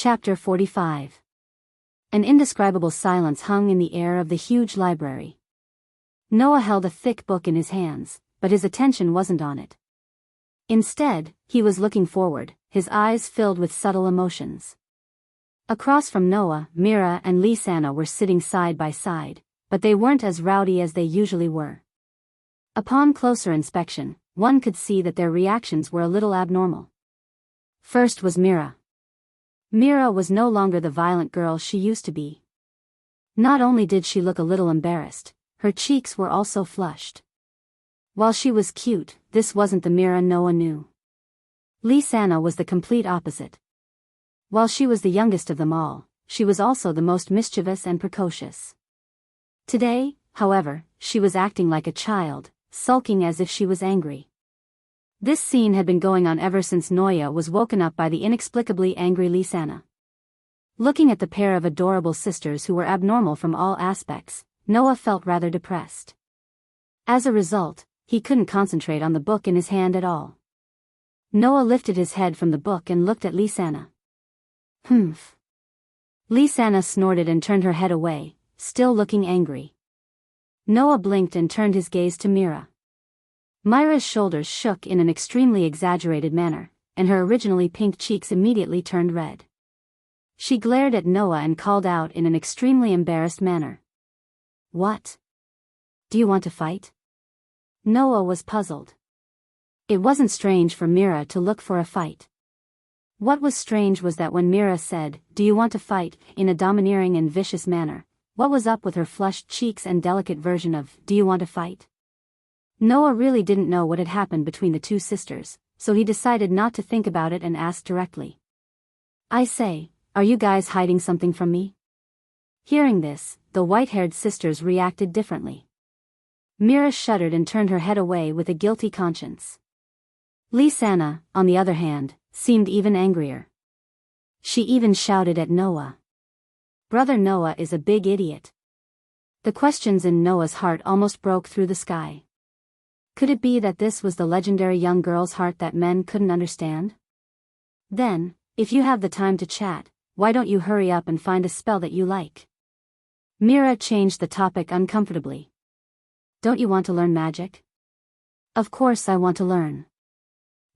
Chapter 45. An indescribable silence hung in the air of the huge library. Noah held a thick book in his hands, but his attention wasn't on it. Instead, he was looking forward, his eyes filled with subtle emotions. Across from Noah, Mira and Lisanna were sitting side by side, but they weren't as rowdy as they usually were. Upon closer inspection, one could see that their reactions were a little abnormal. First was Mira. Mira was no longer the violent girl she used to be. Not only did she look a little embarrassed, her cheeks were also flushed. While she was cute, this wasn't the Mira Noah knew. Lisanna was the complete opposite. While she was the youngest of them all, she was also the most mischievous and precocious. Today, however, she was acting like a child, sulking as if she was angry. This scene had been going on ever since Noah was woken up by the inexplicably angry Lisanna. Looking at the pair of adorable sisters who were abnormal from all aspects, Noah felt rather depressed. As a result, he couldn't concentrate on the book in his hand at all. Noah lifted his head from the book and looked at Lisanna. Humph. Lisanna snorted and turned her head away, still looking angry. Noah blinked and turned his gaze to Mira. Myra's shoulders shook in an extremely exaggerated manner, and her originally pink cheeks immediately turned red. She glared at Noah and called out in an extremely embarrassed manner. "What? Do you want to fight?" Noah was puzzled. It wasn't strange for Mira to look for a fight. What was strange was that when Mira said, "Do you want to fight," in a domineering and vicious manner, what was up with her flushed cheeks and delicate version of, "Do you want to fight?" Noah really didn't know what had happened between the two sisters, so he decided not to think about it and asked directly. "I say, are you guys hiding something from me?" Hearing this, the white-haired sisters reacted differently. Mira shuddered and turned her head away with a guilty conscience. Lisanna, on the other hand, seemed even angrier. She even shouted at Noah. "Brother Noah is a big idiot." The questions in Noah's heart almost broke through the sky. Could it be that this was the legendary young girl's heart that men couldn't understand? Then, if you have the time to chat, why don't you hurry up and find a spell that you like? Mira changed the topic uncomfortably. "Don't you want to learn magic?" "Of course I want to learn."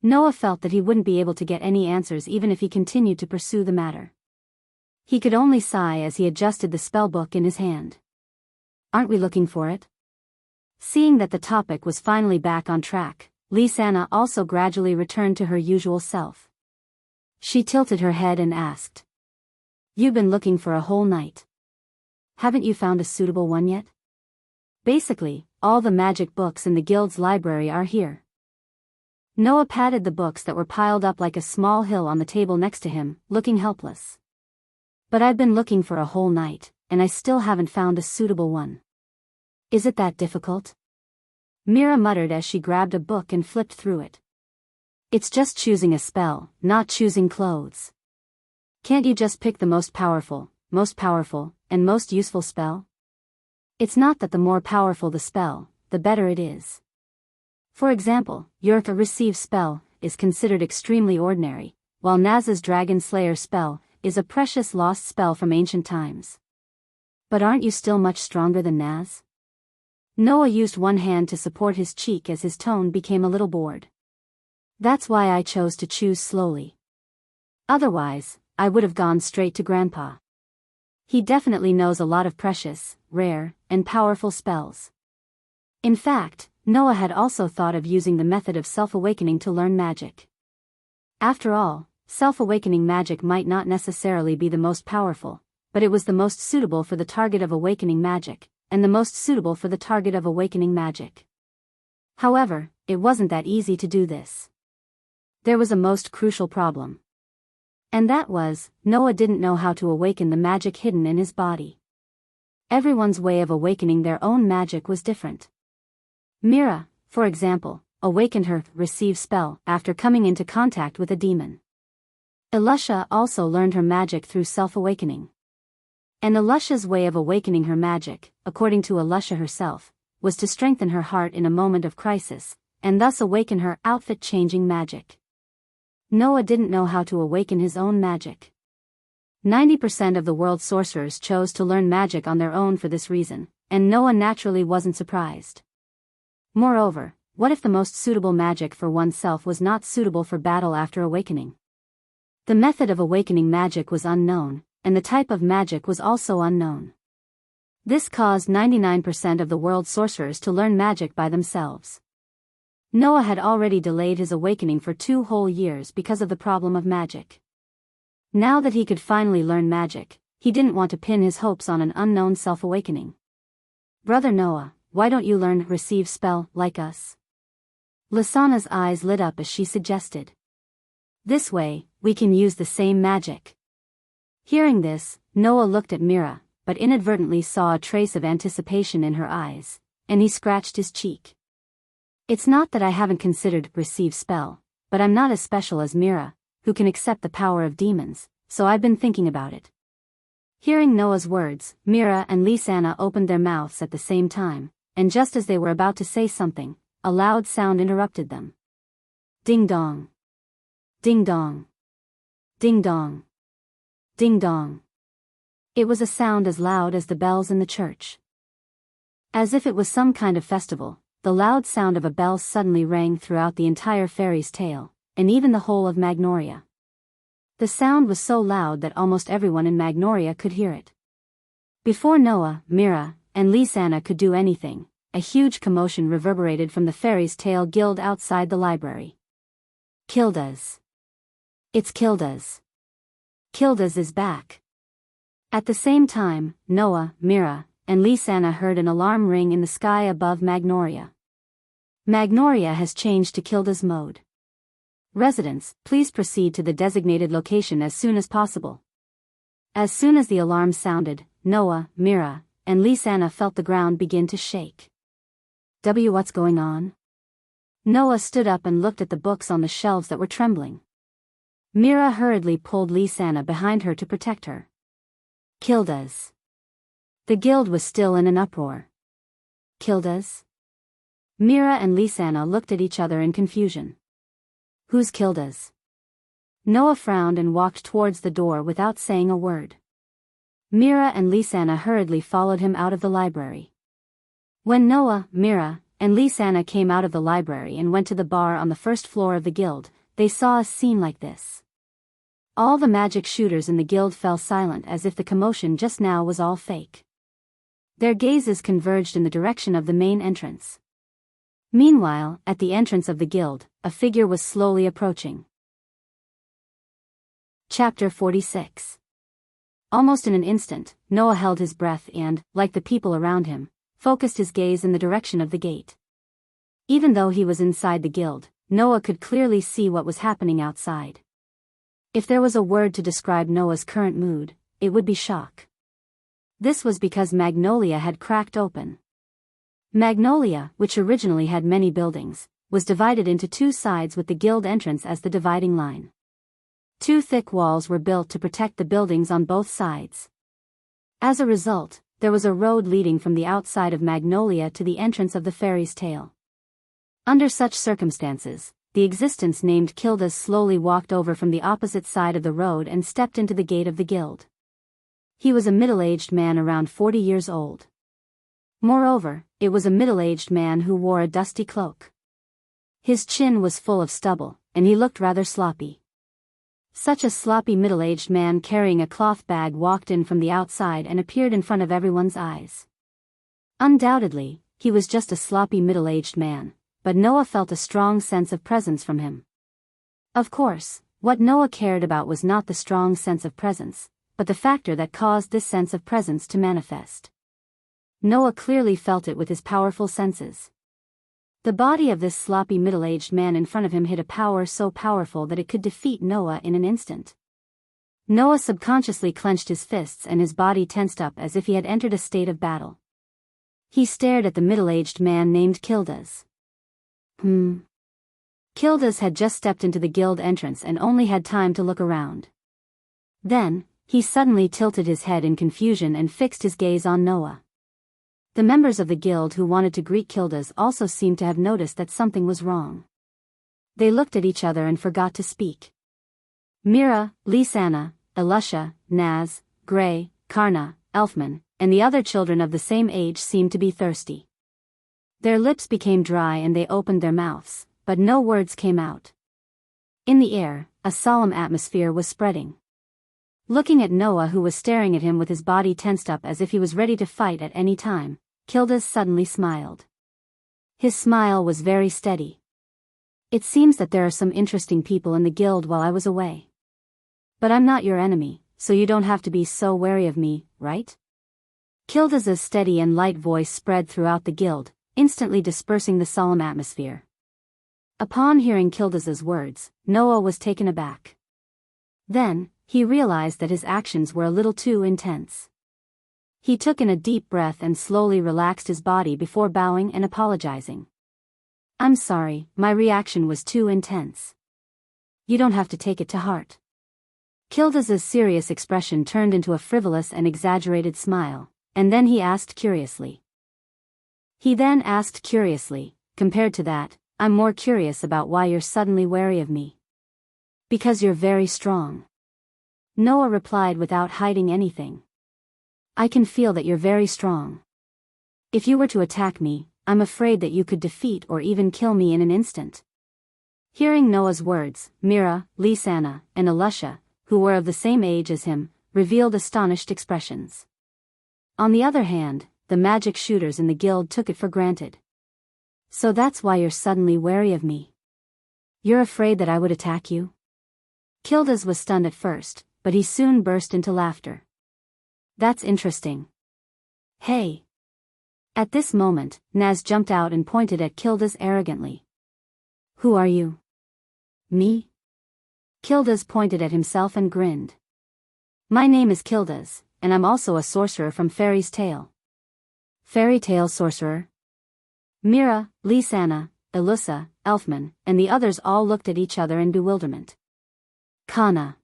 Noah felt that he wouldn't be able to get any answers even if he continued to pursue the matter. He could only sigh as he adjusted the spellbook in his hand. "Aren't we looking for it?" Seeing that the topic was finally back on track, Lisanna also gradually returned to her usual self. She tilted her head and asked. "You've been looking for a whole night. Haven't you found a suitable one yet?" "Basically, all the magic books in the guild's library are here." Noah patted the books that were piled up like a small hill on the table next to him, looking helpless. "But I've been looking for a whole night, and I still haven't found a suitable one." "Is it that difficult?" Mira muttered as she grabbed a book and flipped through it. "It's just choosing a spell, not choosing clothes. Can't you just pick the most powerful, and most useful spell? It's not that the more powerful the spell, the better it is. For example, your receive spell is considered extremely ordinary, while Naz's Dragon Slayer spell is a precious lost spell from ancient times. But aren't you still much stronger than Naz?" Noah used one hand to support his cheek as his tone became a little bored. "That's why I chose to choose slowly. Otherwise, I would have gone straight to Grandpa. He definitely knows a lot of precious, rare, and powerful spells." In fact, Noah had also thought of using the method of self-awakening to learn magic. After all, self-awakening magic might not necessarily be the most powerful, but it was the most suitable for the target of awakening magic, and the most suitable for the target of awakening magic. However, it wasn't that easy to do this. There was a most crucial problem. And that was, Noah didn't know how to awaken the magic hidden in his body. Everyone's way of awakening their own magic was different. Mira, for example, awakened her receive spell after coming into contact with a demon. Elusha also learned her magic through self-awakening. And Elusha's way of awakening her magic, according to Elusha herself, was to strengthen her heart in a moment of crisis, and thus awaken her outfit-changing magic. Noah didn't know how to awaken his own magic. 90% of the world's sorcerers chose to learn magic on their own for this reason, and Noah naturally wasn't surprised. Moreover, what if the most suitable magic for oneself was not suitable for battle after awakening? The method of awakening magic was unknown, and the type of magic was also unknown. This caused 99% of the world's sorcerers to learn magic by themselves. Noah had already delayed his awakening for 2 whole years because of the problem of magic. Now that he could finally learn magic, he didn't want to pin his hopes on an unknown self-awakening. "Brother Noah, why don't you learn receive spell like us?" Lasana's eyes lit up as she suggested. "This way, we can use the same magic." Hearing this, Noah looked at Mira, but inadvertently saw a trace of anticipation in her eyes, and he scratched his cheek. "It's not that I haven't considered receive spell, but I'm not as special as Mira, who can accept the power of demons, so I've been thinking about it." Hearing Noah's words, Mira and Lisana opened their mouths at the same time, and just as they were about to say something, a loud sound interrupted them. Ding dong. Ding dong. Ding dong. Ding dong. It was a sound as loud as the bells in the church. As if it was some kind of festival, the loud sound of a bell suddenly rang throughout the entire fairy's tale, and even the whole of Magnolia. The sound was so loud that almost everyone in Magnolia could hear it. Before Noah, Mira, and Lisana could do anything, a huge commotion reverberated from the fairy's tale guild outside the library. "Kildas. It's Kildas. Kildas is back." At the same time, Noah, Mira, and Lisana heard an alarm ring in the sky above Magnolia. Magnolia has changed to Kildas mode. Residents, please proceed to the designated location as soon as possible. As soon as the alarm sounded, Noah, Mira, and Lisana felt the ground begin to shake. What's going on? Noah stood up and looked at the books on the shelves that were trembling. Mira hurriedly pulled Lisana behind her to protect her. Kildas. The guild was still in an uproar. Kildas? Mira and Lisana looked at each other in confusion. Who's Kildas? Noah frowned and walked towards the door without saying a word. Mira and Lisana hurriedly followed him out of the library. When Noah, Mira, and Lisana came out of the library and went to the bar on the first floor of the guild, they saw a scene like this. All the magic shooters in the guild fell silent as if the commotion just now was all fake. Their gazes converged in the direction of the main entrance. Meanwhile, at the entrance of the guild, a figure was slowly approaching. Chapter 46. Almost in an instant, Noah held his breath and, like the people around him, focused his gaze in the direction of the gate. Even though he was inside the guild, Noah could clearly see what was happening outside. If there was a word to describe Noah's current mood, it would be shock. This was because Magnolia had cracked open. Magnolia, which originally had many buildings, was divided into 2 sides with the guild entrance as the dividing line. 2 thick walls were built to protect the buildings on both sides. As a result, there was a road leading from the outside of Magnolia to the entrance of the fairy's tale. Under such circumstances, the existence named Kildas slowly walked over from the opposite side of the road and stepped into the gate of the guild. He was a middle-aged man around 40 years old. Moreover, it was a middle-aged man who wore a dusty cloak. His chin was full of stubble, and he looked rather sloppy. Such a sloppy middle-aged man carrying a cloth bag walked in from the outside and appeared in front of everyone's eyes. Undoubtedly, he was just a sloppy middle-aged man, but Noah felt a strong sense of presence from him. Of course, what Noah cared about was not the strong sense of presence, but the factor that caused this sense of presence to manifest. Noah clearly felt it with his powerful senses. The body of this sloppy middle-aged man in front of him hid a power so powerful that it could defeat Noah in an instant. Noah subconsciously clenched his fists and his body tensed up as if he had entered a state of battle. He stared at the middle-aged man named Kildas. Kildas had just stepped into the guild entrance and only had time to look around. Then, he suddenly tilted his head in confusion and fixed his gaze on Noah. The members of the guild who wanted to greet Kildas also seemed to have noticed that something was wrong. They looked at each other and forgot to speak. Mira, Lisana, Elusha, Naz, Gray, Karna, Elfman, and the other children of the same age seemed to be thirsty. Their lips became dry and they opened their mouths, but no words came out. In the air, a solemn atmosphere was spreading. Looking at Noah, who was staring at him with his body tensed up as if he was ready to fight at any time, Kildas suddenly smiled. His smile was very steady. It seems that there are some interesting people in the guild while I was away. But I'm not your enemy, so you don't have to be so wary of me, right? Kildas's steady and light voice spread throughout the guild, instantly dispersing the solemn atmosphere. Upon hearing Kildas's words, Noah was taken aback. Then, he realized that his actions were a little too intense. He took in a deep breath and slowly relaxed his body before bowing and apologizing. I'm sorry, my reaction was too intense. You don't have to take it to heart. Kildas's serious expression turned into a frivolous and exaggerated smile, and then he asked curiously. Compared to that, I'm more curious about why you're suddenly wary of me. Because you're very strong. Noah replied without hiding anything. I can feel that you're very strong. If you were to attack me, I'm afraid that you could defeat or even kill me in an instant. Hearing Noah's words, Mira, Lisanna, and Elusha, who were of the same age as him, revealed astonished expressions. On the other hand, the magic shooters in the guild took it for granted. So that's why you're suddenly wary of me. You're afraid that I would attack you? Kildas was stunned at first, but he soon burst into laughter. That's interesting. Hey! At this moment, Naz jumped out and pointed at Kildas arrogantly. Who are you? Me? Kildas pointed at himself and grinned. My name is Kildas, and I'm also a sorcerer from Fairy's Tale. Fairy Tale sorcerer? Mira, Lisanna, Elusa, Elfman, and the others all looked at each other in bewilderment. Kana.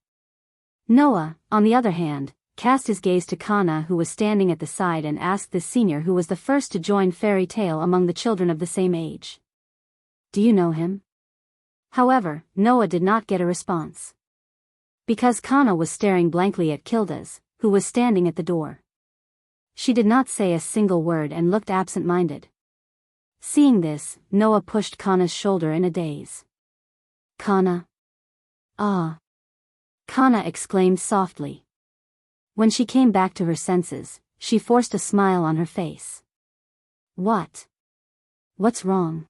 Noah, on the other hand, cast his gaze to Kana, who was standing at the side, and asked this senior, who was the first to join Fairy Tale among the children of the same age. Do you know him? However, Noah did not get a response. Because Kana was staring blankly at Kildas, who was standing at the door. She did not say a single word and looked absent-minded. Seeing this, Noah pushed Kana's shoulder in a daze. Kana? Ah! Kana exclaimed softly. When she came back to her senses, she forced a smile on her face. What? What's wrong?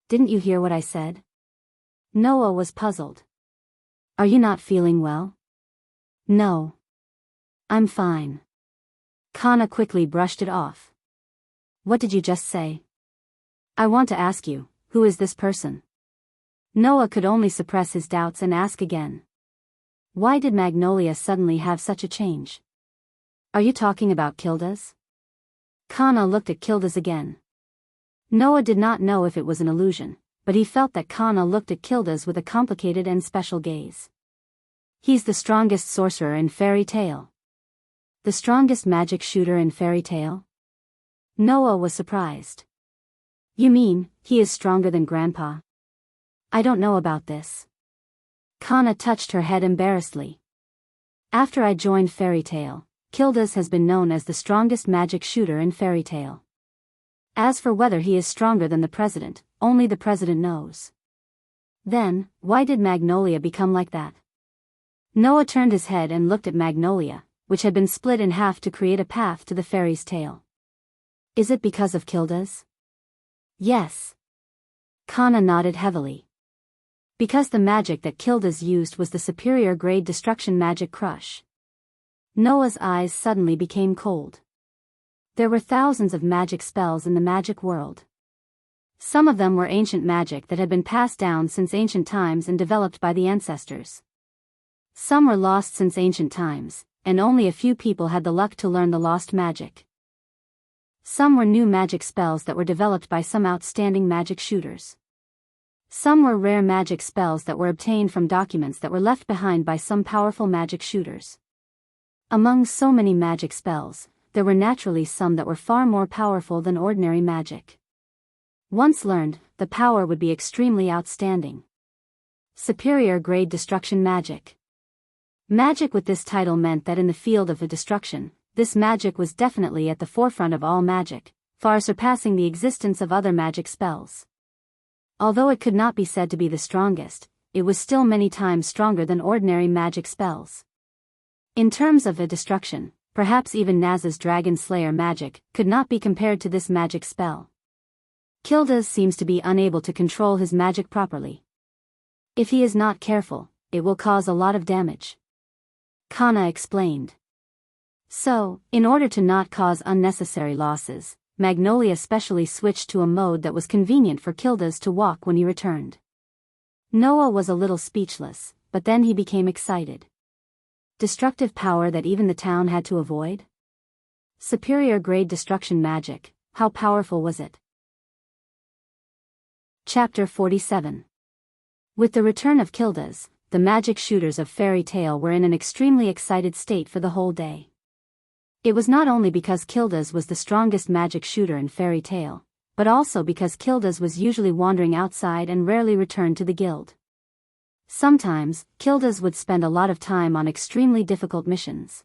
Didn't you hear what I said? Noah was puzzled. Are you not feeling well? No. I'm fine. Kana quickly brushed it off. What did you just say? I want to ask you, who is this person? Noah could only suppress his doubts and ask again. Why did Magnolia suddenly have such a change? Are you talking about Kildas? Kana looked at Kildas again. Noah did not know if it was an illusion, but he felt that Kana looked at Kildas with a complicated and special gaze. He's the strongest sorcerer in Fairy Tale. The strongest magic shooter in Fairy Tale? Noah was surprised. You mean, he is stronger than Grandpa? I don't know about this. Kana touched her head embarrassedly. After I joined Fairy Tale, Kildas has been known as the strongest magic shooter in Fairy Tale. As for whether he is stronger than the president, only the president knows. Then, why did Magnolia become like that? Noah turned his head and looked at Magnolia, which had been split in half to create a path to the fairy's tail. Is it because of Kildas? Yes. Kana nodded heavily. Because the magic that Kildas used was the superior grade destruction magic crush. Noah's eyes suddenly became cold. There were thousands of magic spells in the magic world. Some of them were ancient magic that had been passed down since ancient times and developed by the ancestors. Some were lost since ancient times, and only a few people had the luck to learn the lost magic. Some were new magic spells that were developed by some outstanding magic shooters. Some were rare magic spells that were obtained from documents that were left behind by some powerful magic shooters. Among so many magic spells, there were naturally some that were far more powerful than ordinary magic. Once learned, the power would be extremely outstanding. Superior grade destruction magic. Magic with this title meant that in the field of the destruction, this magic was definitely at the forefront of all magic, far surpassing the existence of other magic spells. Although it could not be said to be the strongest, it was still many times stronger than ordinary magic spells. In terms of the destruction, perhaps even Naz's Dragon Slayer magic could not be compared to this magic spell. Kildas seems to be unable to control his magic properly. If he is not careful, it will cause a lot of damage. Kana explained. So, in order to not cause unnecessary losses, Magnolia specially switched to a mode that was convenient for Kildas to walk when he returned. Noah was a little speechless, but then he became excited. Destructive power that even the town had to avoid? Superior grade destruction magic, how powerful was it? Chapter 47. With the return of Kildas, the magic shooters of Fairy Tale were in an extremely excited state for the whole day. It was not only because Kildas was the strongest magic shooter in Fairy Tale, but also because Kildas was usually wandering outside and rarely returned to the guild. Sometimes, Kildas would spend a lot of time on extremely difficult missions.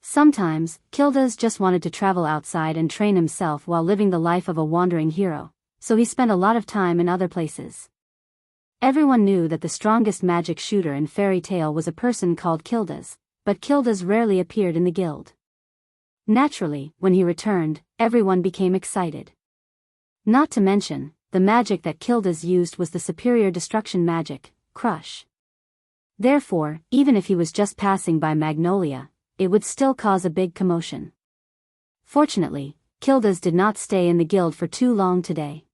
Sometimes, Kildas just wanted to travel outside and train himself while living the life of a wandering hero, so he spent a lot of time in other places. Everyone knew that the strongest magic shooter in Fairy Tale was a person called Kildas, but Kildas rarely appeared in the guild. Naturally, when he returned, everyone became excited. Not to mention, the magic that Kildas used was the superior destruction magic, Crush. Therefore, even if he was just passing by Magnolia, it would still cause a big commotion. Fortunately, Kildas did not stay in the guild for too long today.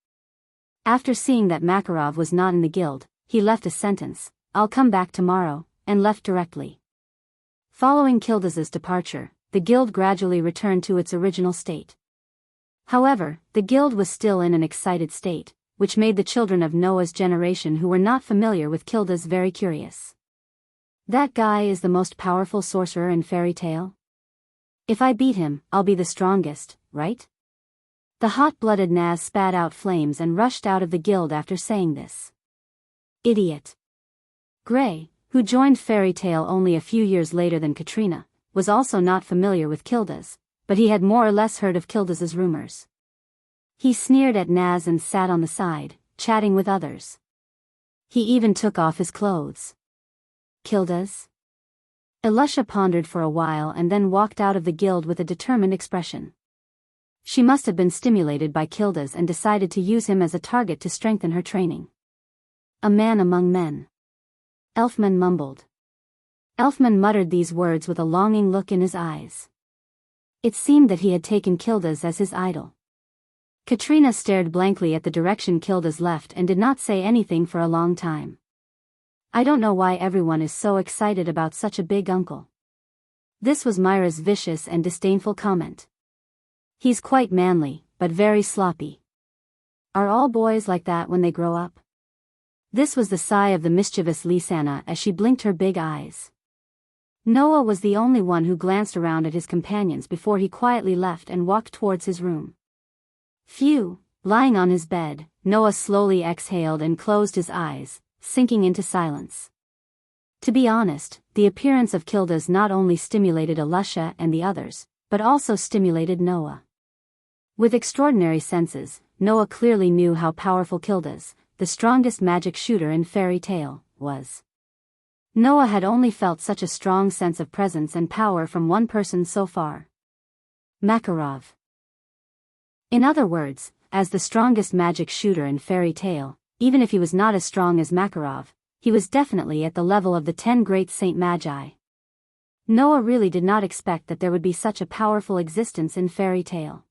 After seeing that Makarov was not in the guild, he left a sentence, "I'll come back tomorrow," and left directly. Following Kildas's departure, the guild gradually returned to its original state. However, the guild was still in an excited state, which made the children of Noah's generation who were not familiar with Kildas very curious. That guy is the most powerful sorcerer in Fairy Tale? If I beat him, I'll be the strongest, right? The hot-blooded Naz spat out flames and rushed out of the guild after saying this. Idiot. Gray, who joined Fairy Tale only a few years later than Katrina, was also not familiar with Kildas, but he had more or less heard of Kildas's rumors. He sneered at Naz and sat on the side, chatting with others. He even took off his clothes. Kildas? Elisha pondered for a while and then walked out of the guild with a determined expression. She must have been stimulated by Kildas and decided to use him as a target to strengthen her training. A man among men. Elfman mumbled. Elfman muttered these words with a longing look in his eyes. It seemed that he had taken Kildas as his idol. Katrina stared blankly at the direction Kildas left and did not say anything for a long time. I don't know why everyone is so excited about such a big uncle. This was Myra's vicious and disdainful comment. He's quite manly, but very sloppy. Are all boys like that when they grow up? This was the sigh of the mischievous Lisanna as she blinked her big eyes. Noah was the only one who glanced around at his companions before he quietly left and walked towards his room. Phew, lying on his bed, Noah slowly exhaled and closed his eyes, sinking into silence. To be honest, the appearance of Kildas not only stimulated Elisha and the others, but also stimulated Noah. With extraordinary senses, Noah clearly knew how powerful Kildas, the strongest magic shooter in Fairy Tale, was. Noah had only felt such a strong sense of presence and power from one person so far. Makarov. In other words, as the strongest magic shooter in Fairy Tale, even if he was not as strong as Makarov, he was definitely at the level of the 10 great Saint Magi. Noah really did not expect that there would be such a powerful existence in Fairy Tale.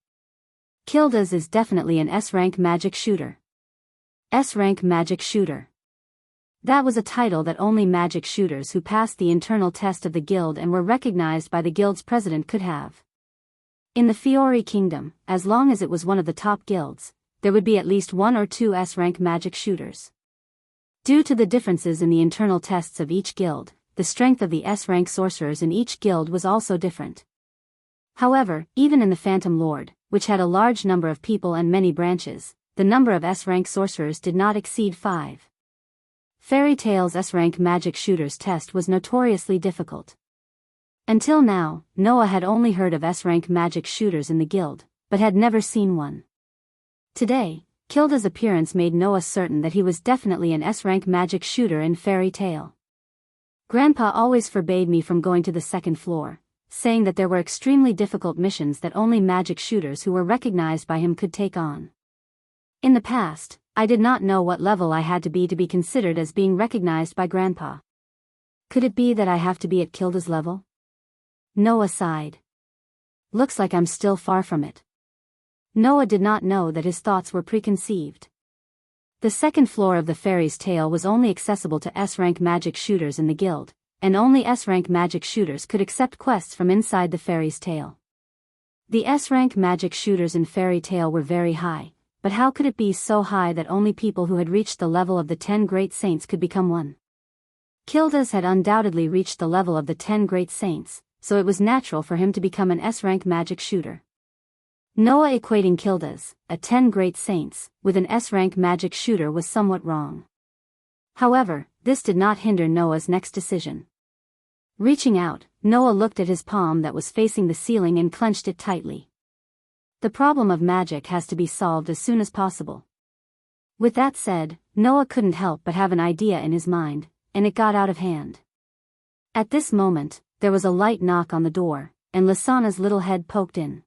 Kildas is definitely an S-rank magic shooter. S-rank magic shooter. That was a title that only magic shooters who passed the internal test of the guild and were recognized by the guild's president could have. In the Fiori Kingdom, as long as it was one of the top guilds, there would be at least 1 or 2 S-rank magic shooters. Due to the differences in the internal tests of each guild, the strength of the S-rank sorcerers in each guild was also different. However, even in the Phantom Lord, which had a large number of people and many branches, the number of S-rank sorcerers did not exceed 5. Fairy Tail's S-rank magic shooters test was notoriously difficult. Until now, Noah had only heard of S-rank magic shooters in the guild, but had never seen one. Today, Kilda's appearance made Noah certain that he was definitely an S-rank magic shooter in Fairy Tail. Grandpa always forbade me from going to the second floor, saying that there were extremely difficult missions that only magic shooters who were recognized by him could take on. In the past, I did not know what level I had to be considered as being recognized by Grandpa. Could it be that I have to be at Kilda's level? Noah sighed. Looks like I'm still far from it. Noah did not know that his thoughts were preconceived. The second floor of the Fairy's Tail was only accessible to S-rank magic shooters in the guild, and only S-rank magic shooters could accept quests from inside the Fairy's Tail. The S-rank magic shooters in Fairy Tail were very high, but how could it be so high that only people who had reached the level of the 10 Great Saints could become one? Kilda's had undoubtedly reached the level of the 10 Great Saints, so it was natural for him to become an S-rank magic shooter. Noah equating Kilda's, a 10 Great Saints, with an S-rank magic shooter was somewhat wrong. However, this did not hinder Noah's next decision. Reaching out, Noah looked at his palm that was facing the ceiling and clenched it tightly. The problem of magic has to be solved as soon as possible. With that said, Noah couldn't help but have an idea in his mind, and it got out of hand. At this moment, there was a light knock on the door, and Lysana's little head poked in.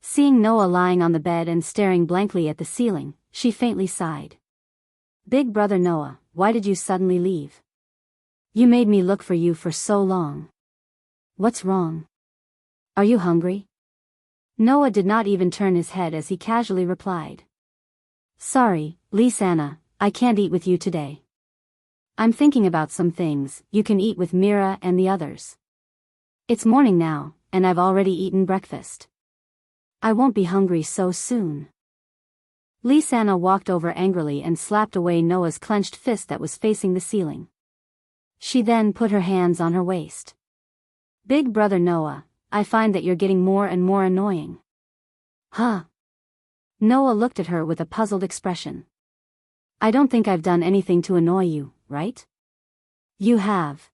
Seeing Noah lying on the bed and staring blankly at the ceiling, she faintly sighed. "Big brother Noah, why did you suddenly leave? You made me look for you for so long. What's wrong? Are you hungry?" Noah did not even turn his head as he casually replied. "Sorry, Lysana, I can't eat with you today. I'm thinking about some things. You can eat with Mira and the others. It's morning now, and I've already eaten breakfast. I won't be hungry so soon." Lysana walked over angrily and slapped away Noah's clenched fist that was facing the ceiling. She then put her hands on her waist. "Big brother Noah, I find that you're getting more and more annoying." "Huh?" Noah looked at her with a puzzled expression. "I don't think I've done anything to annoy you, right?" "You have.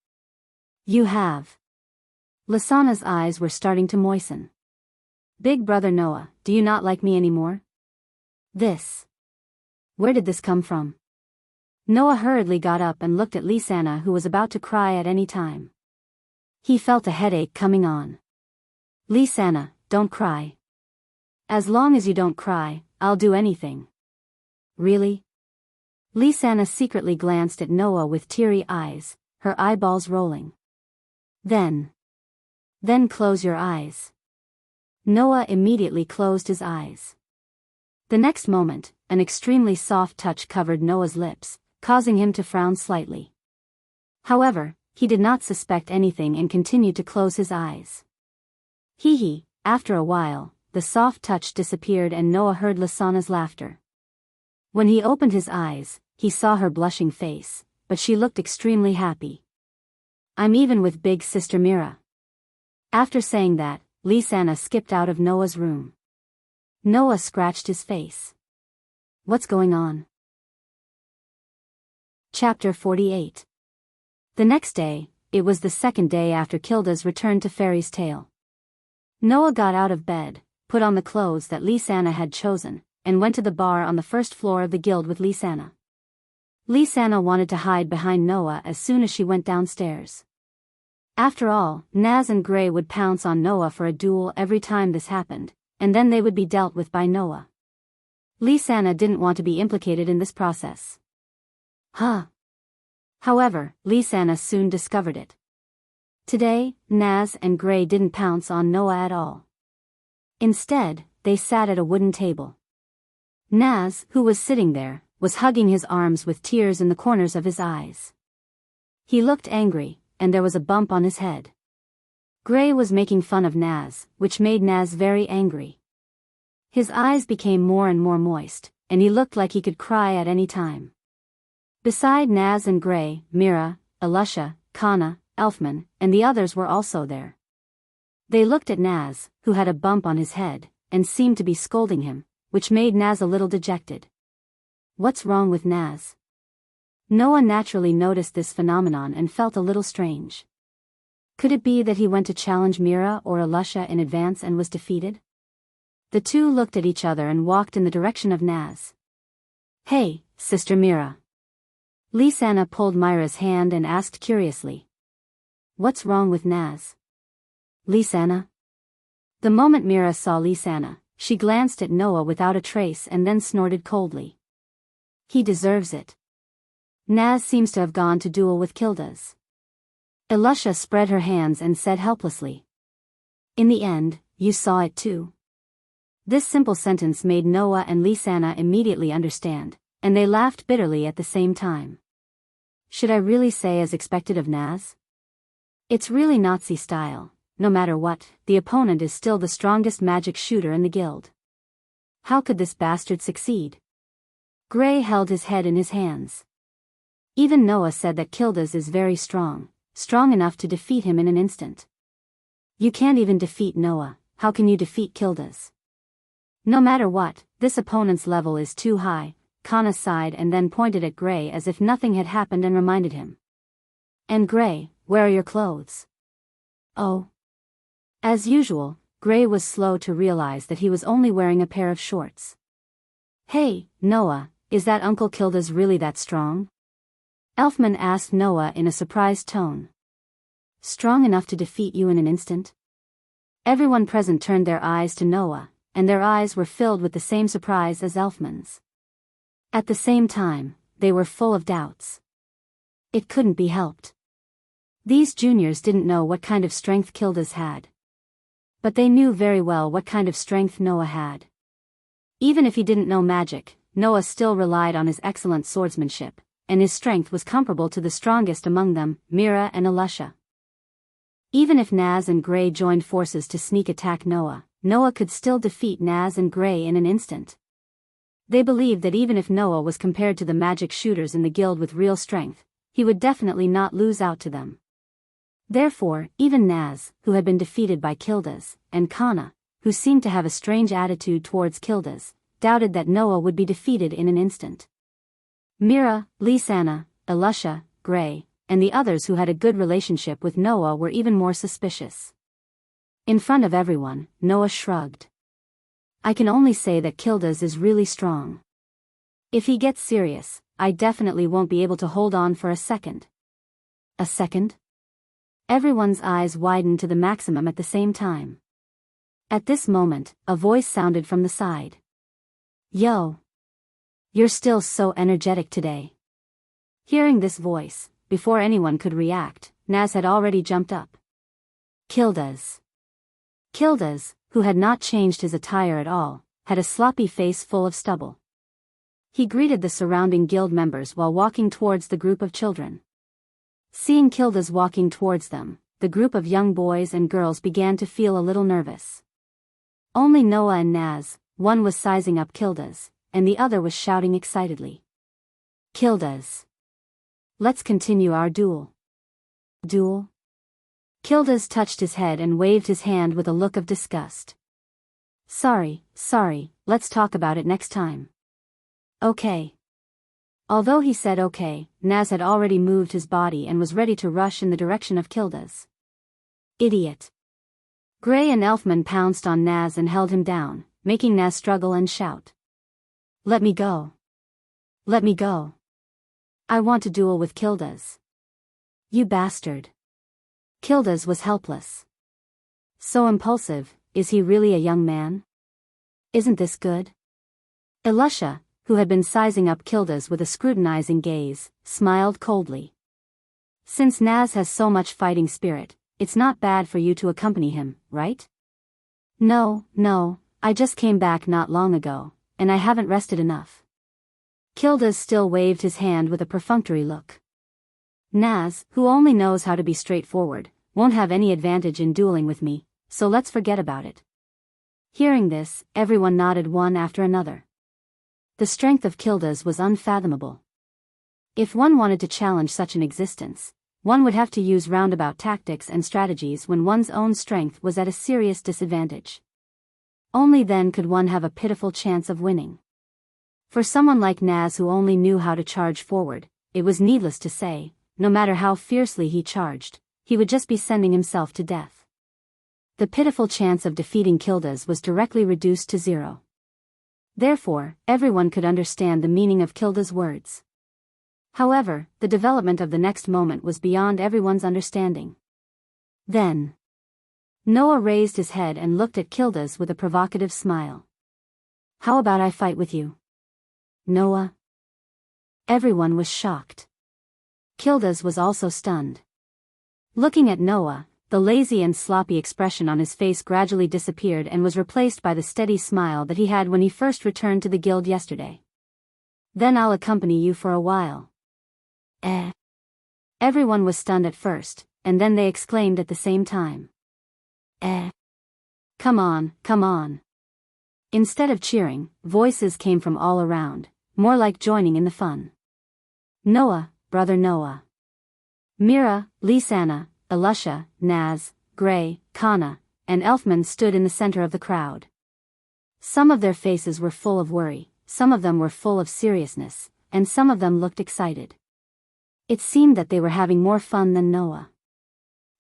You have." Lysana's eyes were starting to moisten. "Big brother Noah, do you not like me anymore? This. Where did this come from?" Noah hurriedly got up and looked at Lysana, who was about to cry at any time. He felt a headache coming on. "Lysana, don't cry. As long as you don't cry, I'll do anything." "Really?" Lysana secretly glanced at Noah with teary eyes, her eyeballs rolling. Then close your eyes." Noah immediately closed his eyes. The next moment, an extremely soft touch covered Noah's lips, causing him to frown slightly. However, he did not suspect anything and continued to close his eyes. After a while, the soft touch disappeared and Noah heard Lysana's laughter. When he opened his eyes, he saw her blushing face, but she looked extremely happy. "I'm even with big sister Mira." After saying that, Lysana skipped out of Noah's room. Noah scratched his face. What's going on? Chapter 48. The next day, it was the second day after Kilda's return to Fairy's Tail. Noah got out of bed, put on the clothes that Lysana had chosen, and went to the bar on the first floor of the guild with Lysana. Lysana wanted to hide behind Noah as soon as she went downstairs. After all, Naz and Gray would pounce on Noah for a duel every time this happened, and then they would be dealt with by Noah. Lysana didn't want to be implicated in this process. However, Lysana soon discovered it. Today, Naz and Gray didn't pounce on Noah at all. Instead, they sat at a wooden table. Naz, who was sitting there, was hugging his arms with tears in the corners of his eyes. He looked angry, and there was a bump on his head. Gray was making fun of Naz, which made Naz very angry. His eyes became more and more moist, and he looked like he could cry at any time. Beside Naz and Gray, Mira, Alusha, Kana, Elfman, and the others were also there. They looked at Naz, who had a bump on his head, and seemed to be scolding him, which made Naz a little dejected. What's wrong with Naz? Noah naturally noticed this phenomenon and felt a little strange. Could it be that he went to challenge Mira or Elisha in advance and was defeated? The two looked at each other and walked in the direction of Naz. "Hey, Sister Mira." Lisanna pulled Myra's hand and asked curiously. "What's wrong with Naz?" "Lisanna?" The moment Mira saw Lisanna, she glanced at Noah without a trace and then snorted coldly. "He deserves it. Naz seems to have gone to duel with Kildas." Elisha spread her hands and said helplessly. "In the end, you saw it too." This simple sentence made Noah and Lisanna immediately understand, and they laughed bitterly at the same time. Should I really say as expected of Naz? It's really Nazi style. No matter what, the opponent is still the strongest magic shooter in the guild. How could this bastard succeed? Gray held his head in his hands. Even Noah said that Kildas is very strong enough to defeat him in an instant. You can't even defeat Noah, how can you defeat Kildas? No matter what, this opponent's level is too high. Kana sighed and then pointed at Gray as if nothing had happened and reminded him. "And Gray, where are your clothes?" "Oh." As usual, Gray was slow to realize that he was only wearing a pair of shorts. "Hey, Noah, is that Uncle Kildas really that strong?" Elfman asked Noah in a surprised tone. "Strong enough to defeat you in an instant?" Everyone present turned their eyes to Noah, and their eyes were filled with the same surprise as Elfman's. At the same time, they were full of doubts. It couldn't be helped. These juniors didn't know what kind of strength Kildas had. But they knew very well what kind of strength Noah had. Even if he didn't know magic, Noah still relied on his excellent swordsmanship, and his strength was comparable to the strongest among them, Mira and Elisha. Even if Naz and Gray joined forces to sneak attack Noah, Noah could still defeat Naz and Gray in an instant. They believed that even if Noah was compared to the magic shooters in the guild with real strength, he would definitely not lose out to them. Therefore, even Naz, who had been defeated by Kildas, and Kana, who seemed to have a strange attitude towards Kildas, doubted that Noah would be defeated in an instant. Mira, Lisanna, Elisha, Gray, and the others who had a good relationship with Noah were even more suspicious. In front of everyone, Noah shrugged. "I can only say that Kildas is really strong. If he gets serious, I definitely won't be able to hold on for a second." "A second?" Everyone's eyes widened to the maximum at the same time. At this moment, a voice sounded from the side. "Yo! You're still so energetic today." Hearing this voice, before anyone could react, Naz had already jumped up. Kildas. Kildas, who had not changed his attire at all, had a sloppy face full of stubble. He greeted the surrounding guild members while walking towards the group of children. Seeing Kildas walking towards them, the group of young boys and girls began to feel a little nervous. Only Noah and Naz, one was sizing up Kildas, and the other was shouting excitedly. "Kildas! Let's continue our duel." "Duel?" Kildas touched his head and waved his hand with a look of disgust. Sorry, let's talk about it next time." "Okay." Although he said okay, Naz had already moved his body and was ready to rush in the direction of Kildas. "Idiot." Gray and Elfman pounced on Naz and held him down, making Naz struggle and shout. "Let me go. Let me go. I want to duel with Kildas." "You bastard." Kildas was helpless. So impulsive, is he really a young man? Isn't this good? Elisha, who had been sizing up Kildas with a scrutinizing gaze, smiled coldly. "Since Naz has so much fighting spirit, it's not bad for you to accompany him, right?" No, I just came back not long ago, and I haven't rested enough." Kildas still waved his hand with a perfunctory look. "Naz, who only knows how to be straightforward, won't have any advantage in dueling with me, so let's forget about it." Hearing this, everyone nodded one after another. The strength of Kildas was unfathomable. If one wanted to challenge such an existence, one would have to use roundabout tactics and strategies when one's own strength was at a serious disadvantage. Only then could one have a pitiful chance of winning. For someone like Naz who only knew how to charge forward, it was needless to say, no matter how fiercely he charged, he would just be sending himself to death. The pitiful chance of defeating Kildas was directly reduced to zero. Therefore, everyone could understand the meaning of Kilda's words. However, the development of the next moment was beyond everyone's understanding. Then, Noah raised his head and looked at Kildas with a provocative smile. "How about I fight with you, Noah?" Everyone was shocked. Kildas was also stunned. Looking at Noah, the lazy and sloppy expression on his face gradually disappeared and was replaced by the steady smile that he had when he first returned to the guild yesterday. "Then I'll accompany you for a while." Everyone was stunned at first, and then they exclaimed at the same time. Come on, come on." Instead of cheering, voices came from all around, more like joining in the fun. "Noah, brother Noah." Mira, Lisanna, Elusha, Naz, Gray, Kana, and Elfman stood in the center of the crowd. Some of their faces were full of worry, some of them were full of seriousness, and some of them looked excited. It seemed that they were having more fun than Noah.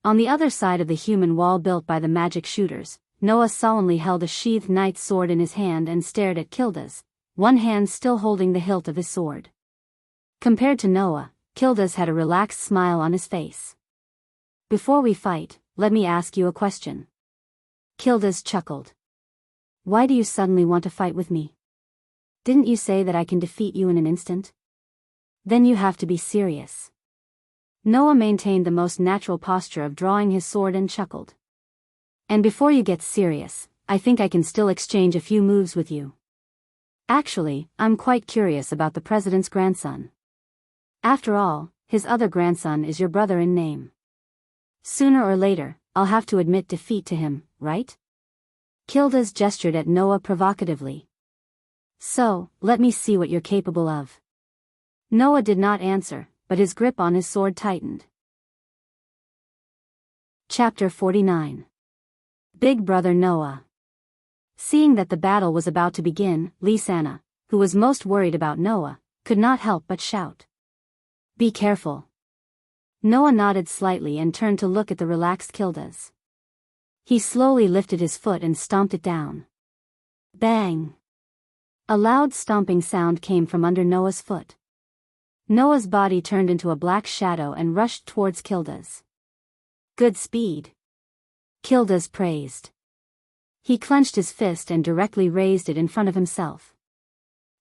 On the other side of the human wall built by the magic shooters, Noah solemnly held a sheathed knight's sword in his hand and stared at Kildas, one hand still holding the hilt of his sword. Compared to Noah, Kildas had a relaxed smile on his face. "Before we fight, let me ask you a question." Kildas chuckled. "Why do you suddenly want to fight with me? Didn't you say that I can defeat you in an instant? Then you have to be serious." Noah maintained the most natural posture of drawing his sword and chuckled. "And before you get serious, I think I can still exchange a few moves with you. Actually, I'm quite curious about the president's grandson. After all, his other grandson is your brother in name. Sooner or later, I'll have to admit defeat to him, right?" Kildas gestured at Noah provocatively. "So, let me see what you're capable of." Noah did not answer, but his grip on his sword tightened. Chapter 49. Big Brother Noah. Seeing that the battle was about to begin, Lisanna, who was most worried about Noah, could not help but shout, "Be careful." Noah nodded slightly and turned to look at the relaxed Kildas. He slowly lifted his foot and stomped it down. Bang! A loud stomping sound came from under Noah's foot. Noah's body turned into a black shadow and rushed towards Kildas. "Good speed," Kildas praised. He clenched his fist and directly raised it in front of himself.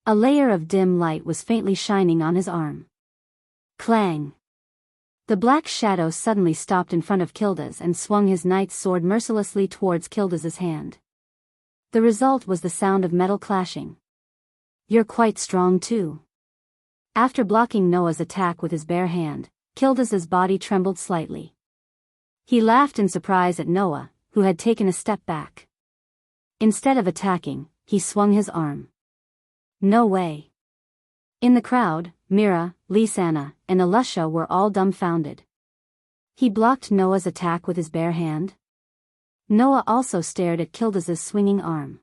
A layer of dim light was faintly shining on his arm. Clang! The black shadow suddenly stopped in front of Kildas and swung his knight's sword mercilessly towards Kildas's hand. The result was the sound of metal clashing. "You're quite strong too." After blocking Noah's attack with his bare hand, Kildas's body trembled slightly. He laughed in surprise at Noah, who had taken a step back. Instead of attacking, he swung his arm. "No way." In the crowd, Mira, Lisanna, and Elusha were all dumbfounded. He blocked Noah's attack with his bare hand? Noah also stared at Kildas's swinging arm.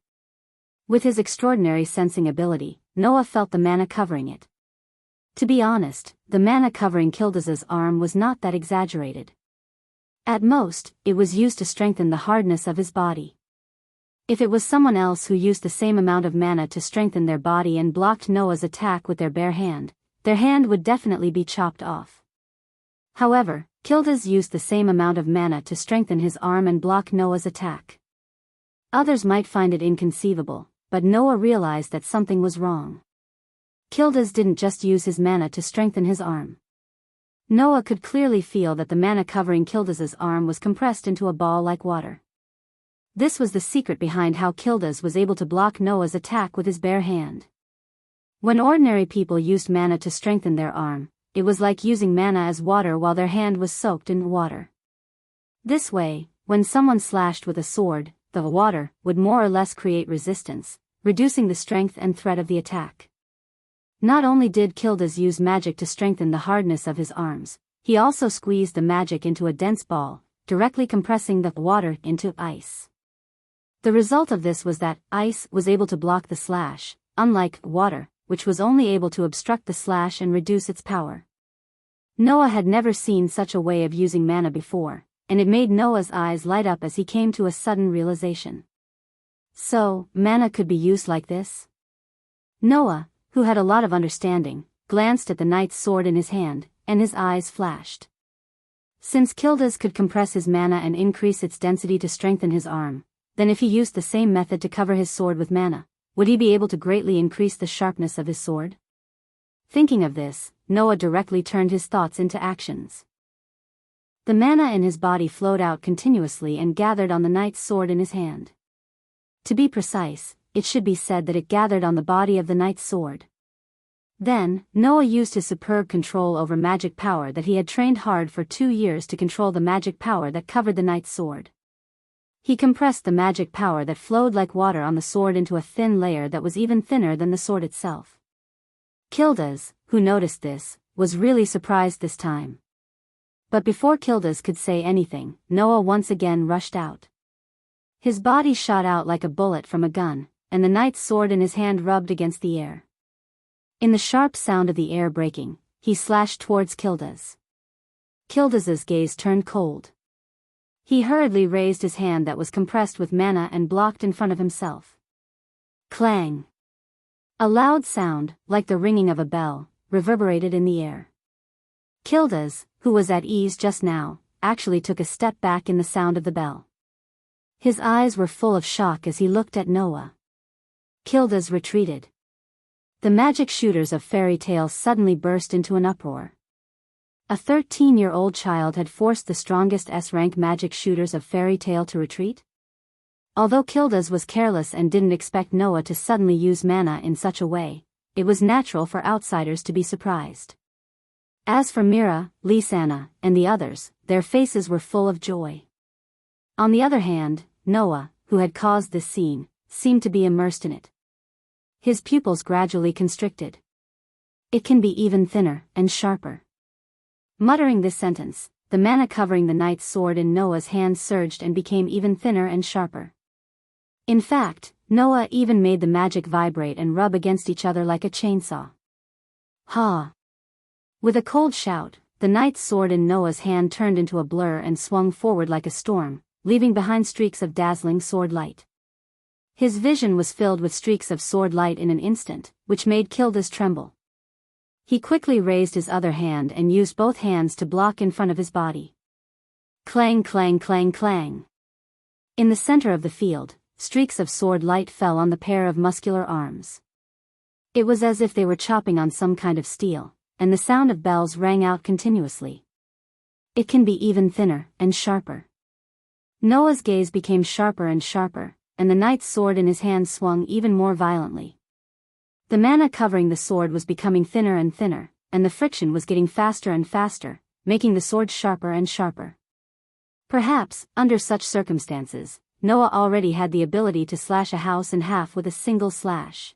With his extraordinary sensing ability, Noah felt the mana covering it. To be honest, the mana covering Kildas's arm was not that exaggerated. At most, it was used to strengthen the hardness of his body. If it was someone else who used the same amount of mana to strengthen their body and blocked Noah's attack with their bare hand, their hand would definitely be chopped off. However, Kildas used the same amount of mana to strengthen his arm and block Noah's attack. Others might find it inconceivable, but Noah realized that something was wrong. Kildas didn't just use his mana to strengthen his arm. Noah could clearly feel that the mana covering Kildas's arm was compressed into a ball like water. This was the secret behind how Kildas was able to block Noah's attack with his bare hand. When ordinary people used mana to strengthen their arm, it was like using mana as water while their hand was soaked in water. This way, when someone slashed with a sword, the water would more or less create resistance, reducing the strength and threat of the attack. Not only did Kildas use magic to strengthen the hardness of his arms, he also squeezed the magic into a dense ball, directly compressing the water into ice. The result of this was that ice was able to block the slash, unlike water, which was only able to obstruct the slash and reduce its power. Noah had never seen such a way of using mana before, and it made Noah's eyes light up as he came to a sudden realization. So, mana could be used like this? Noah, who had a lot of understanding, glanced at the knight's sword in his hand, and his eyes flashed. Since Kildas could compress his mana and increase its density to strengthen his arm, then if he used the same method to cover his sword with mana, would he be able to greatly increase the sharpness of his sword? Thinking of this, Noah directly turned his thoughts into actions. The mana in his body flowed out continuously and gathered on the knight's sword in his hand. To be precise, it should be said that it gathered on the body of the knight's sword. Then, Noah used his superb control over magic power that he had trained hard for 2 years to control the magic power that covered the knight's sword. He compressed the magic power that flowed like water on the sword into a thin layer that was even thinner than the sword itself. Kildas, who noticed this, was really surprised this time. But before Kildas could say anything, Noah once again rushed out. His body shot out like a bullet from a gun, and the knight's sword in his hand rubbed against the air. In the sharp sound of the air breaking, he slashed towards Kildas. Kildas's gaze turned cold. He hurriedly raised his hand that was compressed with mana and blocked in front of himself. Clang! A loud sound, like the ringing of a bell, reverberated in the air. Kildas, who was at ease just now, actually took a step back in the sound of the bell. His eyes were full of shock as he looked at Noah. Kildas retreated. The magic shooters of fairy tales suddenly burst into an uproar. A 13-year-old child had forced the strongest S-rank magic shooters of fairy tale to retreat? Although Kildas was careless and didn't expect Noah to suddenly use mana in such a way, it was natural for outsiders to be surprised. As for Mira, Lisanna, and the others, their faces were full of joy. On the other hand, Noah, who had caused this scene, seemed to be immersed in it. His pupils gradually constricted. It can be even thinner and sharper. Muttering this sentence, the mana covering the knight's sword in Noah's hand surged and became even thinner and sharper. In fact, Noah even made the magic vibrate and rub against each other like a chainsaw. Ha! With a cold shout, the knight's sword in Noah's hand turned into a blur and swung forward like a storm, leaving behind streaks of dazzling sword light. His vision was filled with streaks of sword light in an instant, which made Kildas tremble. He quickly raised his other hand and used both hands to block in front of his body. Clang, clang, clang, clang. In the center of the field, streaks of sword light fell on the pair of muscular arms. It was as if they were chopping on some kind of steel, and the sound of bells rang out continuously. It can be even thinner and sharper. Noah's gaze became sharper and sharper, and the knight's sword in his hand swung even more violently. The mana covering the sword was becoming thinner and thinner, and the friction was getting faster and faster, making the sword sharper and sharper. Perhaps, under such circumstances, Noah already had the ability to slash a house in half with a single slash.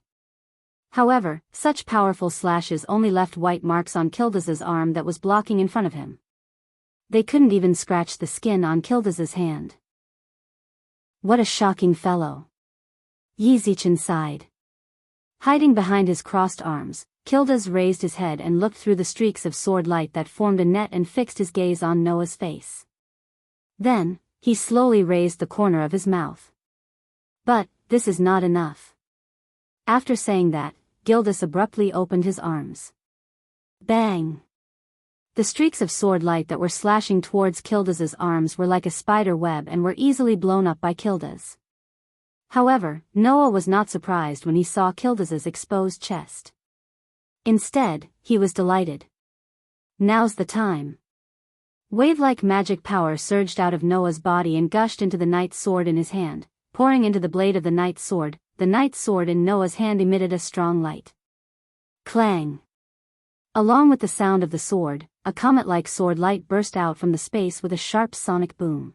However, such powerful slashes only left white marks on Kildas's arm that was blocking in front of him. They couldn't even scratch the skin on Kildas's hand. What a shocking fellow! Yizichin sighed. Hiding behind his crossed arms, Kildas raised his head and looked through the streaks of sword light that formed a net and fixed his gaze on Noah's face. Then, he slowly raised the corner of his mouth. But, this is not enough. After saying that, Kildas abruptly opened his arms. Bang! The streaks of sword light that were slashing towards Kildas's arms were like a spider web and were easily blown up by Kildas. However, Noah was not surprised when he saw Kildas's exposed chest. Instead, he was delighted. Now's the time. Wave-like magic power surged out of Noah's body and gushed into the knight's sword in his hand, pouring into the blade of the knight's sword. The knight's sword in Noah's hand emitted a strong light. Clang! Along with the sound of the sword, a comet-like sword light burst out from the space with a sharp sonic boom.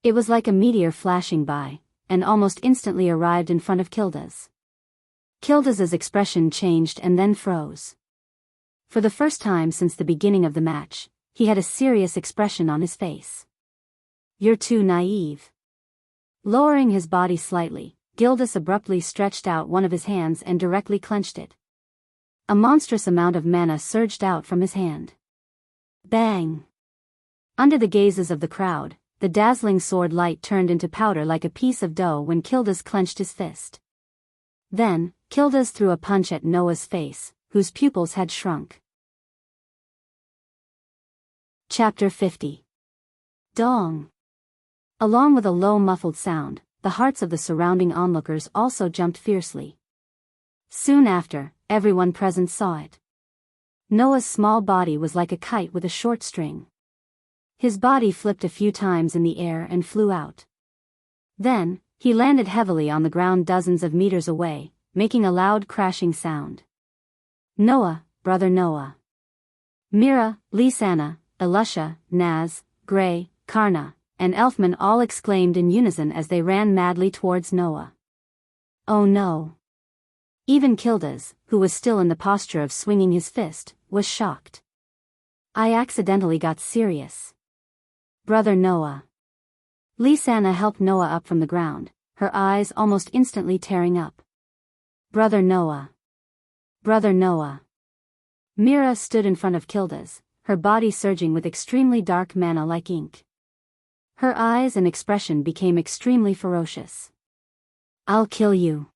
It was like a meteor flashing by, and almost instantly arrived in front of Kildas. Kildas's expression changed and then froze. For the first time since the beginning of the match, he had a serious expression on his face. You're too naive. Lowering his body slightly, Kildas abruptly stretched out one of his hands and directly clenched it. A monstrous amount of mana surged out from his hand. Bang! Under the gazes of the crowd, the dazzling sword light turned into powder like a piece of dough when Kildas clenched his fist. Then, Kildas threw a punch at Noah's face, whose pupils had shrunk. Chapter 50. Dong! Along with a low muffled sound, the hearts of the surrounding onlookers also jumped fiercely. Soon after, everyone present saw it. Noah's small body was like a kite with a short string. His body flipped a few times in the air and flew out. Then, he landed heavily on the ground dozens of meters away, making a loud crashing sound. Noah, brother Noah. Mira, Lisanna, Elusha, Naz, Gray, Karna, and Elfman all exclaimed in unison as they ran madly towards Noah. Oh no! Even Kildas, who was still in the posture of swinging his fist, was shocked. I accidentally got serious. Brother Noah. Lisanna helped Noah up from the ground, her eyes almost instantly tearing up. Brother Noah. Brother Noah. Mira stood in front of Kildas, her body surging with extremely dark mana like ink. Her eyes and expression became extremely ferocious. I'll kill you.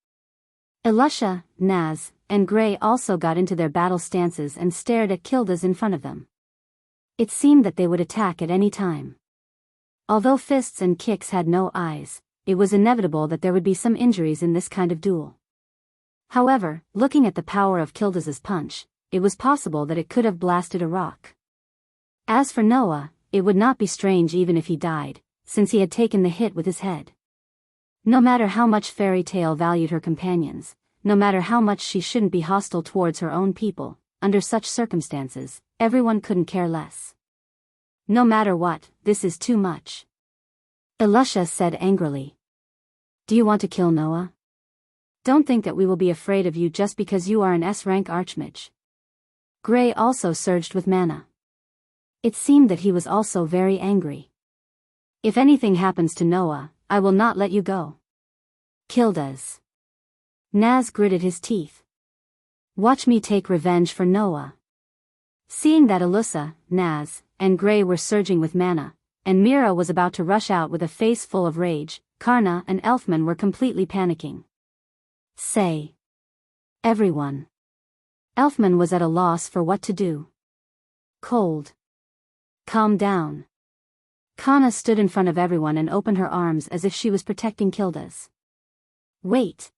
Elusha, Naz, and Gray also got into their battle stances and stared at Kildas in front of them. It seemed that they would attack at any time. Although fists and kicks had no eyes, it was inevitable that there would be some injuries in this kind of duel. However, looking at the power of Kildas's punch, it was possible that it could have blasted a rock. As for Noah, it would not be strange even if he died, since he had taken the hit with his head. No matter how much Fairy Tale valued her companions, no matter how much she shouldn't be hostile towards her own people, under such circumstances, everyone couldn't care less. No matter what, this is too much. Elusha said angrily. Do you want to kill Noah? Don't think that we will be afraid of you just because you are an S-rank archmage. Gray also surged with mana. It seemed that he was also very angry. If anything happens to Noah, I will not let you go. Kildas. Naz gritted his teeth. Watch me take revenge for Noah. Seeing that Elusha, Naz, and Gray were surging with mana, and Mira was about to rush out with a face full of rage, Karna and Elfman were completely panicking. Say. Everyone. Elfman was at a loss for what to do. Cold. Calm down. Karna stood in front of everyone and opened her arms as if she was protecting Kildas. Wait.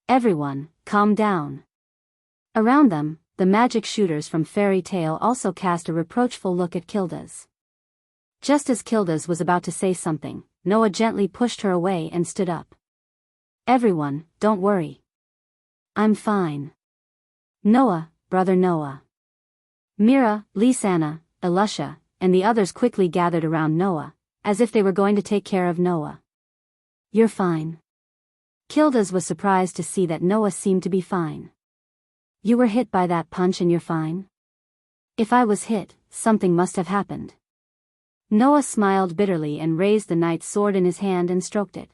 Everyone, calm down. Around them, the magic shooters from Fairy Tale also cast a reproachful look at Kildas. Just as Kildas was about to say something, Noah gently pushed her away and stood up. Everyone, don't worry. I'm fine. Noah, brother Noah. Mira, Lisanna, Elusha, and the others quickly gathered around Noah, as if they were going to take care of Noah. You're fine. Kildas was surprised to see that Noah seemed to be fine. You were hit by that punch and you're fine? If I was hit, something must have happened. Noah smiled bitterly and raised the knight's sword in his hand and stroked it.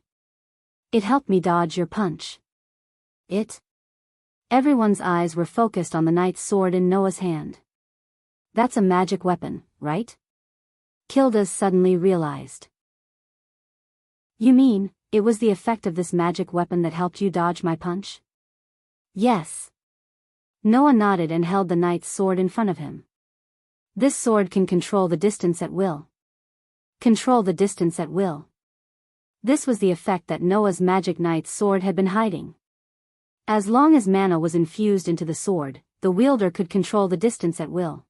It helped me dodge your punch. It? Everyone's eyes were focused on the knight's sword in Noah's hand. That's a magic weapon, right? Kildas suddenly realized. You mean, it was the effect of this magic weapon that helped you dodge my punch? Yes. Noah nodded and held the knight's sword in front of him. This sword can control the distance at will. Control the distance at will. This was the effect that Noah's magic knight's sword had been hiding. As long as mana was infused into the sword, the wielder could control the distance at will.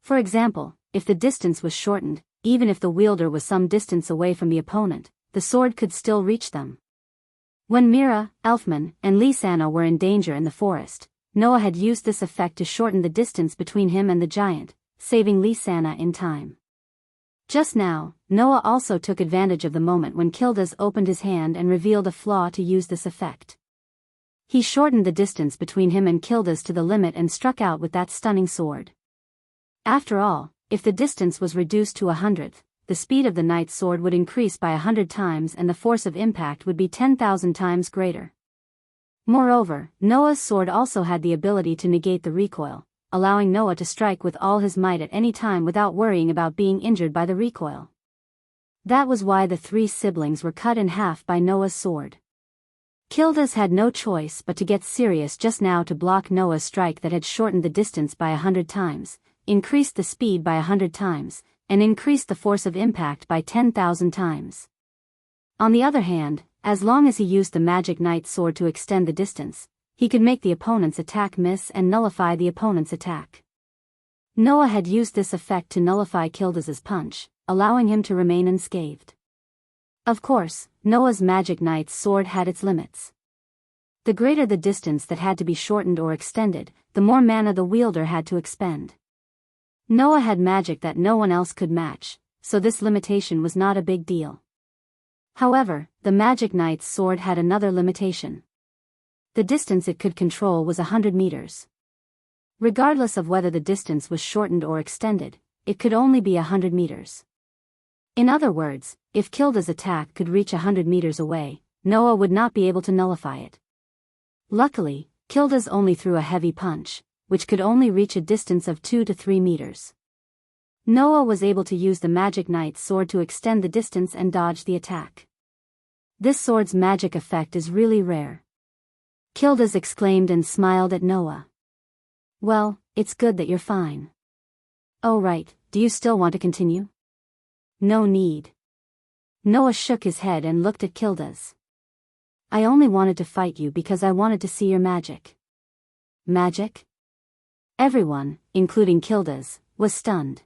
For example, if the distance was shortened, even if the wielder was some distance away from the opponent, the sword could still reach them. When Mira, Elfman, and Lisanna were in danger in the forest, Noah had used this effect to shorten the distance between him and the giant, saving Lisanna in time. Just now, Noah also took advantage of the moment when Kildas opened his hand and revealed a flaw to use this effect. He shortened the distance between him and Kildas to the limit and struck out with that stunning sword. After all, if the distance was reduced to 100th, the speed of the knight's sword would increase by 100 times and the force of impact would be 10,000 times greater. Moreover, Noah's sword also had the ability to negate the recoil, allowing Noah to strike with all his might at any time without worrying about being injured by the recoil. That was why the three siblings were cut in half by Noah's sword. Kildas had no choice but to get serious just now to block Noah's strike that had shortened the distance by 100 times, increased the speed by 100 times, and increased the force of impact by 10,000 times. On the other hand, as long as he used the magic knight's sword to extend the distance, he could make the opponent's attack miss and nullify the opponent's attack. Noah had used this effect to nullify Kildas's punch, allowing him to remain unscathed. Of course, Noah's magic knight's sword had its limits. The greater the distance that had to be shortened or extended, the more mana the wielder had to expend. Noah had magic that no one else could match, so this limitation was not a big deal. However, the magic knight's sword had another limitation. The distance it could control was 100 meters. Regardless of whether the distance was shortened or extended, it could only be 100 meters. In other words, if Kilda's attack could reach 100 meters away, Noah would not be able to nullify it. Luckily, Kildas only threw a heavy punch, which could only reach a distance of 2 to 3 meters. Noah was able to use the magic knight's sword to extend the distance and dodge the attack. This sword's magic effect is really rare. Kildas exclaimed and smiled at Noah. Well, it's good that you're fine. Oh right, do you still want to continue? No need. Noah shook his head and looked at Kildas. I only wanted to fight you because I wanted to see your magic. Magic? Everyone, including Kildas, was stunned.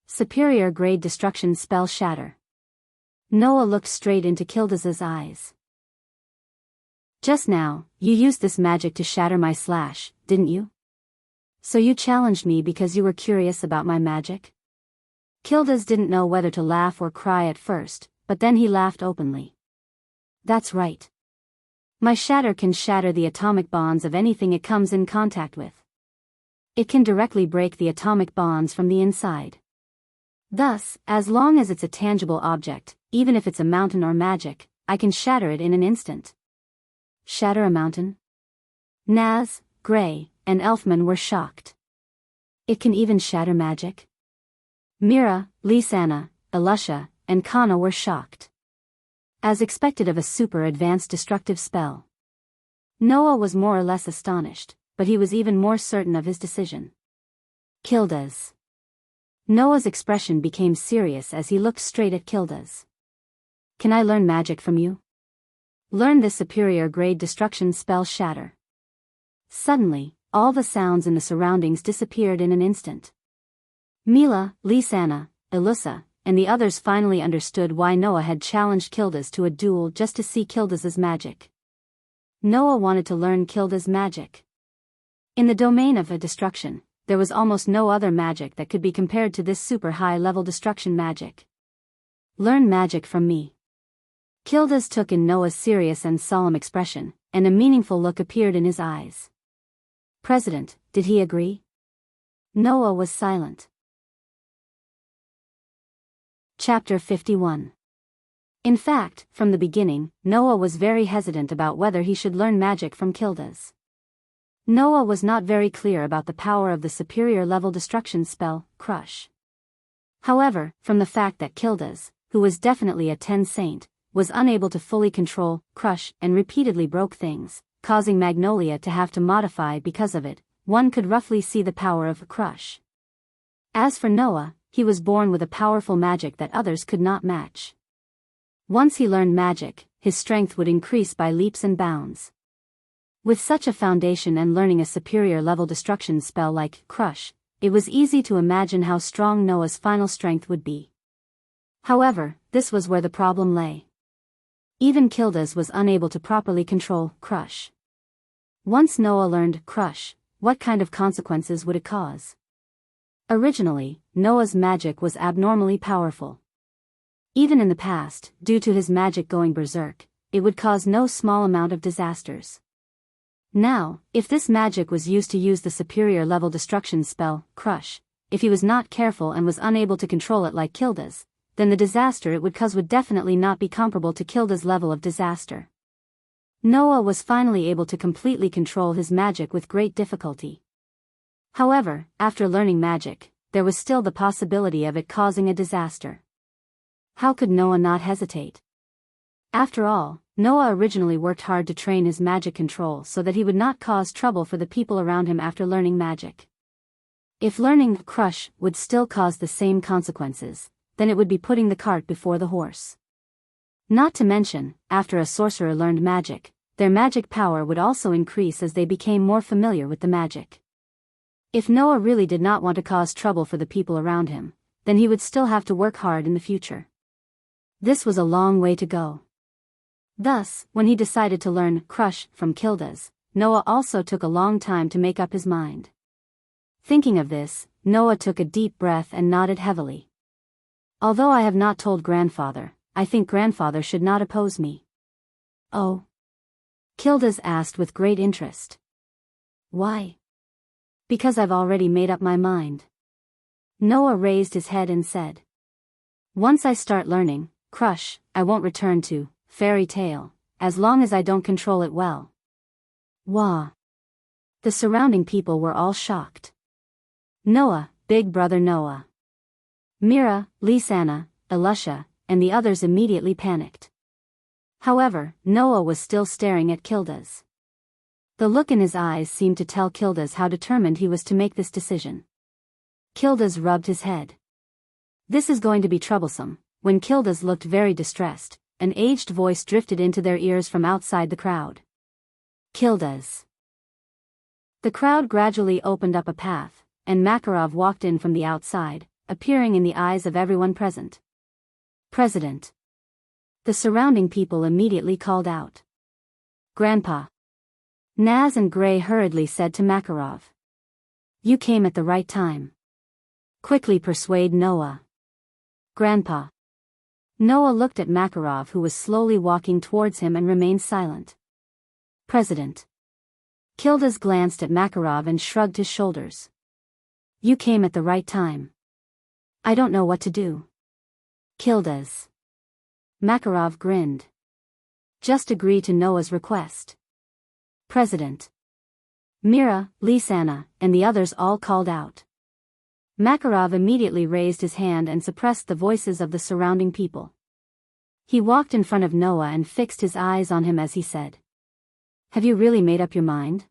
Superior grade destruction spell shatter. Noah looked straight into Kildas's eyes. Just now, you used this magic to shatter my slash, didn't you? So you challenged me because you were curious about my magic? Kildas didn't know whether to laugh or cry at first, but then he laughed openly. That's right. My shatter can shatter the atomic bonds of anything it comes in contact with. It can directly break the atomic bonds from the inside. Thus, as long as it's a tangible object, even if it's a mountain or magic, I can shatter it in an instant. Shatter a mountain? Naz, Gray, and Elfman were shocked. It can even shatter magic? Mira, Lisanna, Elusha, and Kana were shocked. As expected of a super advanced destructive spell. Noah was more or less astonished, but he was even more certain of his decision. Kildas. Noah's expression became serious as he looked straight at Kildas. Can I learn magic from you? Learn this superior grade destruction spell shatter. Suddenly, all the sounds in the surroundings disappeared in an instant. Mila, Lisanna, Elusa, and the others finally understood why Noah had challenged Kildas to a duel just to see Kildas's magic. Noah wanted to learn Kilda's magic. In the domain of a destruction, there was almost no other magic that could be compared to this super high-level destruction magic. Learn magic from me. Kildas took in Noah's serious and solemn expression, and a meaningful look appeared in his eyes. President, did he agree? Noah was silent. Chapter 51. In fact, from the beginning, Noah was very hesitant about whether he should learn magic from Kildas. Noah was not very clear about the power of the superior level destruction spell, Crush. However, from the fact that Kildas, who was definitely a 10 saint, was unable to fully control Crush and repeatedly broke things, causing Magnolia to have to modify because of it, one could roughly see the power of Crush. As for Noah, he was born with a powerful magic that others could not match. Once he learned magic, his strength would increase by leaps and bounds. With such a foundation and learning a superior level destruction spell like Crush, it was easy to imagine how strong Noah's final strength would be. However, this was where the problem lay. Even Kildas was unable to properly control Crush. Once Noah learned Crush, what kind of consequences would it cause? Originally, Noah's magic was abnormally powerful. Even in the past, due to his magic going berserk, it would cause no small amount of disasters. Now, if this magic was used to use the superior level destruction spell, Crush, if he was not careful and was unable to control it like Kildas, then the disaster it would cause would definitely not be comparable to Kilda's level of disaster. Noah was finally able to completely control his magic with great difficulty. However, after learning magic, there was still the possibility of it causing a disaster. How could Noah not hesitate? After all, Noah originally worked hard to train his magic control so that he would not cause trouble for the people around him after learning magic. If learning crush would still cause the same consequences, then it would be putting the cart before the horse. Not to mention, after a sorcerer learned magic, their magic power would also increase as they became more familiar with the magic. If Noah really did not want to cause trouble for the people around him, then he would still have to work hard in the future. This was a long way to go. Thus, when he decided to learn crush from Kildas, Noah also took a long time to make up his mind. Thinking of this, Noah took a deep breath and nodded heavily. Although I have not told grandfather, I think grandfather should not oppose me. Oh? Kildas asked with great interest. Why? Because I've already made up my mind. Noah raised his head and said. Once I start learning crush, I won't return to fairy tale, as long as I don't control it well. Wah! The surrounding people were all shocked. Noah, big brother Noah. Mira, Lisanna, Elisha, and the others immediately panicked. However, Noah was still staring at Kildas. The look in his eyes seemed to tell Kildas how determined he was to make this decision. Kildas rubbed his head. This is going to be troublesome. When Kildas looked very distressed, an aged voice drifted into their ears from outside the crowd. Kildas. The crowd gradually opened up a path, and Makarov walked in from the outside, appearing in the eyes of everyone present. President. The surrounding people immediately called out. Grandpa. Naz and Gray hurriedly said to Makarov. You came at the right time. Quickly persuade Noah. Grandpa. Noah looked at Makarov, who was slowly walking towards him, and remained silent. President. Kildas glanced at Makarov and shrugged his shoulders. You came at the right time. I don't know what to do. Kildas. Makarov grinned. Just agree to Noah's request. President. Mira, Lisanna, and the others all called out. Makarov immediately raised his hand and suppressed the voices of the surrounding people. He walked in front of Noah and fixed his eyes on him as he said. Have you really made up your mind?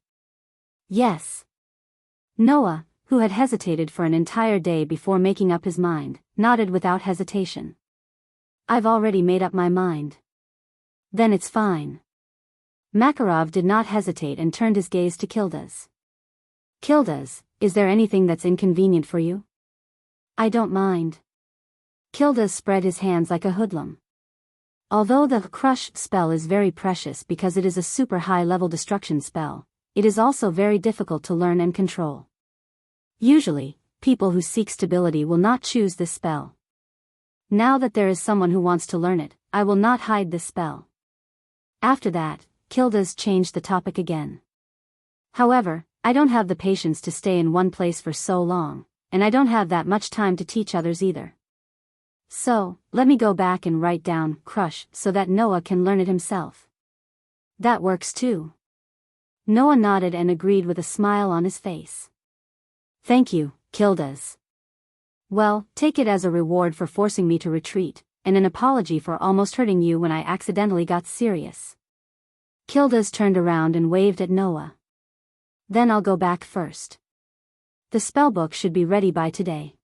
Yes. Noah, who had hesitated for an entire day before making up his mind, nodded without hesitation. I've already made up my mind. Then it's fine. Makarov did not hesitate and turned his gaze to Kildas. Kildas, is there anything that's inconvenient for you? I don't mind. Kildas spread his hands like a hoodlum. Although the crush spell is very precious because it is a super high-level destruction spell, it is also very difficult to learn and control. Usually, people who seek stability will not choose this spell. Now that there is someone who wants to learn it, I will not hide this spell. After that, Kildas changed the topic again. However, I don't have the patience to stay in one place for so long, and I don't have that much time to teach others either. So, let me go back and write down crush so that Noah can learn it himself. That works too. Noah nodded and agreed with a smile on his face. Thank you, Kildas. Well, take it as a reward for forcing me to retreat, and an apology for almost hurting you when I accidentally got serious. Kildas turned around and waved at Noah. Then I'll go back first. The spellbook should be ready by today.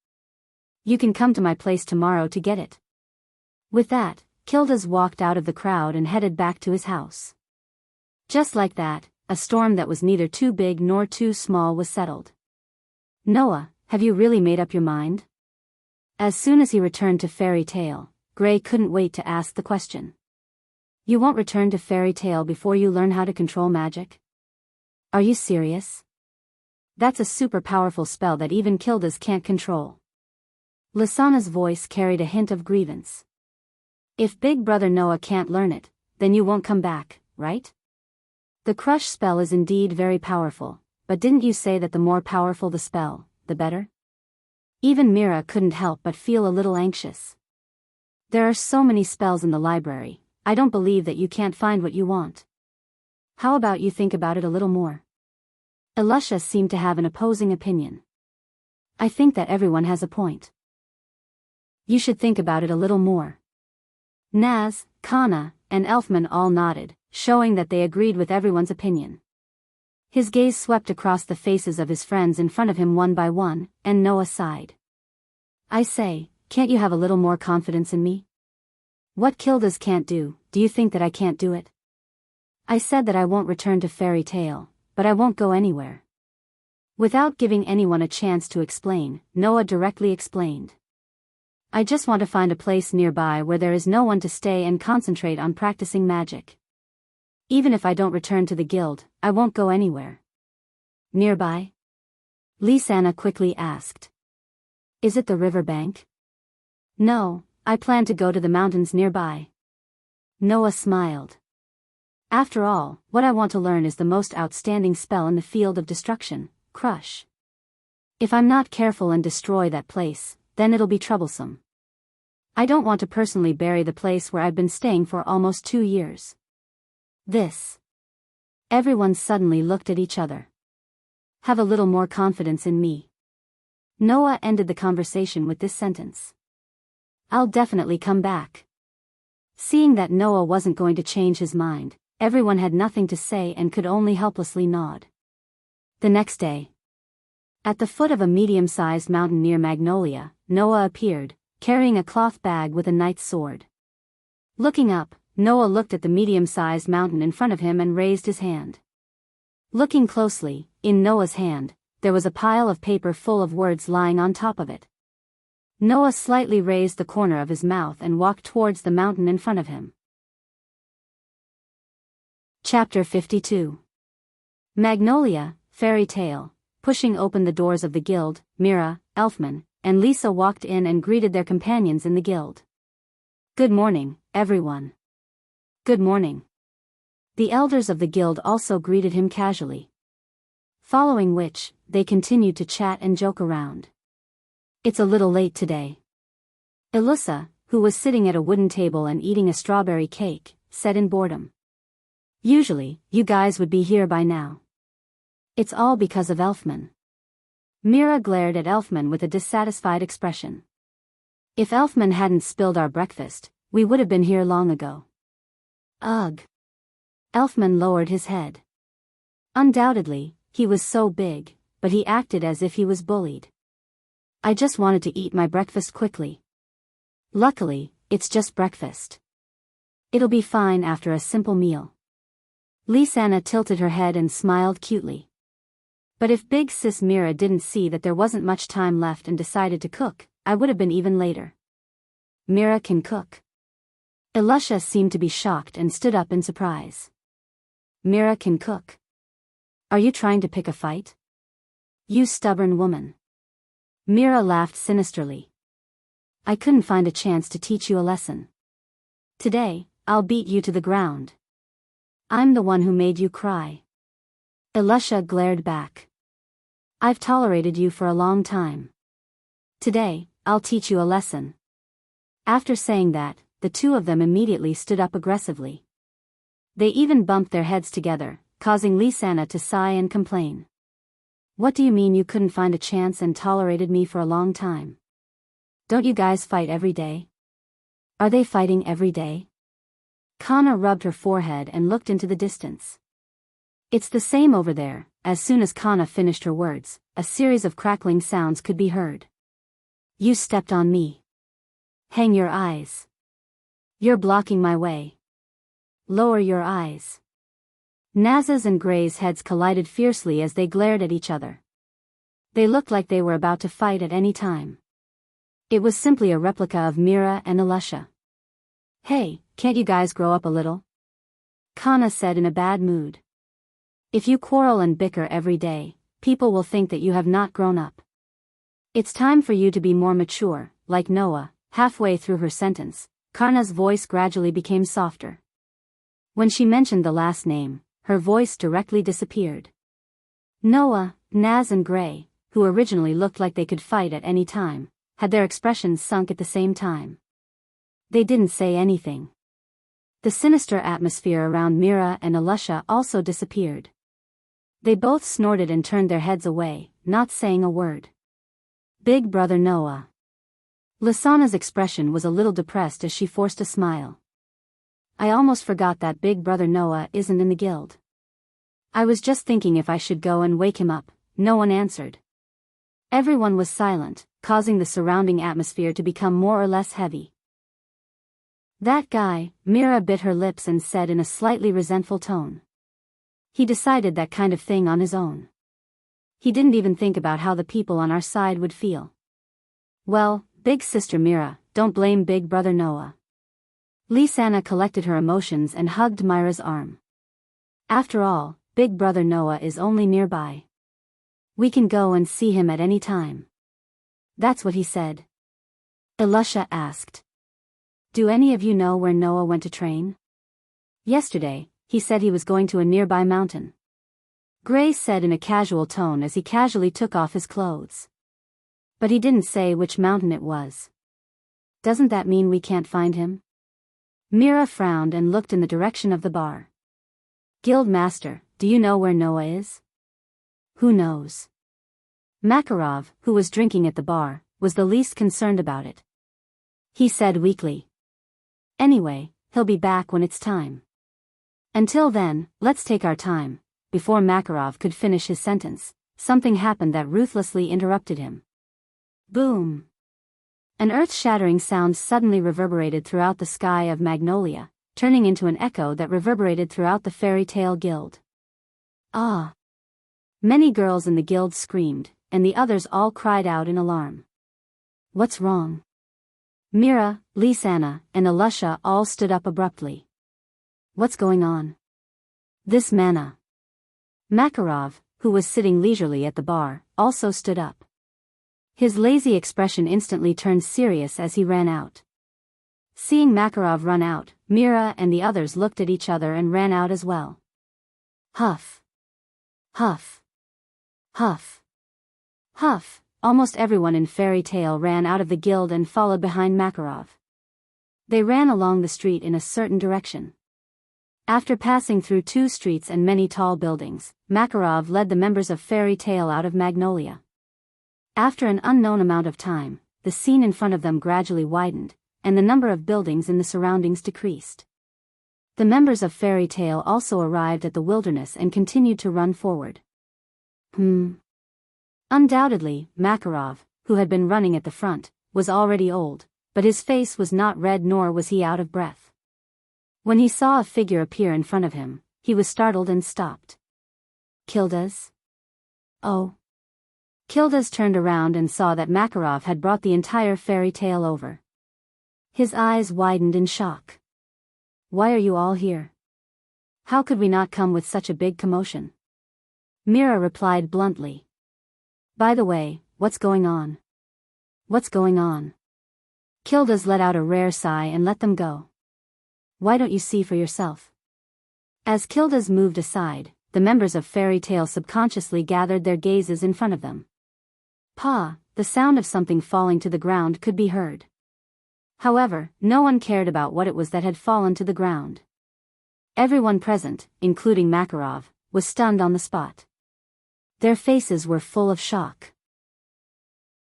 You can come to my place tomorrow to get it. With that, Kildas walked out of the crowd and headed back to his house. Just like that, a storm that was neither too big nor too small was settled. Noah, have you really made up your mind? As soon as he returned to Fairy Tale, Gray couldn't wait to ask the question. You won't return to Fairy Tale before you learn how to control magic? Are you serious? That's a super powerful spell that even Kildas can't control. Lisanna's voice carried a hint of grievance. If Big Brother Noah can't learn it, then you won't come back, right? The crush spell is indeed very powerful, but didn't you say that the more powerful the spell, the better? Even Mira couldn't help but feel a little anxious. There are so many spells in the library, I don't believe that you can't find what you want. How about you think about it a little more? Elisha seemed to have an opposing opinion. I think that everyone has a point. You should think about it a little more. Naz, Kana, and Elfman all nodded, showing that they agreed with everyone's opinion. His gaze swept across the faces of his friends in front of him one by one, and Noah sighed. I say, can't you have a little more confidence in me? What Kildas can't do you think that I can't do it? I said that I won't return to Fairy Tale, but I won't go anywhere. Without giving anyone a chance to explain, Noah directly explained. I just want to find a place nearby where there is no one to stay and concentrate on practicing magic. Even if I don't return to the guild, I won't go anywhere. Nearby? Lisanna quickly asked. Is it the river bank? No, I plan to go to the mountains nearby. Noah smiled. After all, what I want to learn is the most outstanding spell in the field of destruction, Crush. If I'm not careful and destroy that place, then it'll be troublesome. I don't want to personally bury the place where I've been staying for almost 2 years. This. Everyone suddenly looked at each other. Have a little more confidence in me. Noah ended the conversation with this sentence. I'll definitely come back. Seeing that Noah wasn't going to change his mind, everyone had nothing to say and could only helplessly nod. The next day. At the foot of a medium-sized mountain near Magnolia, Noah appeared, carrying a cloth bag with a knight's sword. Looking up, Noah looked at the medium-sized mountain in front of him and raised his hand. Looking closely, in Noah's hand, there was a pile of paper full of words lying on top of it. Noah slightly raised the corner of his mouth and walked towards the mountain in front of him. Chapter 52. Magnolia, Fairy Tale. Pushing open the doors of the guild, Mira, Elfman, and Lisa walked in and greeted their companions in the guild. Good morning, everyone. Good morning. The elders of the guild also greeted him casually. Following which, they continued to chat and joke around. It's a little late today. Elusa, who was sitting at a wooden table and eating a strawberry cake, said in boredom. Usually, you guys would be here by now. It's all because of Elfman. Mira glared at Elfman with a dissatisfied expression. If Elfman hadn't spilled our breakfast, we would have been here long ago. Ugh. Elfman lowered his head. Undoubtedly, he was so big, but he acted as if he was bullied. I just wanted to eat my breakfast quickly. Luckily, it's just breakfast. It'll be fine after a simple meal. Lisanna tilted her head and smiled cutely. But if Big Sis Mira didn't see that there wasn't much time left and decided to cook, I would have been even later. Mira can cook. Elisha seemed to be shocked and stood up in surprise. Mira can cook. Are you trying to pick a fight? You stubborn woman. Mira laughed sinisterly. I couldn't find a chance to teach you a lesson. Today, I'll beat you to the ground. I'm the one who made you cry. Elisha glared back. I've tolerated you for a long time. Today, I'll teach you a lesson. After saying that, the two of them immediately stood up aggressively. They even bumped their heads together, causing Lisanna to sigh and complain. What do you mean you couldn't find a chance and tolerated me for a long time? Don't you guys fight every day? Are they fighting every day? Kana rubbed her forehead and looked into the distance. It's the same over there. As soon as Kana finished her words, a series of crackling sounds could be heard. You stepped on me. Hang your eyes. You're blocking my way. Lower your eyes. Naz's and Gray's heads collided fiercely as they glared at each other. They looked like they were about to fight at any time. It was simply a replica of Mira and Elisha. Hey, can't you guys grow up a little? Kana said in a bad mood. If you quarrel and bicker every day, people will think that you have not grown up. It's time for you to be more mature, like Noah. Halfway through her sentence, Kana's voice gradually became softer. When she mentioned the last name, her voice directly disappeared. Noah, Naz and Gray, who originally looked like they could fight at any time, had their expressions sunk at the same time. They didn't say anything. The sinister atmosphere around Mira and Elisha also disappeared. They both snorted and turned their heads away, not saying a word. Big Brother Noah. Lysana's expression was a little depressed as she forced a smile. I almost forgot that Big Brother Noah isn't in the guild. I was just thinking if I should go and wake him up. No one answered. Everyone was silent, causing the surrounding atmosphere to become more or less heavy. That guy, Mira bit her lips and said in a slightly resentful tone. He decided that kind of thing on his own. He didn't even think about how the people on our side would feel. Well, Big Sister Mira, don't blame Big Brother Noah. Lysana collected her emotions and hugged Myra's arm. After all, Big Brother Noah is only nearby. We can go and see him at any time. That's what he said. Elusha asked. Do any of you know where Noah went to train? Yesterday, he said he was going to a nearby mountain. Gray said in a casual tone as he casually took off his clothes. But he didn't say which mountain it was. Doesn't that mean we can't find him? Mira frowned and looked in the direction of the bar. Guild Master, do you know where Noah is? Who knows? Makarov, who was drinking at the bar, was the least concerned about it. He said weakly. Anyway, he'll be back when it's time. Until then, let's take our time. Before Makarov could finish his sentence, something happened that ruthlessly interrupted him. Boom! An earth-shattering sound suddenly reverberated throughout the sky of Magnolia, turning into an echo that reverberated throughout the fairy tale guild. Ah! Many girls in the guild screamed, and the others all cried out in alarm. What's wrong? Mira, Lysana, and Elusha all stood up abruptly. What's going on? This mana. Makarov, who was sitting leisurely at the bar, also stood up. His lazy expression instantly turned serious as he ran out. Seeing Makarov run out, Mira and the others looked at each other and ran out as well. Huff. Huff. Huff. Huff. Almost everyone in Fairy Tale ran out of the guild and followed behind Makarov. They ran along the street in a certain direction. After passing through 2 streets and many tall buildings, Makarov led the members of Fairy Tale out of Magnolia. After an unknown amount of time, the scene in front of them gradually widened, and the number of buildings in the surroundings decreased. The members of Fairy Tale also arrived at the wilderness and continued to run forward. Undoubtedly, Makarov, who had been running at the front, was already old, but his face was not red nor was he out of breath. When he saw a figure appear in front of him, he was startled and stopped. Kildas? Oh. Kildas turned around and saw that Makarov had brought the entire fairy tale over. His eyes widened in shock. Why are you all here? How could we not come with such a big commotion? Mira replied bluntly. By the way, what's going on? What's going on? Kildas let out a rare sigh and let them go. Why don't you see for yourself? As Kildas moved aside, the members of Fairy Tale subconsciously gathered their gazes in front of them. Pa, the sound of something falling to the ground could be heard. However, no one cared about what it was that had fallen to the ground. Everyone present, including Makarov, was stunned on the spot. Their faces were full of shock.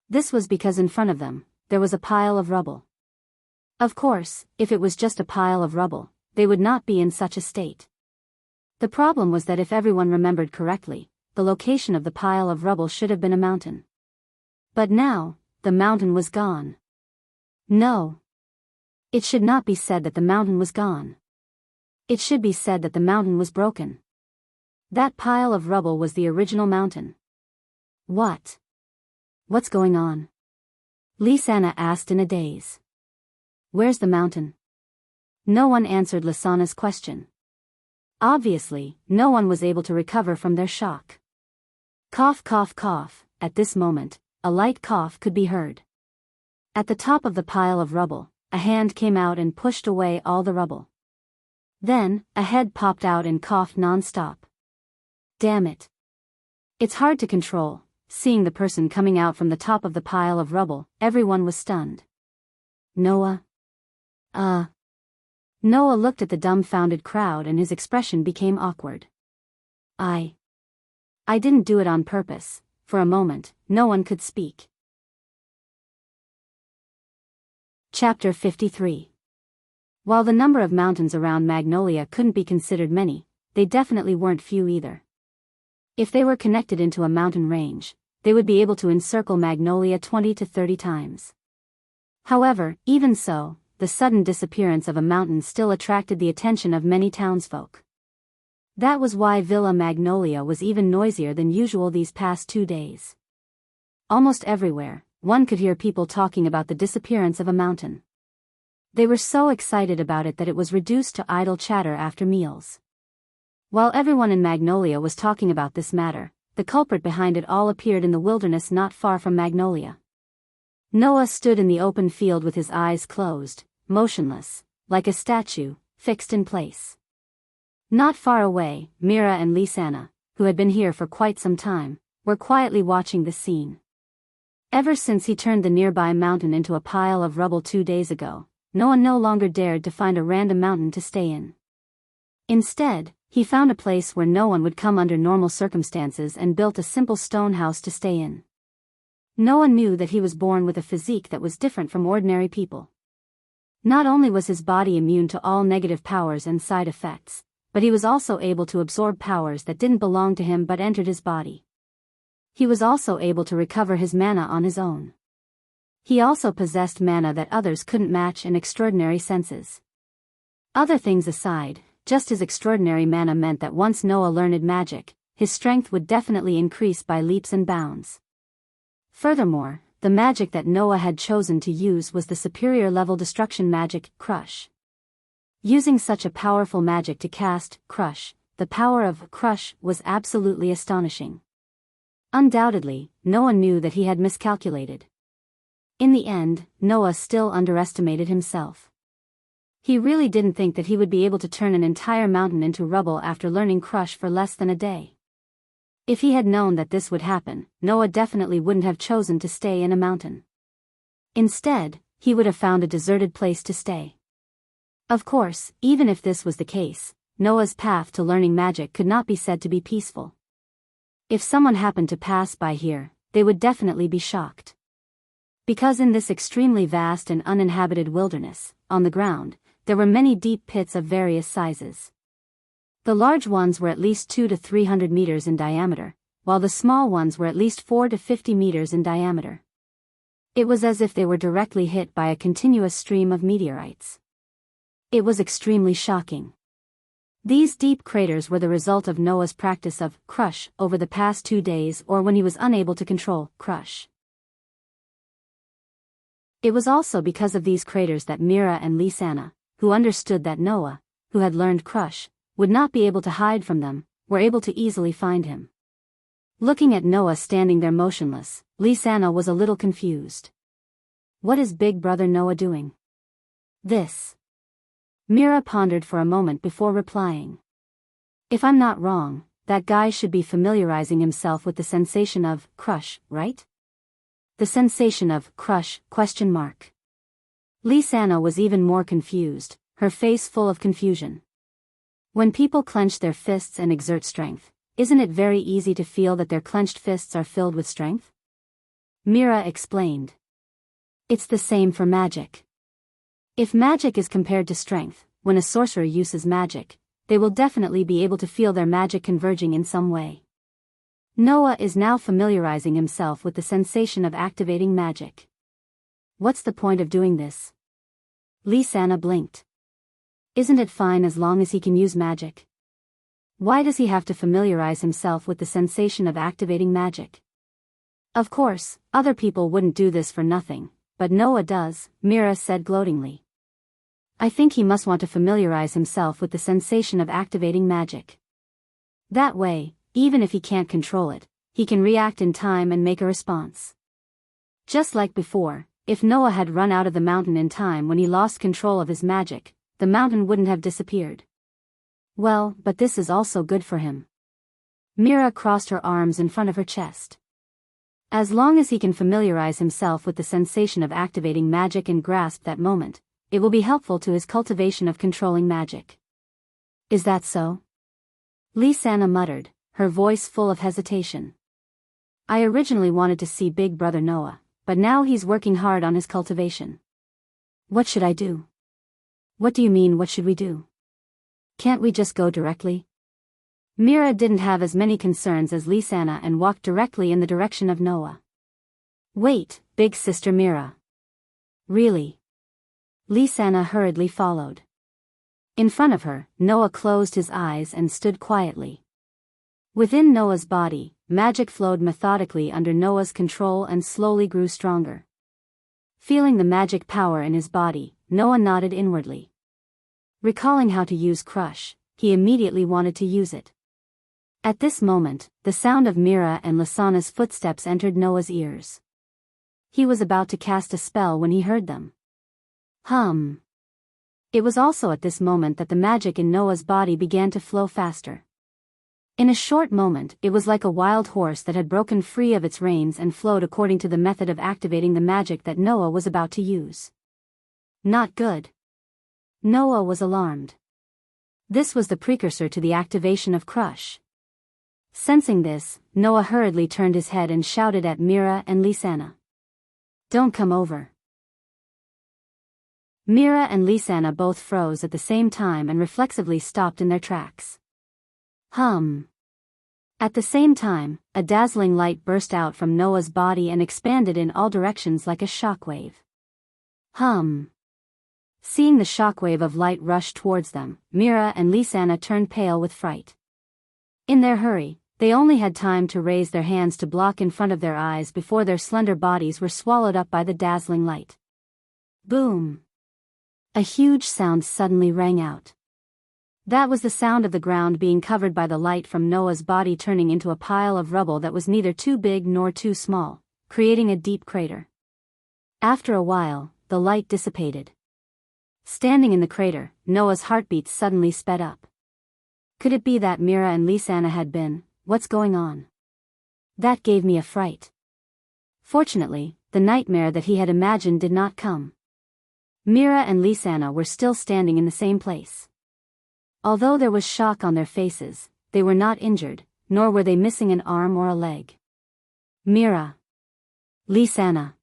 This was because in front of them, there was a pile of rubble. Of course, if it was just a pile of rubble, they would not be in such a state. The problem was that if everyone remembered correctly, the location of the pile of rubble should have been a mountain. But now, the mountain was gone. No. It should not be said that the mountain was gone. It should be said that the mountain was broken. That pile of rubble was the original mountain. What? What's going on? Lysana asked in a daze. Where's the mountain? No one answered Lysana's question. Obviously, no one was able to recover from their shock. Cough, cough, cough. At this moment, a light cough could be heard. At the top of the pile of rubble, a hand came out and pushed away all the rubble. Then, a head popped out and coughed non-stop. Damn it. It's hard to control. Seeing the person coming out from the top of the pile of rubble, everyone was stunned. Noah? Noah looked at the dumbfounded crowd and his expression became awkward. I didn't do it on purpose." For a moment, no one could speak. Chapter 53. While the number of mountains around Magnolia couldn't be considered many, they definitely weren't few either. If they were connected into a mountain range, they would be able to encircle Magnolia 20 to 30 times. However, even so, the sudden disappearance of a mountain still attracted the attention of many townsfolk. That was why Villa Magnolia was even noisier than usual these past 2 days. Almost everywhere, one could hear people talking about the disappearance of a mountain. They were so excited about it that it was reduced to idle chatter after meals. While everyone in Magnolia was talking about this matter, the culprit behind it all appeared in the wilderness not far from Magnolia. Noah stood in the open field with his eyes closed, motionless, like a statue, fixed in place. Not far away, Mira and Lisanna, who had been here for quite some time, were quietly watching the scene. Ever since he turned the nearby mountain into a pile of rubble 2 days ago, Noah no longer dared to find a random mountain to stay in. Instead, he found a place where no one would come under normal circumstances and built a simple stone house to stay in. Noah knew that he was born with a physique that was different from ordinary people. Not only was his body immune to all negative powers and side effects, but he was also able to absorb powers that didn't belong to him but entered his body. He was also able to recover his mana on his own. He also possessed mana that others couldn't match in extraordinary senses. Other things aside, just his extraordinary mana meant that once Noah learned magic, his strength would definitely increase by leaps and bounds. Furthermore, the magic that Noah had chosen to use was the superior level destruction magic, Crush. Using such a powerful magic to cast Crush, the power of Crush was absolutely astonishing. Undoubtedly, Noah knew that he had miscalculated. In the end, Noah still underestimated himself. He really didn't think that he would be able to turn an entire mountain into rubble after learning Crush for less than a day. If he had known that this would happen, Noah definitely wouldn't have chosen to stay in a mountain. Instead, he would have found a deserted place to stay. Of course, even if this was the case, Noah's path to learning magic could not be said to be peaceful. If someone happened to pass by here, they would definitely be shocked. Because in this extremely vast and uninhabited wilderness, on the ground, there were many deep pits of various sizes. The large ones were at least 200 to 300 meters in diameter, while the small ones were at least 40 to 50 meters in diameter. It was as if they were directly hit by a continuous stream of meteorites. It was extremely shocking. These deep craters were the result of Noah's practice of Crush over the past 2 days or when he was unable to control Crush. It was also because of these craters that Mira and Lisanna, who understood that Noah, who had learned Crush, would not be able to hide from them, were able to easily find him. Looking at Noah standing there motionless, Lisanna was a little confused. What is Big Brother Noah doing? This. Mira pondered for a moment before replying. If I'm not wrong, that guy should be familiarizing himself with the sensation of Crush, right? The sensation of Crush, ? Lisanna was even more confused, her face full of confusion. When people clench their fists and exert strength, isn't it very easy to feel that their clenched fists are filled with strength? Mira explained. It's the same for magic. If magic is compared to strength, when a sorcerer uses magic, they will definitely be able to feel their magic converging in some way. Noah is now familiarizing himself with the sensation of activating magic. What's the point of doing this? Lisanna blinked. Isn't it fine as long as he can use magic? Why does he have to familiarize himself with the sensation of activating magic? Of course, other people wouldn't do this for nothing, but Noah does, Mira said gloatingly. I think he must want to familiarize himself with the sensation of activating magic. That way, even if he can't control it, he can react in time and make a response. Just like before, if Noah had run out of the mountain in time when he lost control of his magic, the mountain wouldn't have disappeared. Well, but this is also good for him. Mira crossed her arms in front of her chest. As long as he can familiarize himself with the sensation of activating magic and grasp that moment, it will be helpful to his cultivation of controlling magic. Is that so? Lisanna muttered, her voice full of hesitation. I originally wanted to see Big Brother Noah, but now he's working hard on his cultivation. What should I do? What do you mean, what should we do? Can't we just go directly? Mira didn't have as many concerns as Lisanna and walked directly in the direction of Noah. Wait, big sister Mira. Really? Lisanna hurriedly followed. In front of her, Noah closed his eyes and stood quietly. Within Noah's body, magic flowed methodically under Noah's control and slowly grew stronger. Feeling the magic power in his body, Noah nodded inwardly. Recalling how to use Crush, he immediately wanted to use it. At this moment, the sound of Mira and Lisanna's footsteps entered Noah's ears. He was about to cast a spell when he heard them. Hum. It was also at this moment that the magic in Noah's body began to flow faster. In a short moment, it was like a wild horse that had broken free of its reins and flowed according to the method of activating the magic that Noah was about to use. Not good. Noah was alarmed. This was the precursor to the activation of Crush. Sensing this, Noah hurriedly turned his head and shouted at Mira and Lisanna. Don't come over. Mira and Lisanna both froze at the same time and reflexively stopped in their tracks. Hum. At the same time, a dazzling light burst out from Noah's body and expanded in all directions like a shockwave. Hum. Seeing the shockwave of light rush towards them, Mira and Lisanna turned pale with fright. In their hurry, they only had time to raise their hands to block in front of their eyes before their slender bodies were swallowed up by the dazzling light. Boom! A huge sound suddenly rang out. That was the sound of the ground being covered by the light from Noah's body turning into a pile of rubble that was neither too big nor too small, creating a deep crater. After a while, the light dissipated. Standing in the crater, Noah's heartbeats suddenly sped up. Could it be that Mira and Lisanna had been, what's going on? That gave me a fright. Fortunately, the nightmare that he had imagined did not come. Mira and Lisanna were still standing in the same place. Although there was shock on their faces, they were not injured, nor were they missing an arm or a leg. Mira. Lisanna.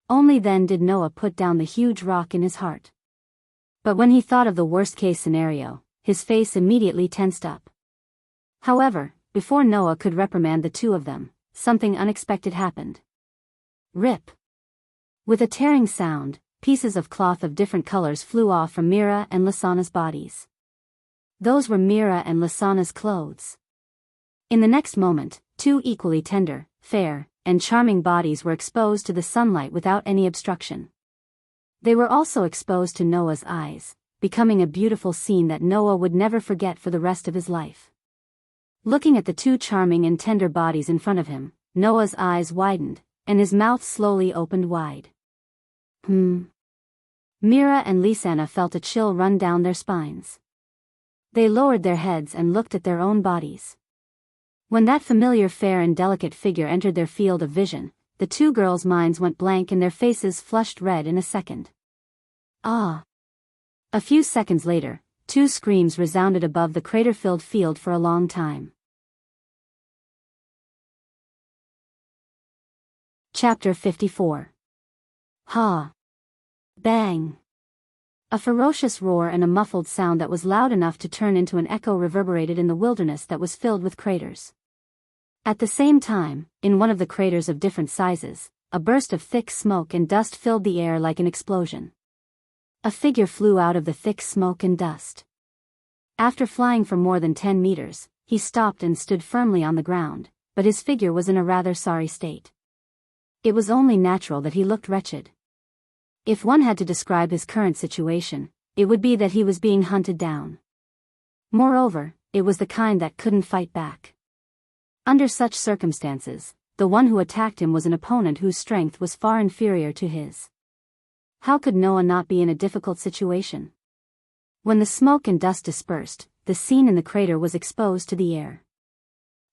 Only then did Noah put down the huge rock in his heart. But when he thought of the worst-case scenario, his face immediately tensed up. However, before Noah could reprimand the two of them, something unexpected happened. Rip! With a tearing sound, pieces of cloth of different colors flew off from Mira and Lisanna's bodies. Those were Mira and Lisanna's clothes. In the next moment, two equally tender, fair, and charming bodies were exposed to the sunlight without any obstruction. They were also exposed to Noah's eyes, becoming a beautiful scene that Noah would never forget for the rest of his life. Looking at the two charming and tender bodies in front of him, Noah's eyes widened, and his mouth slowly opened wide. Mira and Lisanna felt a chill run down their spines. They lowered their heads and looked at their own bodies. When that familiar fair and delicate figure entered their field of vision, the two girls' minds went blank and their faces flushed red in a second. Ah! A few seconds later, two screams resounded above the crater-filled field for a long time. Chapter 54. Ha! Bang! A ferocious roar and a muffled sound that was loud enough to turn into an echo reverberated in the wilderness that was filled with craters. At the same time, in one of the craters of different sizes, a burst of thick smoke and dust filled the air like an explosion. A figure flew out of the thick smoke and dust. After flying for more than 10 meters, he stopped and stood firmly on the ground, but his figure was in a rather sorry state. It was only natural that he looked wretched. If one had to describe his current situation, it would be that he was being hunted down. Moreover, it was the kind that couldn't fight back. Under such circumstances, the one who attacked him was an opponent whose strength was far inferior to his. How could Noah not be in a difficult situation? When the smoke and dust dispersed, the scene in the crater was exposed to the air.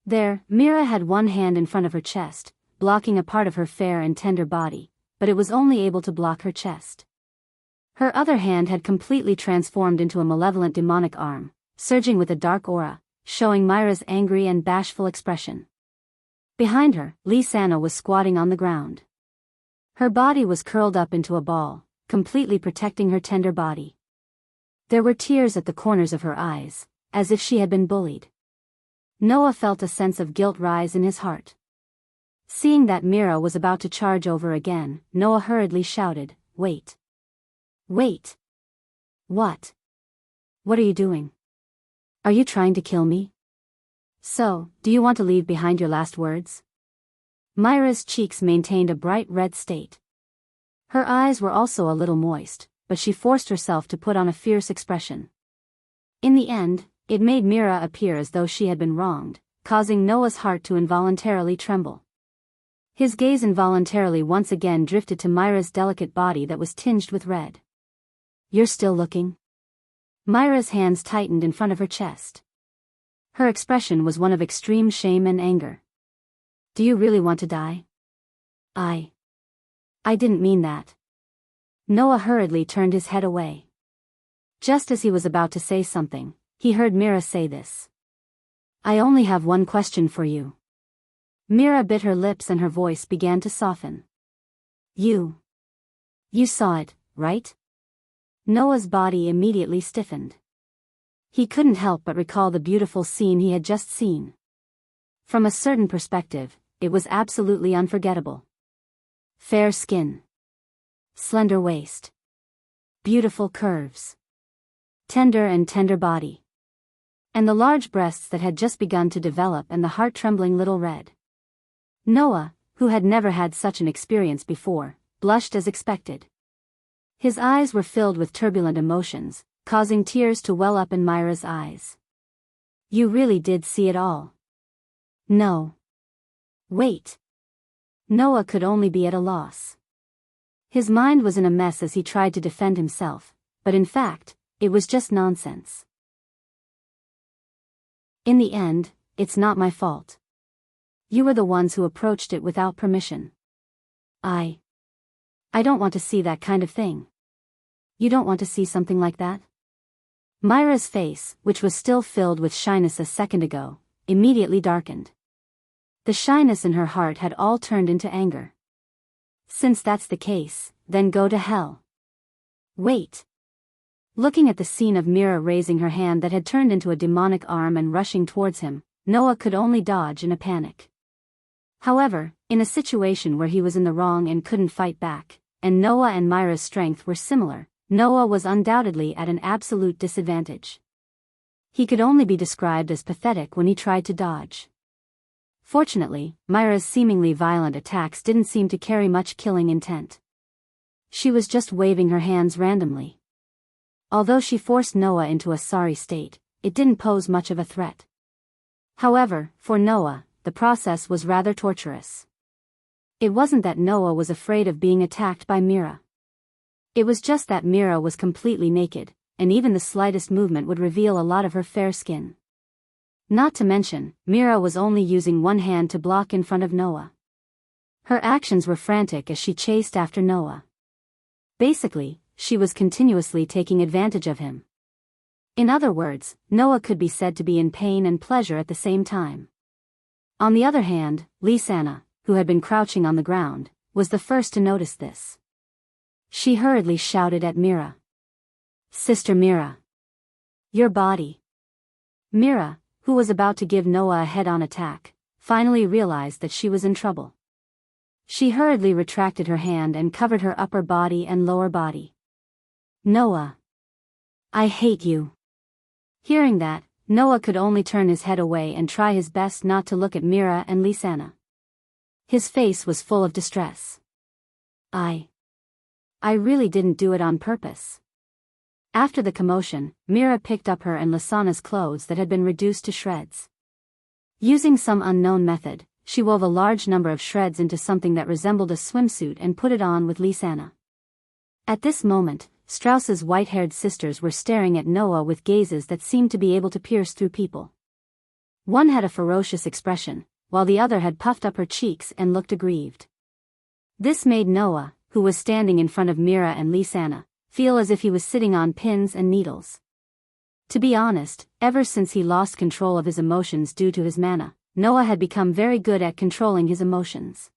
There, Mira had one hand in front of her chest, blocking a part of her fair and tender body, but it was only able to block her chest. Her other hand had completely transformed into a malevolent demonic arm, surging with a dark aura, showing Myra's angry and bashful expression. Behind her, Lysana was squatting on the ground. Her body was curled up into a ball, completely protecting her tender body. There were tears at the corners of her eyes, as if she had been bullied. Noah felt a sense of guilt rise in his heart. Seeing that Mira was about to charge over again, Noah hurriedly shouted, "Wait! Wait! What? What are you doing? Are you trying to kill me? So, do you want to leave behind your last words?" Myra's cheeks maintained a bright red state. Her eyes were also a little moist, but she forced herself to put on a fierce expression. In the end, it made Mira appear as though she had been wronged, causing Noah's heart to involuntarily tremble. His gaze involuntarily once again drifted to Myra's delicate body that was tinged with red. "You're still looking?" Myra's hands tightened in front of her chest. Her expression was one of extreme shame and anger. "Do you really want to die?" I didn't mean that." Noah hurriedly turned his head away. Just as he was about to say something, he heard Mira say this. "I only have one question for you." Mira bit her lips and her voice began to soften. You saw it, right?" Noah's body immediately stiffened. He couldn't help but recall the beautiful scene he had just seen. From a certain perspective, it was absolutely unforgettable. Fair skin. Slender waist. Beautiful curves. Tender body. And the large breasts that had just begun to develop and the heart-trembling little red. Noah, who had never had such an experience before, blushed as expected. His eyes were filled with turbulent emotions, causing tears to well up in Myra's eyes. "You really did see it all?" "No." "Wait." Noah could only be at a loss. His mind was in a mess as he tried to defend himself, but in fact, it was just nonsense. "In the end, it's not my fault. You were the ones who approached it without permission. I don't want to see that kind of thing." "You don't want to see something like that?" Myra's face, which was still filled with shyness a second ago, immediately darkened. The shyness in her heart had all turned into anger. "Since that's the case, then go to hell." "Wait." Looking at the scene of Mira raising her hand that had turned into a demonic arm and rushing towards him, Noah could only dodge in a panic. However, in a situation where he was in the wrong and couldn't fight back, and Noah and Myra's strength were similar, Noah was undoubtedly at an absolute disadvantage. He could only be described as pathetic when he tried to dodge. Fortunately, Myra's seemingly violent attacks didn't seem to carry much killing intent. She was just waving her hands randomly. Although she forced Noah into a sorry state, it didn't pose much of a threat. However, for Noah, the process was rather torturous. It wasn't that Noah was afraid of being attacked by Mira. It was just that Mira was completely naked, and even the slightest movement would reveal a lot of her fair skin. Not to mention, Mira was only using one hand to block in front of Noah. Her actions were frantic as she chased after Noah. Basically, she was continuously taking advantage of him. In other words, Noah could be said to be in pain and pleasure at the same time. On the other hand, Lysana, who had been crouching on the ground, was the first to notice this. She hurriedly shouted at Mira. "Sister Mira! Your body!" Mira, who was about to give Noah a head-on attack, finally realized that she was in trouble. She hurriedly retracted her hand and covered her upper body and lower body. "Noah! I hate you!" Hearing that, Noah could only turn his head away and try his best not to look at Mira and Lysana. His face was full of distress. I really didn't do it on purpose." After the commotion, Mira picked up her and Lysana's clothes that had been reduced to shreds. Using some unknown method, she wove a large number of shreds into something that resembled a swimsuit and put it on with Lysana. At this moment, Strauss's white-haired sisters were staring at Noah with gazes that seemed to be able to pierce through people. One had a ferocious expression, while the other had puffed up her cheeks and looked aggrieved. This made Noah, who was standing in front of Mira and Lysana, feel as if he was sitting on pins and needles. To be honest, ever since he lost control of his emotions due to his mana, Noah had become very good at controlling his emotions.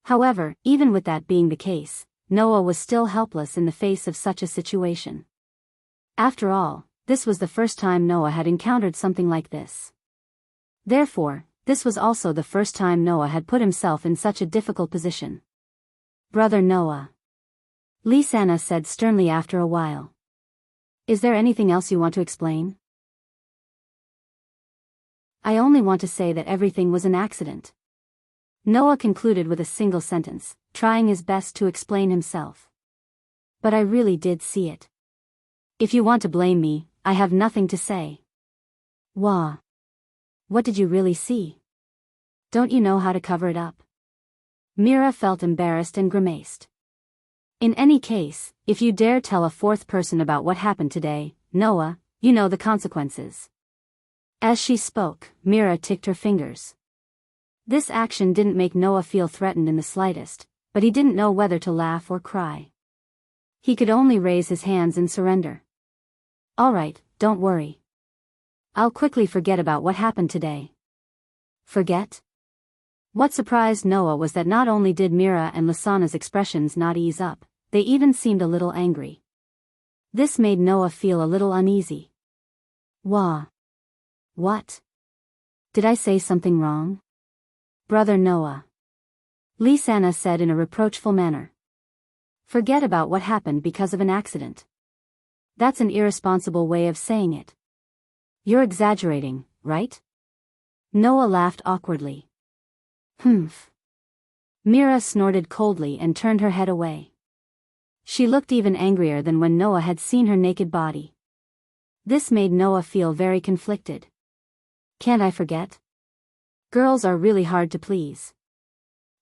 However, even with that being the case, Noah was still helpless in the face of such a situation. After all, this was the first time Noah had encountered something like this. Therefore, this was also the first time Noah had put himself in such a difficult position. "Brother Noah," Lisanna said sternly after a while. "Is there anything else you want to explain?" "I only want to say that everything was an accident," Noah concluded with a single sentence, trying his best to explain himself. "But I really did see it. If you want to blame me, I have nothing to say." "Wah. What did you really see? Don't you know how to cover it up?" Mira felt embarrassed and grimaced. "In any case, if you dare tell a fourth person about what happened today, Noah, you know the consequences." As she spoke, Mira ticked her fingers. This action didn't make Noah feel threatened in the slightest, but he didn't know whether to laugh or cry. He could only raise his hands in surrender. "All right, don't worry. I'll quickly forget about what happened today." "Forget?" What surprised Noah was that not only did Mira and Lisanna's expressions not ease up, they even seemed a little angry. This made Noah feel a little uneasy. "Wah. What? Did I say something wrong?" "Brother Noah," Lisanna said in a reproachful manner. "Forget about what happened because of an accident. That's an irresponsible way of saying it. You're exaggerating, right?" Noah laughed awkwardly. "Humph." Mira snorted coldly and turned her head away. She looked even angrier than when Noah had seen her naked body. This made Noah feel very conflicted. "Can't I forget? Girls are really hard to please."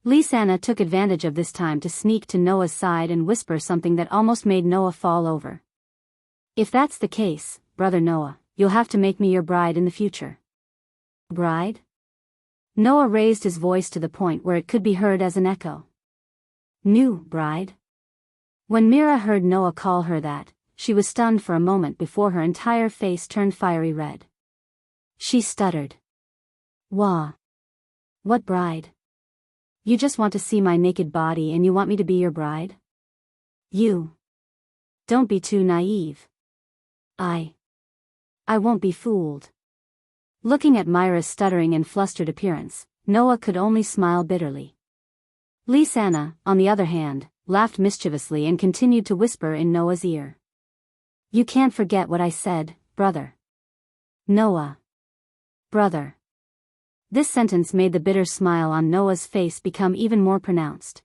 Lisanna took advantage of this time to sneak to Noah's side and whisper something that almost made Noah fall over. "If that's the case, brother Noah, you'll have to make me your bride in the future." "Bride?" Noah raised his voice to the point where it could be heard as an echo. "New bride?" When Mira heard Noah call her that, she was stunned for a moment before her entire face turned fiery red. She stuttered. "Wah. What bride? You just want to see my naked body and you want me to be your bride? You. Don't be too naive." I won't be fooled." Looking at Myra's stuttering and flustered appearance, Noah could only smile bitterly. Lisanna, on the other hand, laughed mischievously and continued to whisper in Noah's ear. "You can't forget what I said, brother. Noah. Brother." This sentence made the bitter smile on Noah's face become even more pronounced.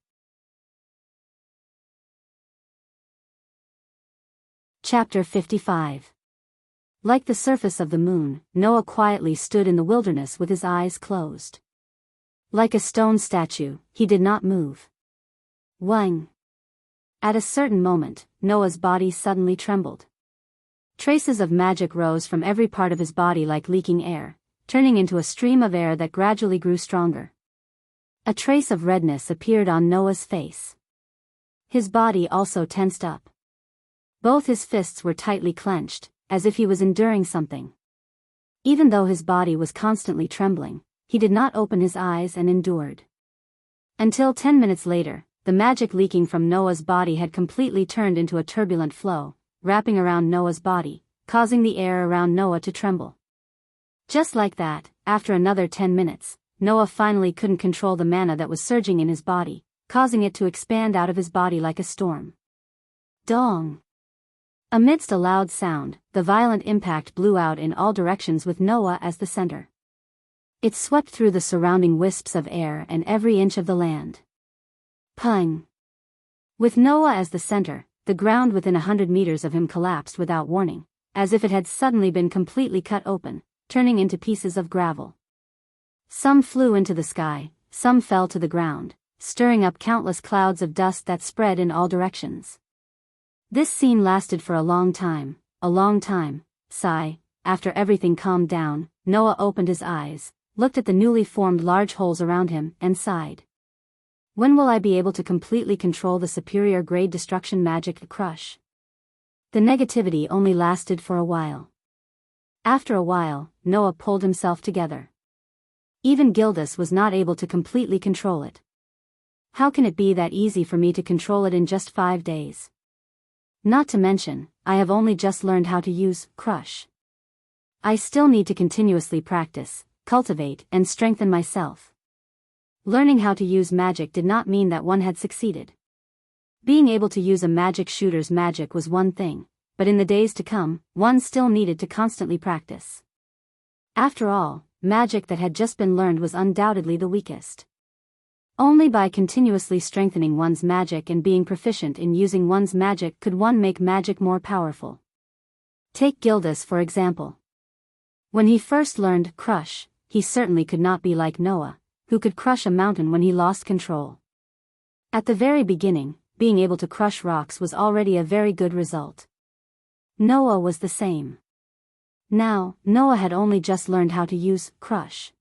Chapter 55. Like the surface of the moon, Noah quietly stood in the wilderness with his eyes closed. Like a stone statue, he did not move. Wang. At a certain moment, Noah's body suddenly trembled. Traces of magic rose from every part of his body like leaking air, turning into a stream of air that gradually grew stronger. A trace of redness appeared on Noah's face. His body also tensed up. Both his fists were tightly clenched, as if he was enduring something. Even though his body was constantly trembling, he did not open his eyes and endured. Until 10 minutes later, the magic leaking from Noah's body had completely turned into a turbulent flow, wrapping around Noah's body, causing the air around Noah to tremble. Just like that, after another 10 minutes, Noah finally couldn't control the mana that was surging in his body, causing it to expand out of his body like a storm. Dong! Amidst a loud sound, the violent impact blew out in all directions with Noah as the center. It swept through the surrounding wisps of air and every inch of the land. Pung! With Noah as the center, the ground within 100 meters of him collapsed without warning, as if it had suddenly been completely cut open, turning into pieces of gravel. Some flew into the sky, some fell to the ground, stirring up countless clouds of dust that spread in all directions. This scene lasted for a long time. Sigh. After everything calmed down, Noah opened his eyes, looked at the newly formed large holes around him, and sighed. When will I be able to completely control the superior grade destruction magic crush? The negativity only lasted for a while. After a while, Noah pulled himself together. Even Gildas was not able to completely control it. How can it be that easy for me to control it in just 5 days? Not to mention, I have only just learned how to use crush. I still need to continuously practice, cultivate, and strengthen myself. Learning how to use magic did not mean that one had succeeded. Being able to use a magic shooter's magic was one thing, but in the days to come, one still needed to constantly practice. After all, magic that had just been learned was undoubtedly the weakest. Only by continuously strengthening one's magic and being proficient in using one's magic could one make magic more powerful. Take Gildas for example. When he first learned crush, he certainly could not be like Noah, who could crush a mountain when he lost control. At the very beginning, being able to crush rocks was already a very good result. Noah was the same. Now, Noah had only just learned how to use crush.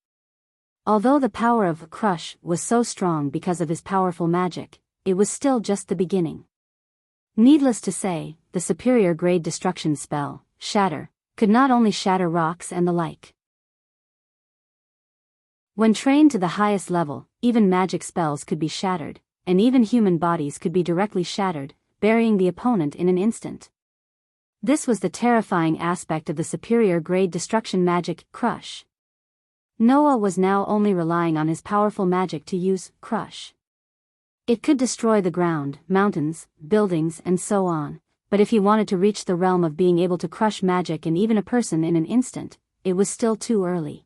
Although the power of crush was so strong because of his powerful magic, it was still just the beginning. Needless to say, the superior grade destruction spell, shatter, could not only shatter rocks and the like. When trained to the highest level, even magic spells could be shattered, and even human bodies could be directly shattered, burying the opponent in an instant. This was the terrifying aspect of the superior grade destruction magic, crush. Noah was now only relying on his powerful magic to use crush. It could destroy the ground, mountains, buildings, and so on, but if he wanted to reach the realm of being able to crush magic and even a person in an instant, it was still too early.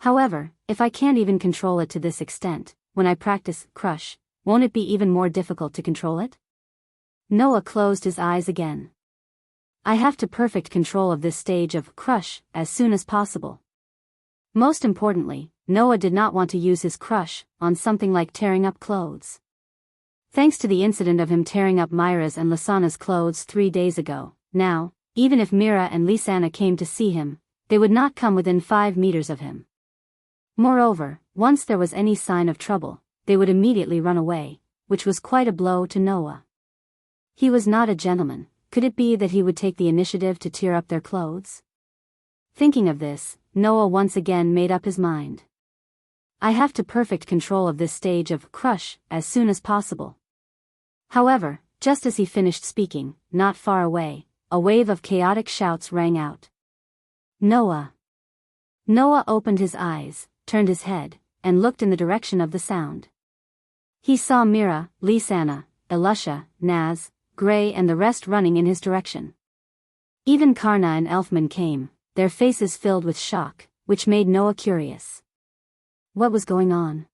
However, if I can't even control it to this extent, when I practice crush, won't it be even more difficult to control it? Noah closed his eyes again. I have to perfect control of this stage of crush as soon as possible. Most importantly, Noah did not want to use his crush on something like tearing up clothes. Thanks to the incident of him tearing up Myra's and Lasana's clothes 3 days ago, now, even if Mira and Lisana came to see him, they would not come within 5 meters of him. Moreover, once there was any sign of trouble, they would immediately run away, which was quite a blow to Noah. He was not a gentleman. Could it be that he would take the initiative to tear up their clothes? Thinking of this, Noah once again made up his mind. I have to perfect control of this stage of crush as soon as possible. However, just as he finished speaking, not far away, a wave of chaotic shouts rang out. Noah! Noah opened his eyes, turned his head, and looked in the direction of the sound. He saw Mira, Lisana, Elisha, Naz, Gray and the rest running in his direction. Even Karna and Elfman came, their faces filled with shock, which made Noah curious. What was going on?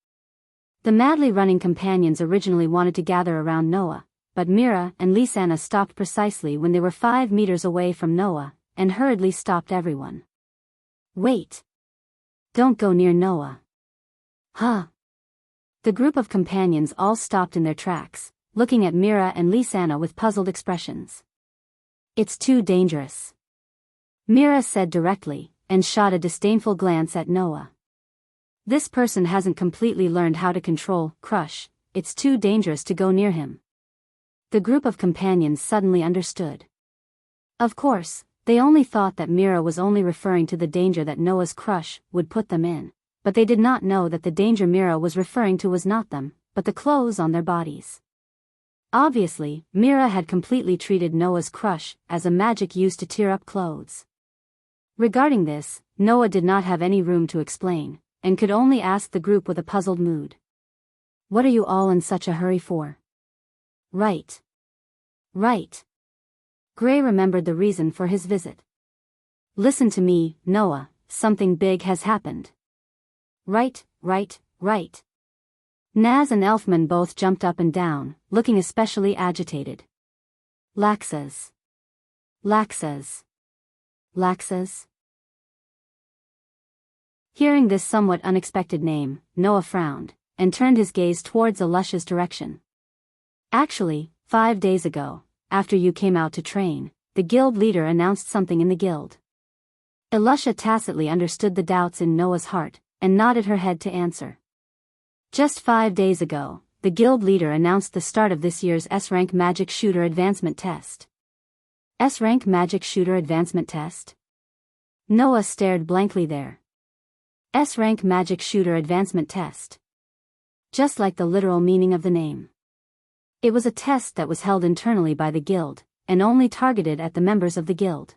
The madly running companions originally wanted to gather around Noah, but Mira and Lisana stopped precisely when they were 5 meters away from Noah, and hurriedly stopped everyone. Wait! Don't go near Noah. Huh? The group of companions all stopped in their tracks, looking at Mira and Lisana with puzzled expressions. It's too dangerous. Mira said directly, and shot a disdainful glance at Noah. This person hasn't completely learned how to control crush, it's too dangerous to go near him. The group of companions suddenly understood. Of course, they only thought that Mira was only referring to the danger that Noah's crush would put them in, but they did not know that the danger Mira was referring to was not them, but the clothes on their bodies. Obviously, Mira had completely treated Noah's crush as a magic used to tear up clothes. Regarding this, Noah did not have any room to explain, and could only ask the group with a puzzled mood. What are you all in such a hurry for? Right. Right. Gray remembered the reason for his visit. Listen to me, Noah, something big has happened. Right. Naz and Elfman both jumped up and down, looking especially agitated. Laxas. Hearing this somewhat unexpected name, Noah frowned, and turned his gaze towards Elisha's direction. Actually, 5 days ago, after you came out to train, the guild leader announced something in the guild. Elisha tacitly understood the doubts in Noah's heart, and nodded her head to answer. Just 5 days ago, the guild leader announced the start of this year's S-Rank Magic Shooter Advancement Test. S-Rank Magic Shooter Advancement Test? Noah stared blankly there. S-rank magic shooter advancement test. Just like the literal meaning of the name. It was a test that was held internally by the guild, and only targeted at the members of the guild.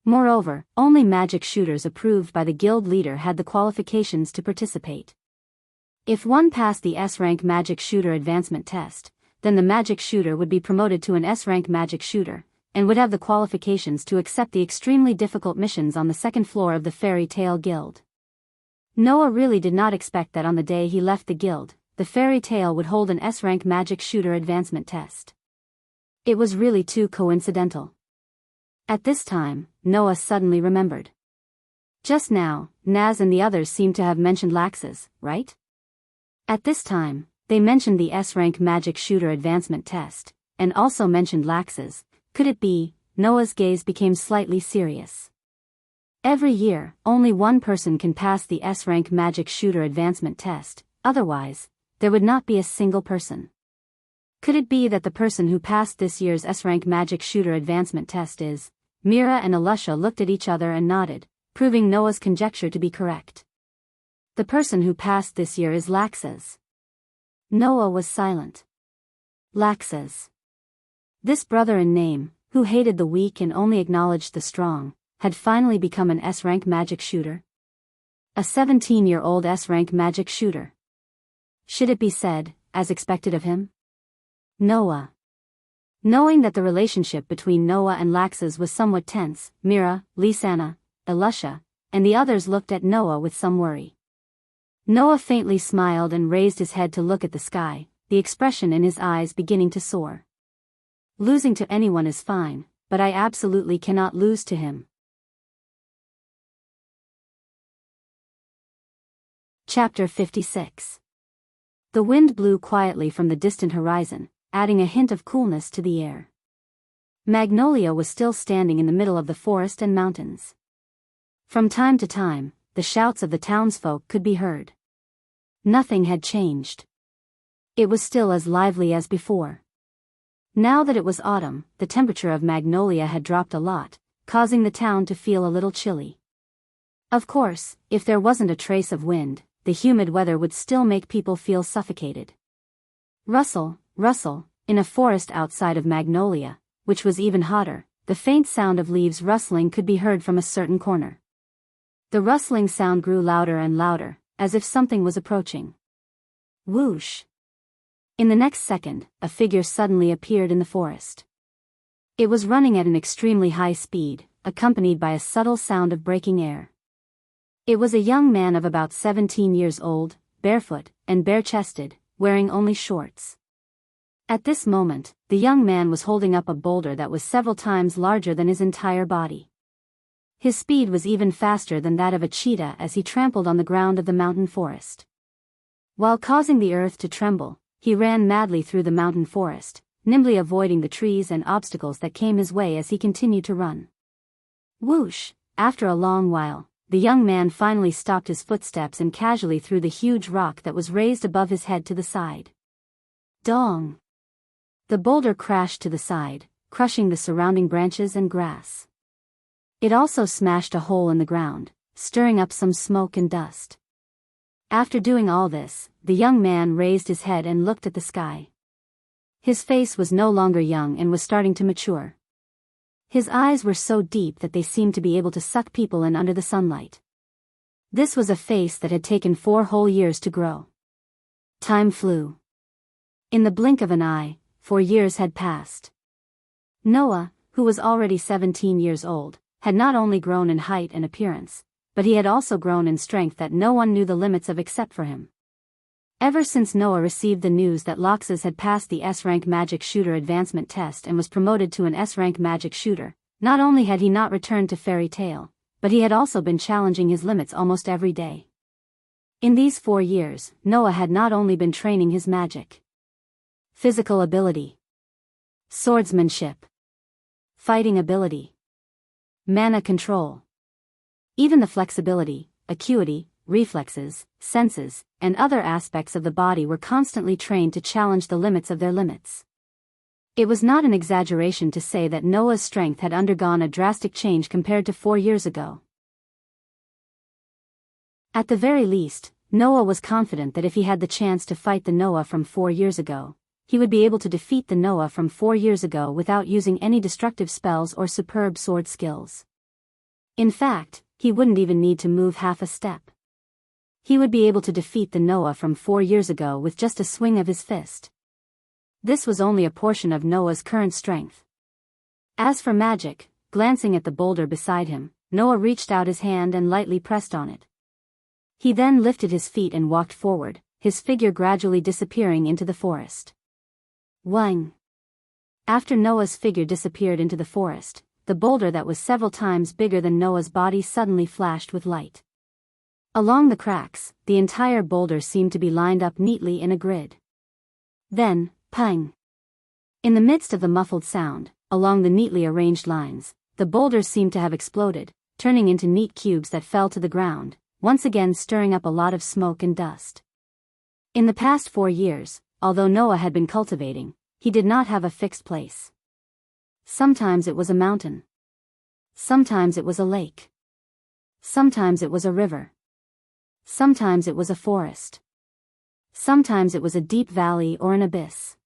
Moreover, only magic shooters approved by the guild leader had the qualifications to participate. If one passed the S-rank magic shooter advancement test, then the magic shooter would be promoted to an S-rank magic shooter, and would have the qualifications to accept the extremely difficult missions on the second floor of the Fairy Tale Guild. Noah really did not expect that on the day he left the guild, the Fairy Tale would hold an S-rank magic shooter advancement test. It was really too coincidental. At this time, Noah suddenly remembered. Just now, Naz and the others seemed to have mentioned Lax's, right? At this time, they mentioned the S-rank magic shooter advancement test, and also mentioned Lax's. Could it be? Noah's gaze became slightly serious. Every year, only one person can pass the S-rank magic shooter advancement test, otherwise, there would not be a single person. Could it be that the person who passed this year's S-rank magic shooter advancement test is? Mira and Alusha looked at each other and nodded, proving Noah's conjecture to be correct. The person who passed this year is Lax's. Noah was silent. Lax's. This brother in name, who hated the weak and only acknowledged the strong, had finally become an S-rank magic shooter. A 17-year-old S-rank magic shooter. Should it be said, as expected of him? Noah. Knowing that the relationship between Noah and Lax's was somewhat tense, Mira, Lisanna, Alusha, and the others looked at Noah with some worry. Noah faintly smiled and raised his head to look at the sky, the expression in his eyes beginning to soar. Losing to anyone is fine, but I absolutely cannot lose to him. Chapter 56. The wind blew quietly from the distant horizon, adding a hint of coolness to the air. Magnolia was still standing in the middle of the forest and mountains. From time to time, the shouts of the townsfolk could be heard. Nothing had changed. It was still as lively as before. Now that it was autumn, the temperature of Magnolia had dropped a lot, causing the town to feel a little chilly. Of course, if there wasn't a trace of wind, the humid weather would still make people feel suffocated. Rustle, rustle, in a forest outside of Magnolia, which was even hotter, the faint sound of leaves rustling could be heard from a certain corner. The rustling sound grew louder and louder, as if something was approaching. Whoosh! In the next second, a figure suddenly appeared in the forest. It was running at an extremely high speed, accompanied by a subtle sound of breaking air. It was a young man of about 17 years old, barefoot, and bare-chested, wearing only shorts. At this moment, the young man was holding up a boulder that was several times larger than his entire body. His speed was even faster than that of a cheetah as he trampled on the ground of the mountain forest. While causing the earth to tremble, he ran madly through the mountain forest, nimbly avoiding the trees and obstacles that came his way as he continued to run. Whoosh! After a long while, the young man finally stopped his footsteps and casually threw the huge rock that was raised above his head to the side. Dong! The boulder crashed to the side, crushing the surrounding branches and grass. It also smashed a hole in the ground, stirring up some smoke and dust. After doing all this, the young man raised his head and looked at the sky. His face was no longer young and was starting to mature. His eyes were so deep that they seemed to be able to suck people in under the sunlight. This was a face that had taken 4 whole years to grow. Time flew. In the blink of an eye, 4 years had passed. Noah, who was already 17 years old, had not only grown in height and appearance, but he had also grown in strength that no one knew the limits of except for him. Ever since Noah received the news that Lax's had passed the S-rank magic shooter advancement test and was promoted to an S-rank magic shooter, not only had he not returned to Fairy Tale, but he had also been challenging his limits almost every day. In these 4 years, Noah had not only been training his magic, physical ability, swordsmanship, fighting ability, mana control, even the flexibility, acuity, reflexes, senses, and other aspects of the body were constantly trained to challenge the limits of their limits. It was not an exaggeration to say that Noah's strength had undergone a drastic change compared to 4 years ago. At the very least, Noah was confident that if he had the chance to fight the Noah from 4 years ago, he would be able to defeat the Noah from 4 years ago without using any destructive spells or superb sword skills. In fact, he wouldn't even need to move half a step. He would be able to defeat the Noah from 4 years ago with just a swing of his fist. This was only a portion of Noah's current strength. As for magic, glancing at the boulder beside him, Noah reached out his hand and lightly pressed on it. He then lifted his feet and walked forward, his figure gradually disappearing into the forest. Wang! After Noah's figure disappeared into the forest, the boulder that was several times bigger than Noah's body suddenly flashed with light. Along the cracks, the entire boulder seemed to be lined up neatly in a grid. Then, pang! In the midst of the muffled sound, along the neatly arranged lines, the boulder seemed to have exploded, turning into neat cubes that fell to the ground, once again stirring up a lot of smoke and dust. In the past 4 years, although Noah had been cultivating, he did not have a fixed place. Sometimes it was a mountain. Sometimes it was a lake. Sometimes it was a river. Sometimes it was a forest. Sometimes it was a deep valley or an abyss.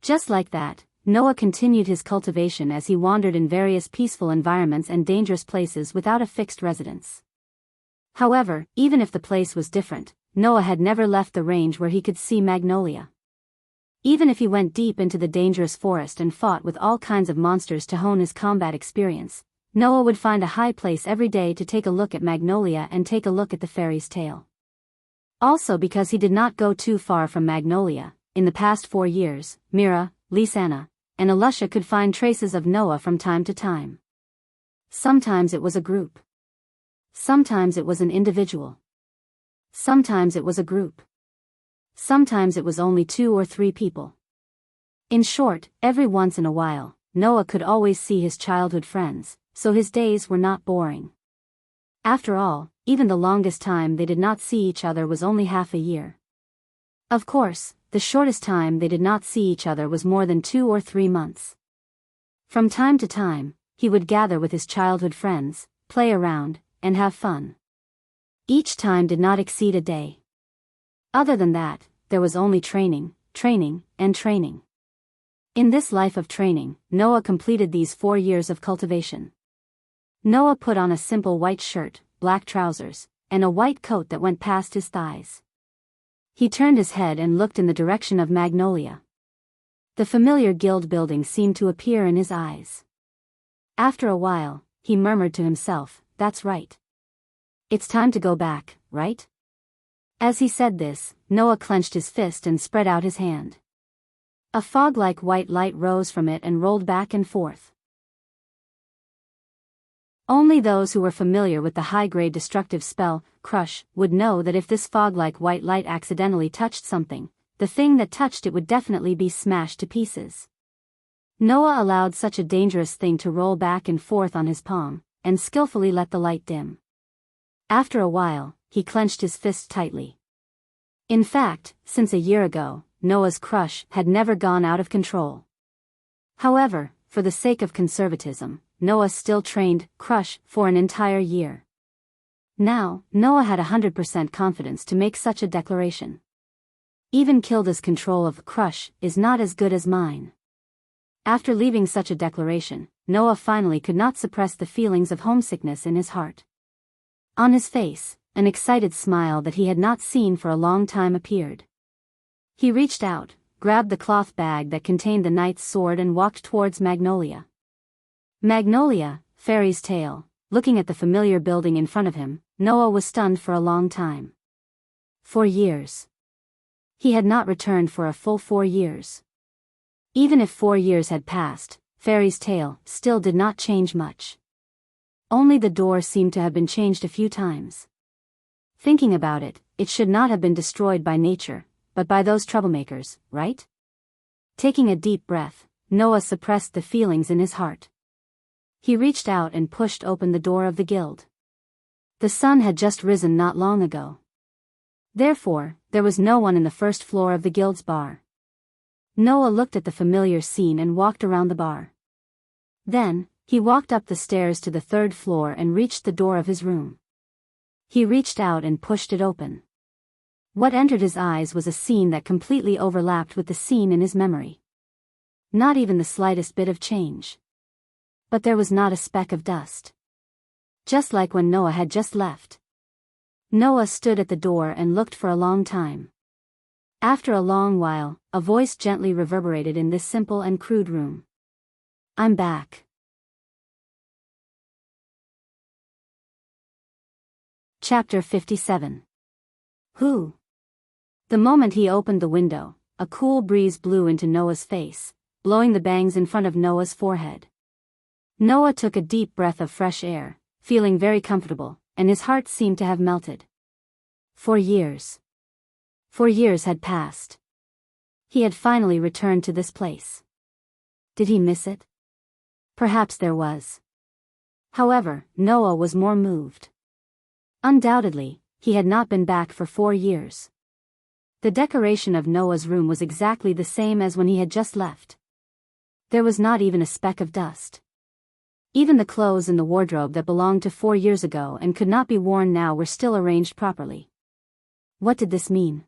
Just like that, Noah continued his cultivation as he wandered in various peaceful environments and dangerous places without a fixed residence. However, even if the place was different, Noah had never left the range where he could see Magnolia. Even if he went deep into the dangerous forest and fought with all kinds of monsters to hone his combat experience, Noah would find a high place every day to take a look at Magnolia and take a look at the fairy's tale. Also, because he did not go too far from Magnolia, in the past 4 years, Mira, Lisanna, and Alusha could find traces of Noah from time to time. Sometimes it was a group. Sometimes it was an individual. Sometimes it was a group. Sometimes it was only 2 or 3 people. In short, every once in a while, Noah could always see his childhood friends, so his days were not boring. After all, even the longest time they did not see each other was only half a year. Of course, the shortest time they did not see each other was more than 2 or 3 months. From time to time, he would gather with his childhood friends, play around, and have fun. Each time did not exceed a day. Other than that, there was only training, training, and training. In this life of training, Noah completed these 4 years of cultivation. Noah put on a simple white shirt, black trousers, and a white coat that went past his thighs. He turned his head and looked in the direction of Magnolia. The familiar guild building seemed to appear in his eyes. After a while, he murmured to himself, "That's right. It's time to go back, right?" As he said this, Noah clenched his fist and spread out his hand. A fog-like white light rose from it and rolled back and forth. Only those who were familiar with the high-grade destructive spell, Crush, would know that if this fog-like white light accidentally touched something, the thing that touched it would definitely be smashed to pieces. Noah allowed such a dangerous thing to roll back and forth on his palm, and skillfully let the light dim. After a while, he clenched his fist tightly. In fact, since a year ago, Noah's Crush had never gone out of control. However, for the sake of conservatism, Noah still trained Crush for an entire year. Now, Noah had 100% confidence to make such a declaration. Even Kilda's control of Crush is not as good as mine. After leaving such a declaration, Noah finally could not suppress the feelings of homesickness in his heart. On his face, an excited smile that he had not seen for a long time appeared. He reached out, grabbed the cloth bag that contained the knight's sword and walked towards Magnolia. Magnolia, Fairy's Tale. Looking at the familiar building in front of him, Noah was stunned for a long time. 4 years. He had not returned for a full 4 years. Even if 4 years had passed, Fairy's Tale still did not change much. Only the door seemed to have been changed a few times. Thinking about it, it should not have been destroyed by nature, but by those troublemakers, right? Taking a deep breath, Noah suppressed the feelings in his heart. He reached out and pushed open the door of the guild. The sun had just risen not long ago. Therefore, there was no one in the first floor of the guild's bar. Noah looked at the familiar scene and walked around the bar. Then, he walked up the stairs to the 3rd floor and reached the door of his room. He reached out and pushed it open. What entered his eyes was a scene that completely overlapped with the scene in his memory. Not even the slightest bit of change. But there was not a speck of dust. Just like when Noah had just left. Noah stood at the door and looked for a long time. After a long while, a voice gently reverberated in this simple and crude room. "I'm back." Chapter 57. Who? The moment he opened the window, a cool breeze blew into Noah's face, blowing the bangs in front of Noah's forehead. Noah took a deep breath of fresh air, feeling very comfortable, and his heart seemed to have melted. 4 years. 4 years had passed. He had finally returned to this place. Did he miss it? Perhaps there was. However, Noah was more moved. Undoubtedly, he had not been back for 4 years. The decoration of Noah's room was exactly the same as when he had just left. There was not even a speck of dust. Even the clothes in the wardrobe that belonged to 4 years ago and could not be worn now were still arranged properly. What did this mean?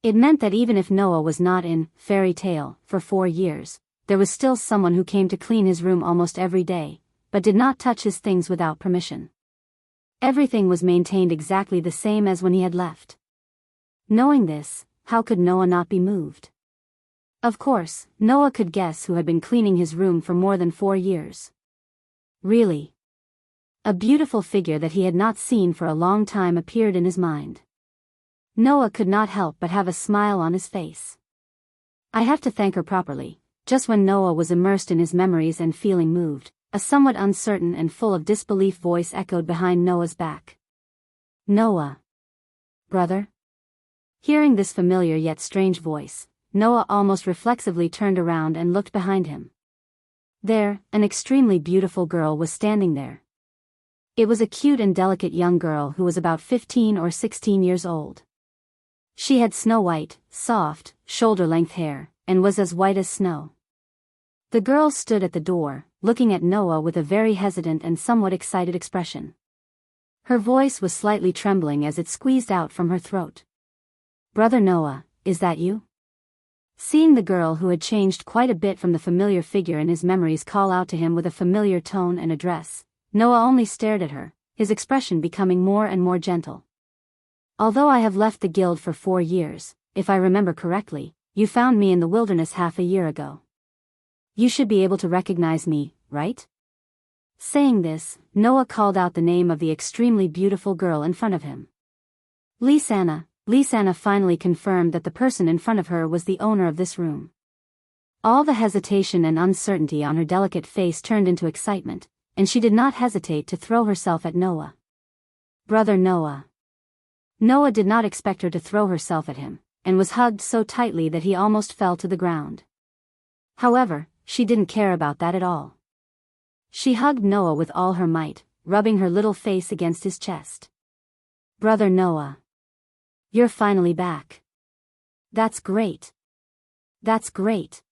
It meant that even if Noah was not in fairy tale for 4 years, there was still someone who came to clean his room almost every day, but did not touch his things without permission. Everything was maintained exactly the same as when he had left. Knowing this, how could Noah not be moved? Of course, Noah could guess who had been cleaning his room for more than 4 years. Really? A beautiful figure that he had not seen for a long time appeared in his mind. Noah could not help but have a smile on his face. I have to thank her properly. Just when Noah was immersed in his memories and feeling moved, a somewhat uncertain and full of disbelief voice echoed behind Noah's back. "Noah. Brother?" Hearing this familiar yet strange voice, Noah almost reflexively turned around and looked behind him. There, an extremely beautiful girl was standing there. It was a cute and delicate young girl who was about 15 or 16 years old. She had snow-white, soft, shoulder-length hair, and was as white as snow. The girl stood at the door, looking at Noah with a very hesitant and somewhat excited expression. Her voice was slightly trembling as it squeezed out from her throat. "Brother Noah, is that you?" Seeing the girl who had changed quite a bit from the familiar figure in his memories call out to him with a familiar tone and address, Noah only stared at her, his expression becoming more and more gentle. "Although I have left the guild for 4 years, if I remember correctly, you found me in the wilderness half a year ago. You should be able to recognize me, right?" Saying this, Noah called out the name of the extremely beautiful girl in front of him. Lisanna. Lisanna finally confirmed that the person in front of her was the owner of this room. All the hesitation and uncertainty on her delicate face turned into excitement, and she did not hesitate to throw herself at Noah. "Brother Noah." Noah did not expect her to throw herself at him, and was hugged so tightly that he almost fell to the ground. However, she didn't care about that at all. She hugged Noah with all her might, rubbing her little face against his chest. "Brother Noah. You're finally back. That's great. That's great."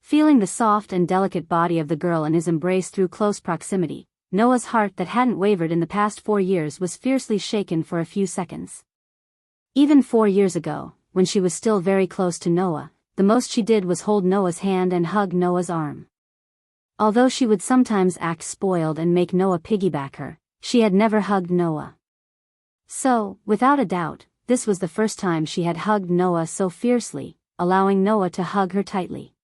Feeling the soft and delicate body of the girl in his embrace through close proximity, Noah's heart that hadn't wavered in the past 4 years was fiercely shaken for a few seconds. Even 4 years ago, when she was still very close to Noah, the most she did was hold Noah's hand and hug Noah's arm. Although she would sometimes act spoiled and make Noah piggyback her, she had never hugged Noah. So, without a doubt, this was the first time she had hugged Noah so fiercely, allowing Noah to hug her tightly.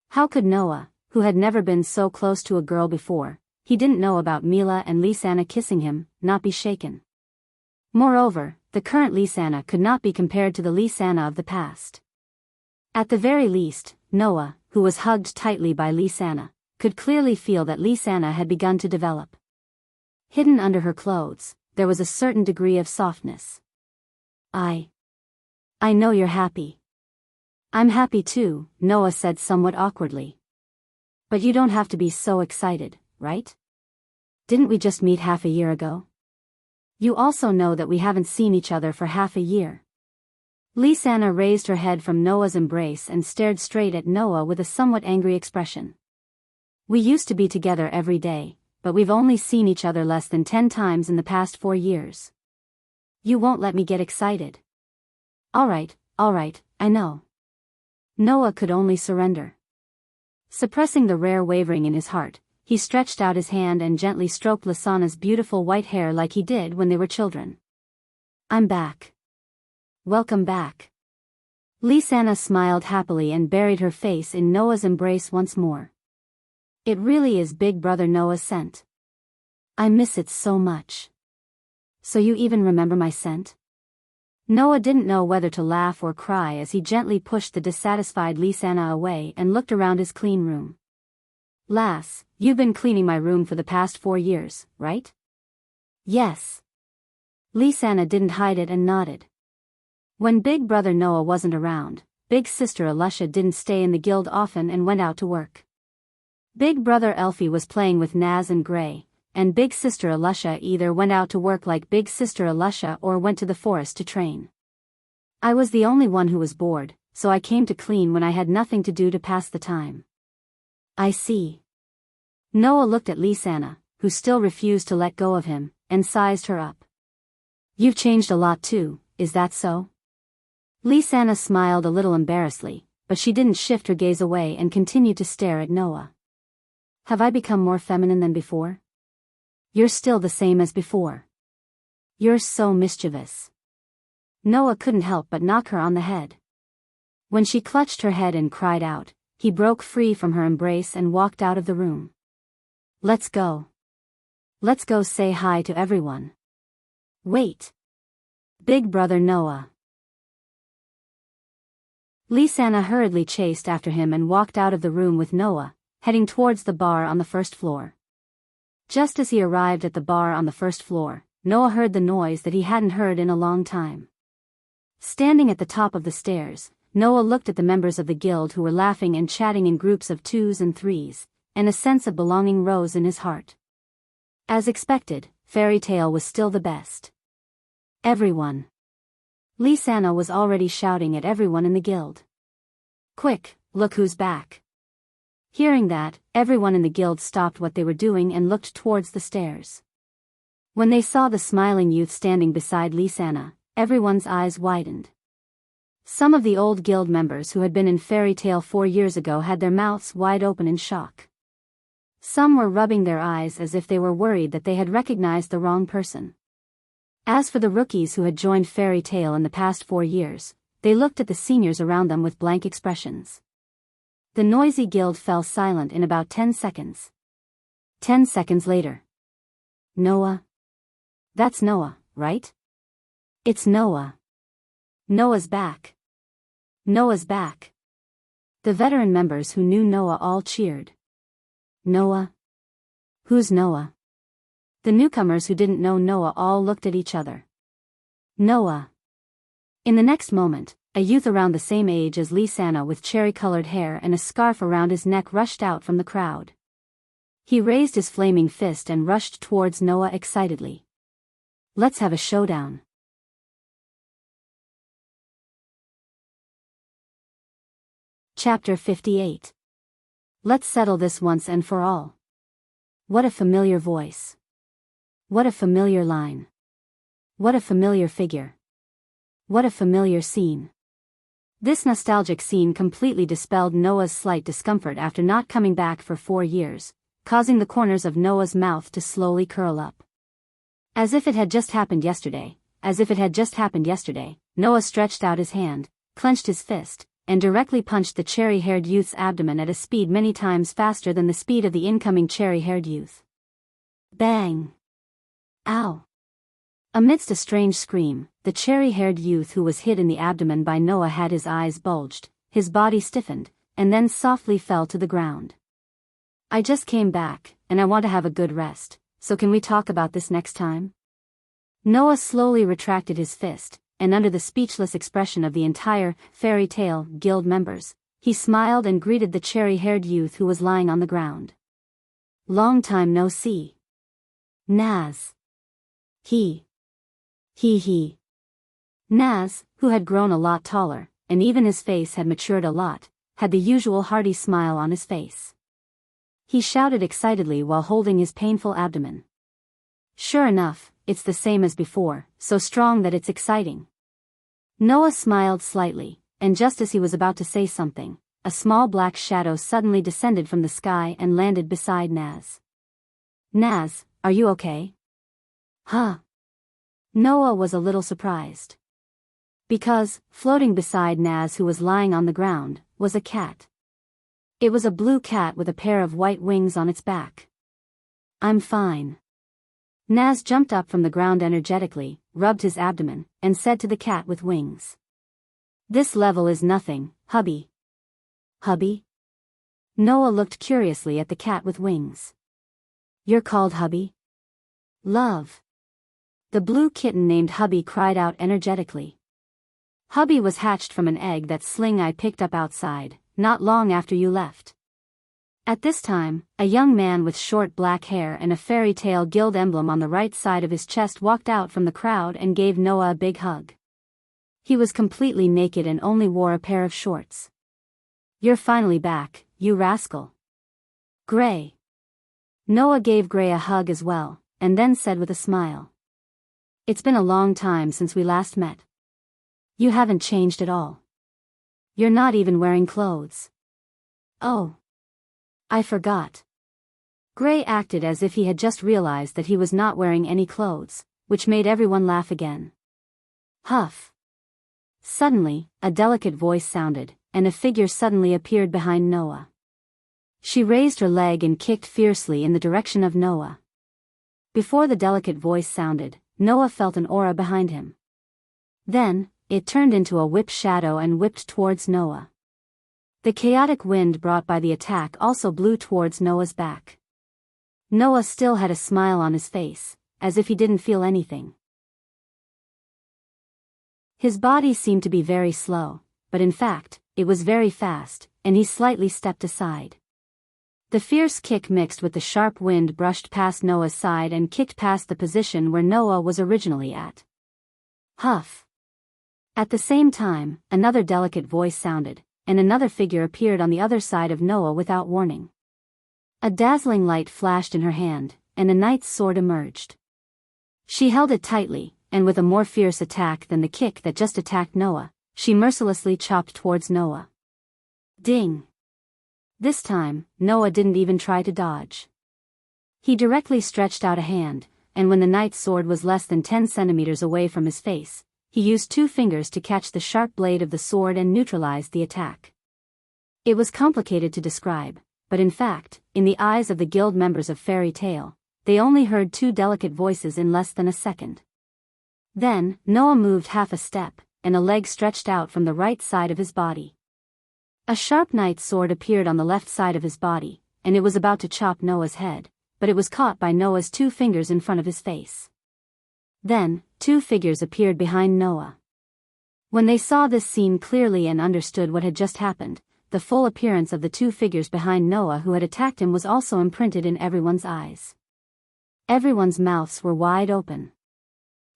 How could Noah, who had never been so close to a girl before, he didn't know about Mila and Lisanna kissing him, not be shaken? Moreover, the current Lisanna could not be compared to the Lisanna of the past. At the very least, Noah, who was hugged tightly by Lisanna, could clearly feel that Lisanna had begun to develop. Hidden under her clothes, there was a certain degree of softness. I know you're happy. I'm happy too," Noah said somewhat awkwardly. "But you don't have to be so excited, right? Didn't we just meet half a year ago? You also know that we haven't seen each other for half a year." Lisanna raised her head from Noah's embrace and stared straight at Noah with a somewhat angry expression. "We used to be together every day, but we've only seen each other less than 10 times in the past 4 years. You won't let me get excited. Alright, I know. Noah could only surrender. Suppressing the rare wavering in his heart, he stretched out his hand and gently stroked Lysana's beautiful white hair like he did when they were children. I'm back. Welcome back. Lysana smiled happily and buried her face in Noah's embrace once more. It really is Big Brother Noah's scent. I miss it so much. So you even remember my scent? Noah didn't know whether to laugh or cry as he gently pushed the dissatisfied Lysana away and looked around his clean room. Lass, you've been cleaning my room for the past 4 years, right? Yes. Lysana didn't hide it and nodded. When Big Brother Noah wasn't around, Big Sister Alusha didn't stay in the guild often and went out to work. Big Brother Elfie was playing with Naz and Gray, and Big Sister Alusha either went out to work like Big Sister Alusha or went to the forest to train. I was the only one who was bored, so I came to clean when I had nothing to do to pass the time. I see. Noah looked at Lysana, who still refused to let go of him, and sized her up. You've changed a lot too, is that so? Lysana smiled a little embarrassedly, but she didn't shift her gaze away and continued to stare at Noah. Have I become more feminine than before? You're still the same as before. You're so mischievous. Noah couldn't help but knock her on the head. When she clutched her head and cried out, he broke free from her embrace and walked out of the room. Let's go. Let's go say hi to everyone. Wait. Big Brother Noah. Lysana hurriedly chased after him and walked out of the room with Noah, heading towards the bar on the first floor. Just as he arrived at the bar on the first floor, Noah heard the noise that he hadn't heard in a long time. Standing at the top of the stairs, Noah looked at the members of the guild who were laughing and chatting in groups of 2s and 3s, and a sense of belonging rose in his heart. As expected, Fairy Tale was still the best. Everyone. Lysana was already shouting at everyone in the guild. Quick, look who's back. Hearing that, everyone in the guild stopped what they were doing and looked towards the stairs. When they saw the smiling youth standing beside Lysana, everyone's eyes widened. Some of the old guild members who had been in Fairy Tale 4 years ago had their mouths wide open in shock. Some were rubbing their eyes as if they were worried that they had recognized the wrong person. As for the rookies who had joined Fairy Tale in the past 4 years, they looked at the seniors around them with blank expressions. The noisy guild fell silent in about 10 seconds. 10 seconds later. Noah? That's Noah, right? It's Noah. Noah's back. Noah's back. The veteran members who knew Noah all cheered. Noah? Who's Noah? The newcomers who didn't know Noah all looked at each other. Noah. In the next moment, a youth around the same age as Lysana with cherry-colored hair and a scarf around his neck rushed out from the crowd. He raised his flaming fist and rushed towards Noah excitedly. Let's have a showdown. Chapter 58. Let's settle this once and for all. What a familiar voice. What a familiar line. What a familiar figure. What a familiar scene. This nostalgic scene completely dispelled Noah's slight discomfort after not coming back for 4 years, causing the corners of Noah's mouth to slowly curl up. As if it had just happened yesterday, Noah stretched out his hand, clenched his fist, and directly punched the cherry-haired youth's abdomen at a speed many times faster than the speed of the incoming cherry-haired youth. Bang! Ow! Amidst a strange scream, the cherry-haired youth who was hit in the abdomen by Noah had his eyes bulged, his body stiffened, and then softly fell to the ground. I just came back, and I want to have a good rest, so can we talk about this next time? Noah slowly retracted his fist, and under the speechless expression of the entire Fairy Tale guild members, he smiled and greeted the cherry-haired youth who was lying on the ground. Long time no see. Naz. He. Naz, who had grown a lot taller, and even his face had matured a lot, had the usual hearty smile on his face. he shouted excitedly while holding his painful abdomen. Sure enough, it's the same as before, so strong that it's exciting. Noah smiled slightly, and just as he was about to say something, a small black shadow suddenly descended from the sky and landed beside Naz. Naz, are you okay? Huh? Noah was a little surprised. Because, floating beside Naz, who was lying on the ground, was a cat. It was a blue cat with a pair of white wings on its back. I'm fine. Naz jumped up from the ground energetically, rubbed his abdomen, and said to the cat with wings. This level is nothing, hubby. Hubby? Noah looked curiously at the cat with wings. You're called hubby? Love. The blue kitten named Hubby cried out energetically. Hubby was hatched from an egg that Sling I picked up outside, not long after you left. At this time, a young man with short black hair and a fairy tale guild emblem on the right side of his chest walked out from the crowd and gave Noah a big hug. He was completely naked and only wore a pair of shorts. You're finally back, you rascal. Gray. Noah gave Gray a hug as well, and then said with a smile. It's been a long time since we last met. You haven't changed at all. You're not even wearing clothes. Oh. I forgot. Gray acted as if he had just realized that he was not wearing any clothes, which made everyone laugh again. Huff. Suddenly, a delicate voice sounded, and a figure suddenly appeared behind Noah. She raised her leg and kicked fiercely in the direction of Noah. Before the delicate voice sounded, Noah felt an aura behind him. Then, it turned into a whip shadow and whipped towards Noah. The chaotic wind brought by the attack also blew towards Noah's back. Noah still had a smile on his face, as if he didn't feel anything. His body seemed to be very slow, but in fact, it was very fast, and he slightly stepped aside. The fierce kick mixed with the sharp wind brushed past Noah's side and kicked past the position where Noah was originally at. Huff. At the same time, another delicate voice sounded, and another figure appeared on the other side of Noah without warning. A dazzling light flashed in her hand, and a knight's sword emerged. She held it tightly, and with a more fierce attack than the kick that just attacked Noah, she mercilessly chopped towards Noah. Ding! This time, Noah didn't even try to dodge. He directly stretched out a hand, and when the knight's sword was less than 10 centimeters away from his face, he used 2 fingers to catch the sharp blade of the sword and neutralized the attack. It was complicated to describe, but in fact, in the eyes of the guild members of Fairy Tale, they only heard 2 delicate voices in less than a second. Then, Noah moved half a step, and a leg stretched out from the right side of his body. A sharp knight's sword appeared on the left side of his body, and it was about to chop Noah's head, but it was caught by Noah's 2 fingers in front of his face. Then, 2 figures appeared behind Noah. When they saw this scene clearly and understood what had just happened, the full appearance of the 2 figures behind Noah who had attacked him was also imprinted in everyone's eyes. Everyone's mouths were wide open.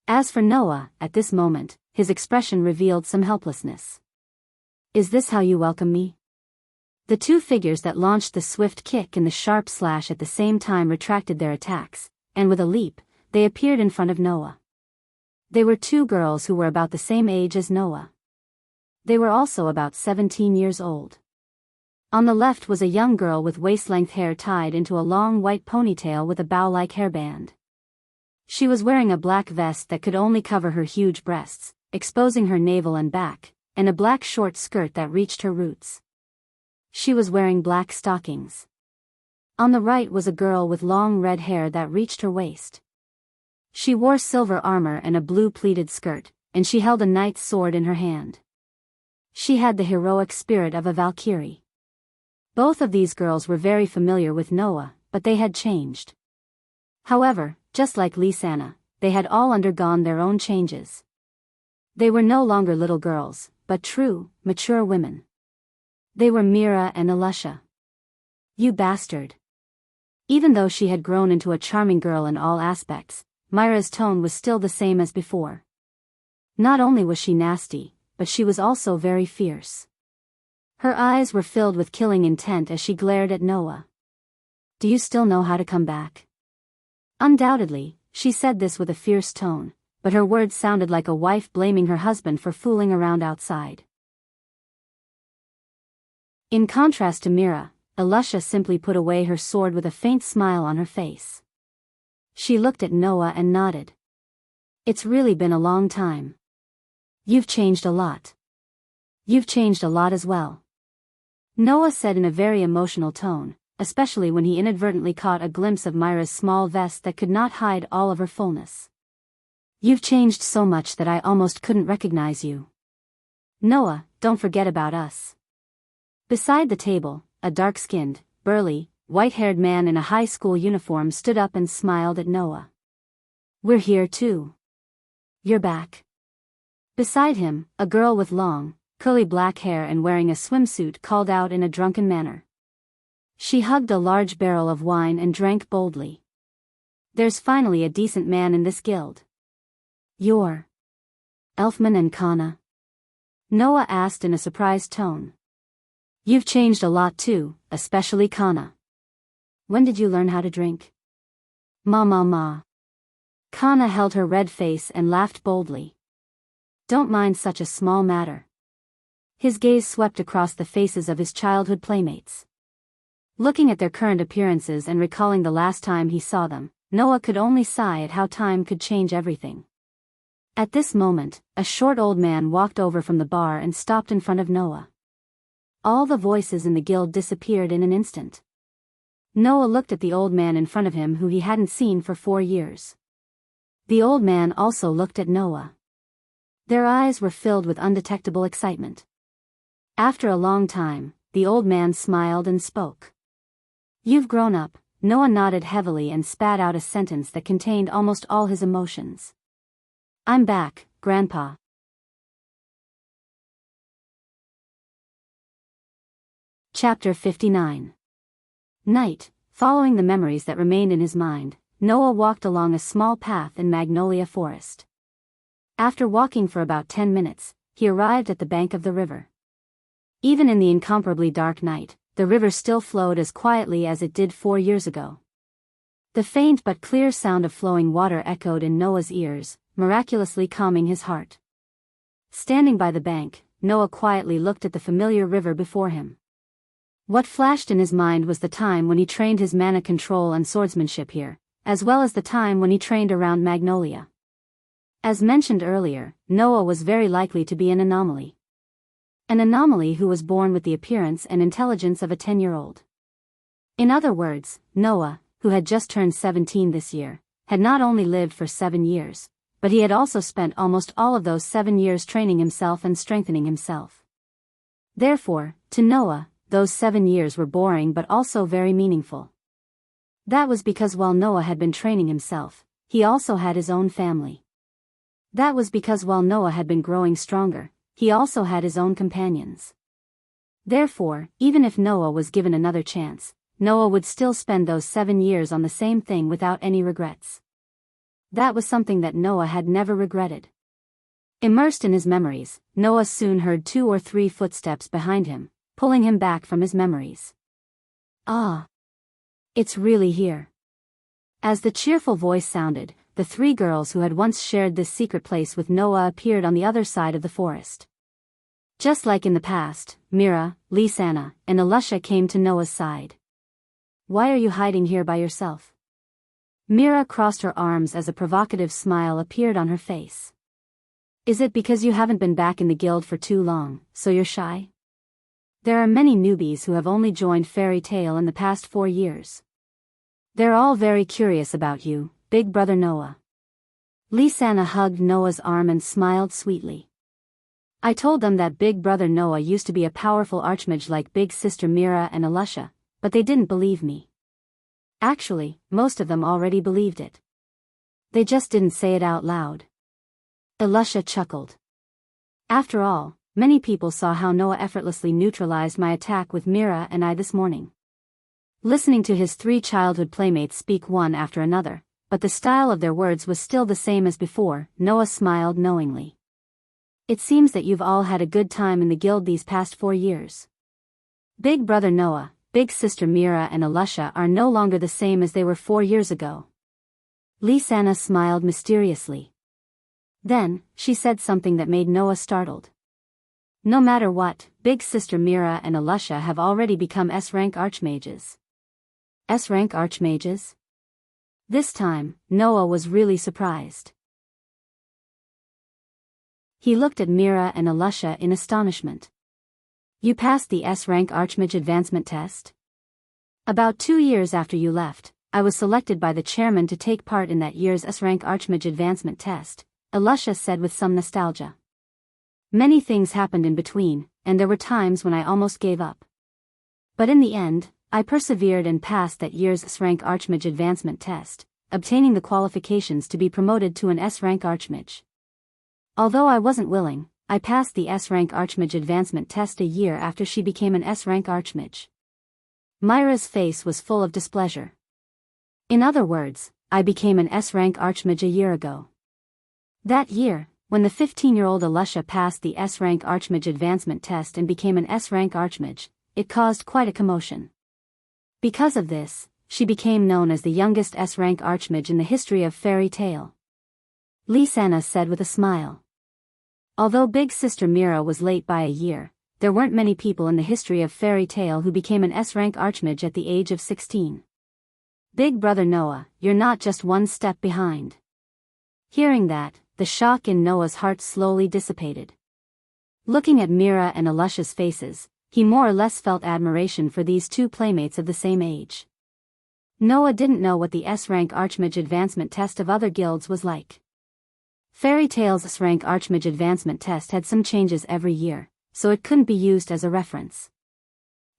As for Noah, at this moment, his expression revealed some helplessness. Is this how you welcome me? The 2 figures that launched the swift kick and the sharp slash at the same time retracted their attacks, and with a leap, they appeared in front of Noah. They were 2 girls who were about the same age as Noah. They were also about 17 years old. On the left was a young girl with waist-length hair tied into a long white ponytail with a bow-like hairband. She was wearing a black vest that could only cover her huge breasts, exposing her navel and back, and a black short skirt that reached her roots. She was wearing black stockings. On the right was a girl with long red hair that reached her waist. She wore silver armor and a blue pleated skirt, and she held a knight's sword in her hand. She had the heroic spirit of a Valkyrie. Both of these girls were very familiar with Noah, but they had changed. However, just like Lisanna, they had all undergone their own changes. They were no longer little girls, but true, mature women. They were Mira and Alusha. You bastard. Even though she had grown into a charming girl in all aspects, Myra's tone was still the same as before. Not only was she nasty, but she was also very fierce. Her eyes were filled with killing intent as she glared at Noah. Do you still know how to come back? Undoubtedly, she said this with a fierce tone, but her words sounded like a wife blaming her husband for fooling around outside. In contrast to Mira, Elisha simply put away her sword with a faint smile on her face. She looked at Noah and nodded. It's really been a long time. You've changed a lot. You've changed a lot as well. Noah said in a very emotional tone, especially when he inadvertently caught a glimpse of Myra's small vest that could not hide all of her fullness. You've changed so much that I almost couldn't recognize you. Noah, don't forget about us. Beside the table, a dark-skinned, burly, white-haired man in a high school uniform stood up and smiled at Noah. We're here too. You're back. Beside him, a girl with long, curly black hair and wearing a swimsuit called out in a drunken manner. She hugged a large barrel of wine and drank boldly. There's finally a decent man in this guild. You're Elfman and Kana? Noah asked in a surprised tone. You've changed a lot too, especially Kana. When did you learn how to drink? Ma. Kana held her red face and laughed boldly. Don't mind such a small matter. His gaze swept across the faces of his childhood playmates. Looking at their current appearances and recalling the last time he saw them, Noah could only sigh at how time could change everything. At this moment, a short old man walked over from the bar and stopped in front of Noah. All the voices in the guild disappeared in an instant. Noah looked at the old man in front of him who he hadn't seen for 4 years. The old man also looked at Noah. Their eyes were filled with undetectable excitement. After a long time, the old man smiled and spoke. You've grown up. Noah nodded heavily and spat out a sentence that contained almost all his emotions. I'm back, Grandpa. Chapter 59. Night. Following the memories that remained in his mind, Noah walked along a small path in Magnolia Forest. After walking for about 10 minutes, he arrived at the bank of the river. Even in the incomparably dark night, the river still flowed as quietly as it did 4 years ago. The faint but clear sound of flowing water echoed in Noah's ears, miraculously calming his heart. Standing by the bank, Noah quietly looked at the familiar river before him. What flashed in his mind was the time when he trained his mana control and swordsmanship here, as well as the time when he trained around Magnolia. As mentioned earlier, Noah was very likely to be an anomaly. An anomaly who was born with the appearance and intelligence of a 10-year-old. In other words, Noah, who had just turned 17 this year, had not only lived for 7 years, but he had also spent almost all of those 7 years training himself and strengthening himself. Therefore, to Noah, those 7 years were boring but also very meaningful. That was because while Noah had been training himself, he also had his own family. That was because while Noah had been growing stronger, he also had his own companions. Therefore, even if Noah was given another chance, Noah would still spend those 7 years on the same thing without any regrets. That was something that Noah had never regretted. Immersed in his memories, Noah soon heard 2 or 3 footsteps behind him, pulling him back from his memories. Ah! It's really here. As the cheerful voice sounded, the 3 girls who had once shared this secret place with Noah appeared on the other side of the forest. Just like in the past, Mira, Lisanna, and Elisha came to Noah's side. Why are you hiding here by yourself? Mira crossed her arms as a provocative smile appeared on her face. Is it because you haven't been back in the guild for too long, so you're shy? There are many newbies who have only joined Fairy Tale in the past 4 years. They're all very curious about you, Big Brother Noah. Lisanna hugged Noah's arm and smiled sweetly. I told them that Big Brother Noah used to be a powerful archmage like Big Sister Mira and Elisha, but they didn't believe me. Actually, most of them already believed it. They just didn't say it out loud. Elisha chuckled. After all, many people saw how Noah effortlessly neutralized my attack with Mira and I this morning. Listening to his 3 childhood playmates speak one after another, but the style of their words was still the same as before, Noah smiled knowingly. It seems that you've all had a good time in the guild these past 4 years. Big Brother Noah, Big Sister Mira and Alusha are no longer the same as they were 4 years ago. Lisanna smiled mysteriously. Then, she said something that made Noah startled. No matter what, Big Sister Mira and Alusha have already become S-rank archmages. S-rank archmages? This time, Noah was really surprised. He looked at Mira and Alusha in astonishment. You passed the S-rank archmage advancement test? About 2 years after you left, I was selected by the chairman to take part in that year's S-rank archmage advancement test, Alusha said with some nostalgia. Many things happened in between, and there were times when I almost gave up. But in the end, I persevered and passed that year's S-rank archmage advancement test, obtaining the qualifications to be promoted to an S-rank archmage. Although I wasn't willing, I passed the S-rank archmage advancement test a year after she became an S-rank archmage. Myra's face was full of displeasure. In other words, I became an S-rank archmage a year ago. That year, when the 15-year-old Alusha passed the S-rank archmage advancement test and became an S-rank archmage, it caused quite a commotion. Because of this, she became known as the youngest S-rank archmage in the history of fairy tale. Lisanna said with a smile. Although Big Sister Mira was late by a year, there weren't many people in the history of fairy tale who became an S-rank archmage at the age of 16. Big brother Noah, you're not just one step behind. Hearing that, the shock in Noah's heart slowly dissipated. Looking at Mira and Alusha's faces, he more or less felt admiration for these two playmates of the same age. Noah didn't know what the S-rank archmage advancement test of other guilds was like. Fairy Tale's S-rank archmage advancement test had some changes every year, so it couldn't be used as a reference.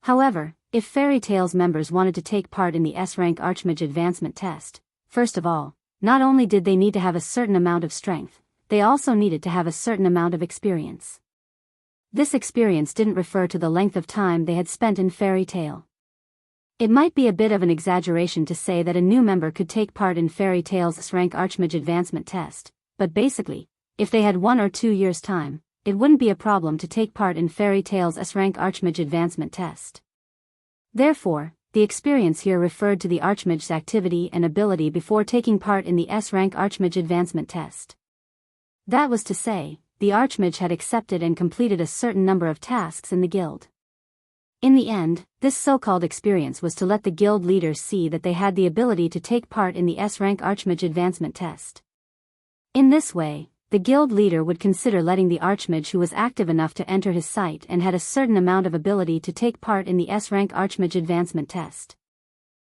However, if Fairy Tale's members wanted to take part in the S-rank archmage advancement test, first of all, not only did they need to have a certain amount of strength, they also needed to have a certain amount of experience. This experience didn't refer to the length of time they had spent in Fairy Tale. It might be a bit of an exaggeration to say that a new member could take part in Fairy Tale's S-rank archmage advancement test, but basically, if they had 1 or 2 years' time, it wouldn't be a problem to take part in Fairy Tale's S-rank archmage advancement test. Therefore, the experience here referred to the archmage's activity and ability before taking part in the S-rank archmage advancement test. That was to say, the archmage had accepted and completed a certain number of tasks in the guild. In the end, this so-called experience was to let the guild leaders see that they had the ability to take part in the S-rank archmage advancement test. In this way, the guild leader would consider letting the archmage who was active enough to enter his site and had a certain amount of ability to take part in the S-rank archmage advancement test.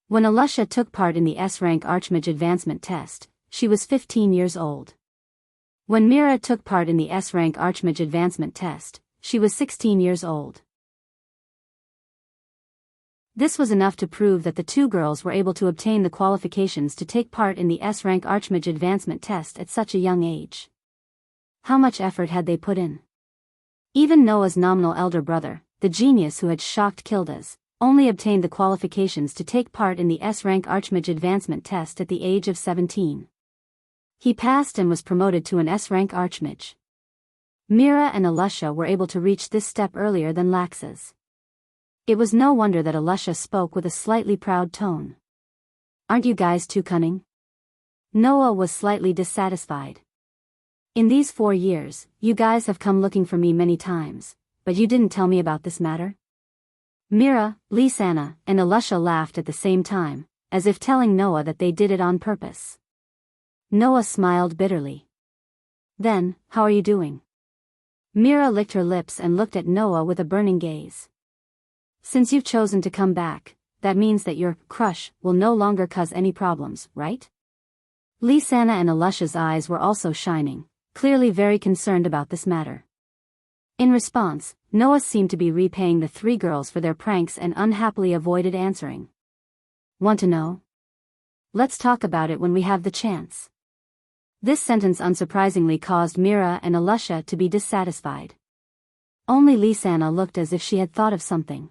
When Alusha took part in the S-rank archmage advancement test, she was 15 years old. When Mira took part in the S-rank archmage advancement test, she was 16 years old. This was enough to prove that the two girls were able to obtain the qualifications to take part in the S-rank archmage advancement test at such a young age. How much effort had they put in? Even Noah's nominal elder brother, the genius who had shocked Kildas, only obtained the qualifications to take part in the S-rank archmage advancement test at the age of 17. He passed and was promoted to an S-rank archmage. Mira and Alusha were able to reach this step earlier than Laxas. It was no wonder that Alusha spoke with a slightly proud tone. Aren't you guys too cunning? Noah was slightly dissatisfied. In these 4 years, you guys have come looking for me many times, but you didn't tell me about this matter? Mira, Lisanna, and Alusha laughed at the same time, as if telling Noah that they did it on purpose. Noah smiled bitterly. Then, how are you doing? Mira licked her lips and looked at Noah with a burning gaze. Since you've chosen to come back, that means that your crush will no longer cause any problems, right? Lisanna and Alusha's eyes were also shining, clearly very concerned about this matter. In response, Noah seemed to be repaying the 3 girls for their pranks and unhappily avoided answering. Want to know? Let's talk about it when we have the chance. This sentence unsurprisingly caused Mira and Alusha to be dissatisfied. Only Lisanna looked as if she had thought of something.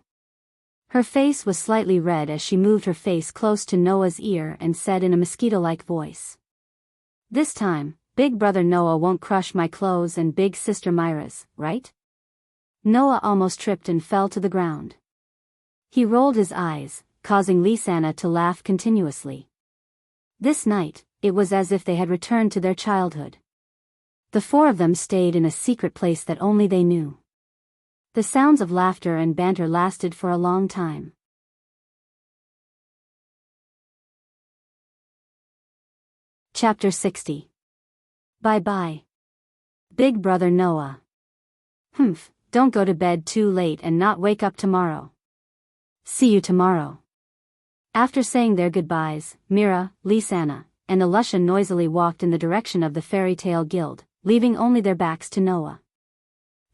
Her face was slightly red as she moved her face close to Noah's ear and said in a mosquito-like voice. This time, Big brother Noah won't crush my clothes and Big Sister Myra's, right? Noah almost tripped and fell to the ground. He rolled his eyes, causing Lisanna to laugh continuously. This night, it was as if they had returned to their childhood. The four of them stayed in a secret place that only they knew. The sounds of laughter and banter lasted for a long time. Chapter 60. Bye-bye. Big Brother Noah. Don't go to bed too late and not wake up tomorrow. See you tomorrow. After saying their goodbyes, Mira, Lisanna, and Alusha noisily walked in the direction of the Fairy Tale Guild, leaving only their backs to Noah.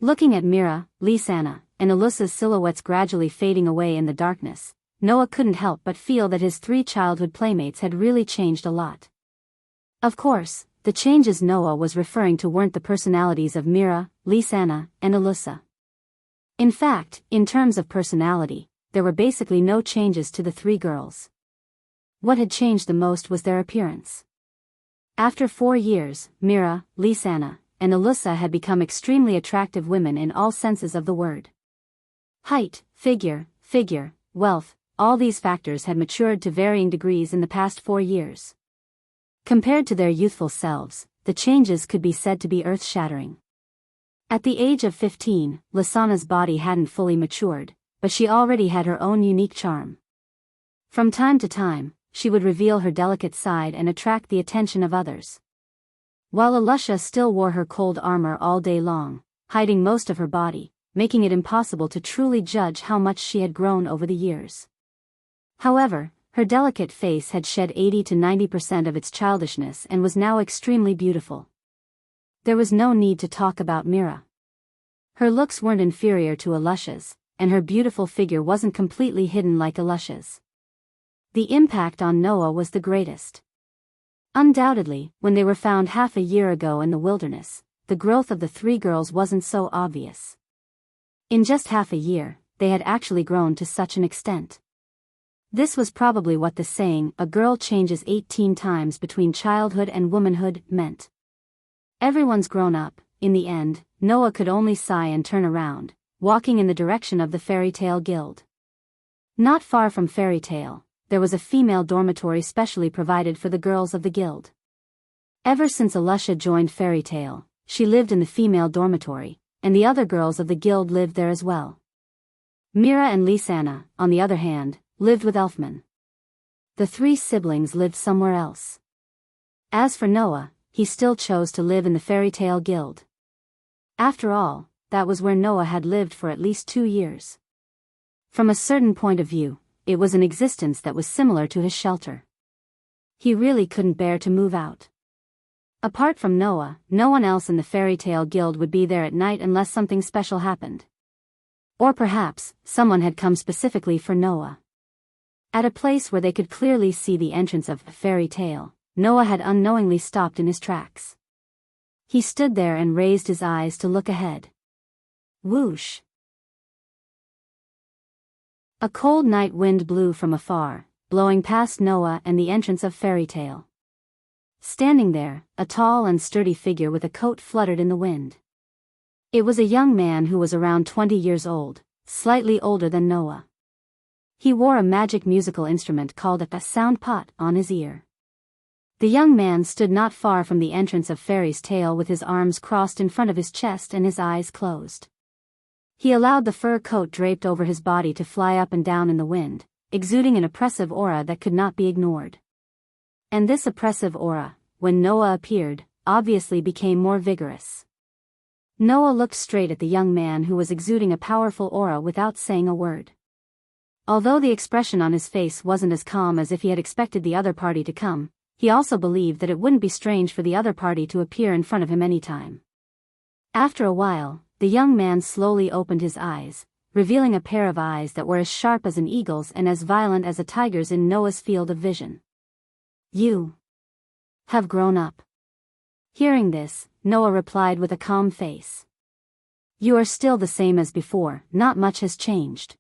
Looking at Mira, Lisanna, and Alusha's silhouettes gradually fading away in the darkness, Noah couldn't help but feel that his three childhood playmates had really changed a lot. Of course, the changes Noah was referring to weren't the personalities of Mira, Lisanna, and Alusha. In fact, in terms of personality, there were basically no changes to the three girls. What had changed the most was their appearance. After 4 years, Mira, Lisanna, and Alusha had become extremely attractive women in all senses of the word. Height, figure, wealth, all these factors had matured to varying degrees in the past 4 years. Compared to their youthful selves, the changes could be said to be earth-shattering. At the age of 15, Lisanna's body hadn't fully matured, but she already had her own unique charm. From time to time, she would reveal her delicate side and attract the attention of others. While Alusha still wore her cold armor all day long, hiding most of her body, making it impossible to truly judge how much she had grown over the years. However, her delicate face had shed 80 to 90% of its childishness and was now extremely beautiful. There was no need to talk about Mira. Her looks weren't inferior to Alusha's, and her beautiful figure wasn't completely hidden like Alusha's. The impact on Noah was the greatest. Undoubtedly, when they were found half a year ago in the wilderness, the growth of the three girls wasn't so obvious. In just half a year, they had actually grown to such an extent. This was probably what the saying, "a girl changes 18 times between childhood and womanhood," meant. Everyone's grown up. In the end, Noah could only sigh and turn around, walking in the direction of the Fairy Tale Guild. Not far from Fairy Tale, there was a female dormitory specially provided for the girls of the guild. Ever since Alusha joined Fairy Tale, she lived in the female dormitory, and the other girls of the guild lived there as well. Mira and Lisanna, on the other hand, lived with Elfman. The three siblings lived somewhere else. As for Noah, he still chose to live in the Fairy Tale Guild. After all, that was where Noah had lived for at least 2 years. From a certain point of view, it was an existence that was similar to his shelter. He really couldn't bear to move out. Apart from Noah, no one else in the Fairy Tale Guild would be there at night unless something special happened. Or perhaps, someone had come specifically for Noah. At a place where they could clearly see the entrance of Fairy Tale, Noah had unknowingly stopped in his tracks. He stood there and raised his eyes to look ahead. Whoosh! A cold night wind blew from afar, blowing past Noah and the entrance of Fairy Tale. Standing there, a tall and sturdy figure with a coat fluttered in the wind. It was a young man who was around 20 years old, slightly older than Noah. He wore a magic musical instrument called a sound pot on his ear. The young man stood not far from the entrance of Fairy's Tale with his arms crossed in front of his chest and his eyes closed. He allowed the fur coat draped over his body to fly up and down in the wind, exuding an oppressive aura that could not be ignored. And this oppressive aura, when Noah appeared, obviously became more vigorous. Noah looked straight at the young man who was exuding a powerful aura without saying a word. Although the expression on his face wasn't as calm as if he had expected the other party to come, he also believed that it wouldn't be strange for the other party to appear in front of him anytime. After a while, the young man slowly opened his eyes, revealing a pair of eyes that were as sharp as an eagle's and as violent as a tiger's in Noah's field of vision. "You have grown up." Hearing this, Noah replied with a calm face. "You are still the same as before, not much has changed."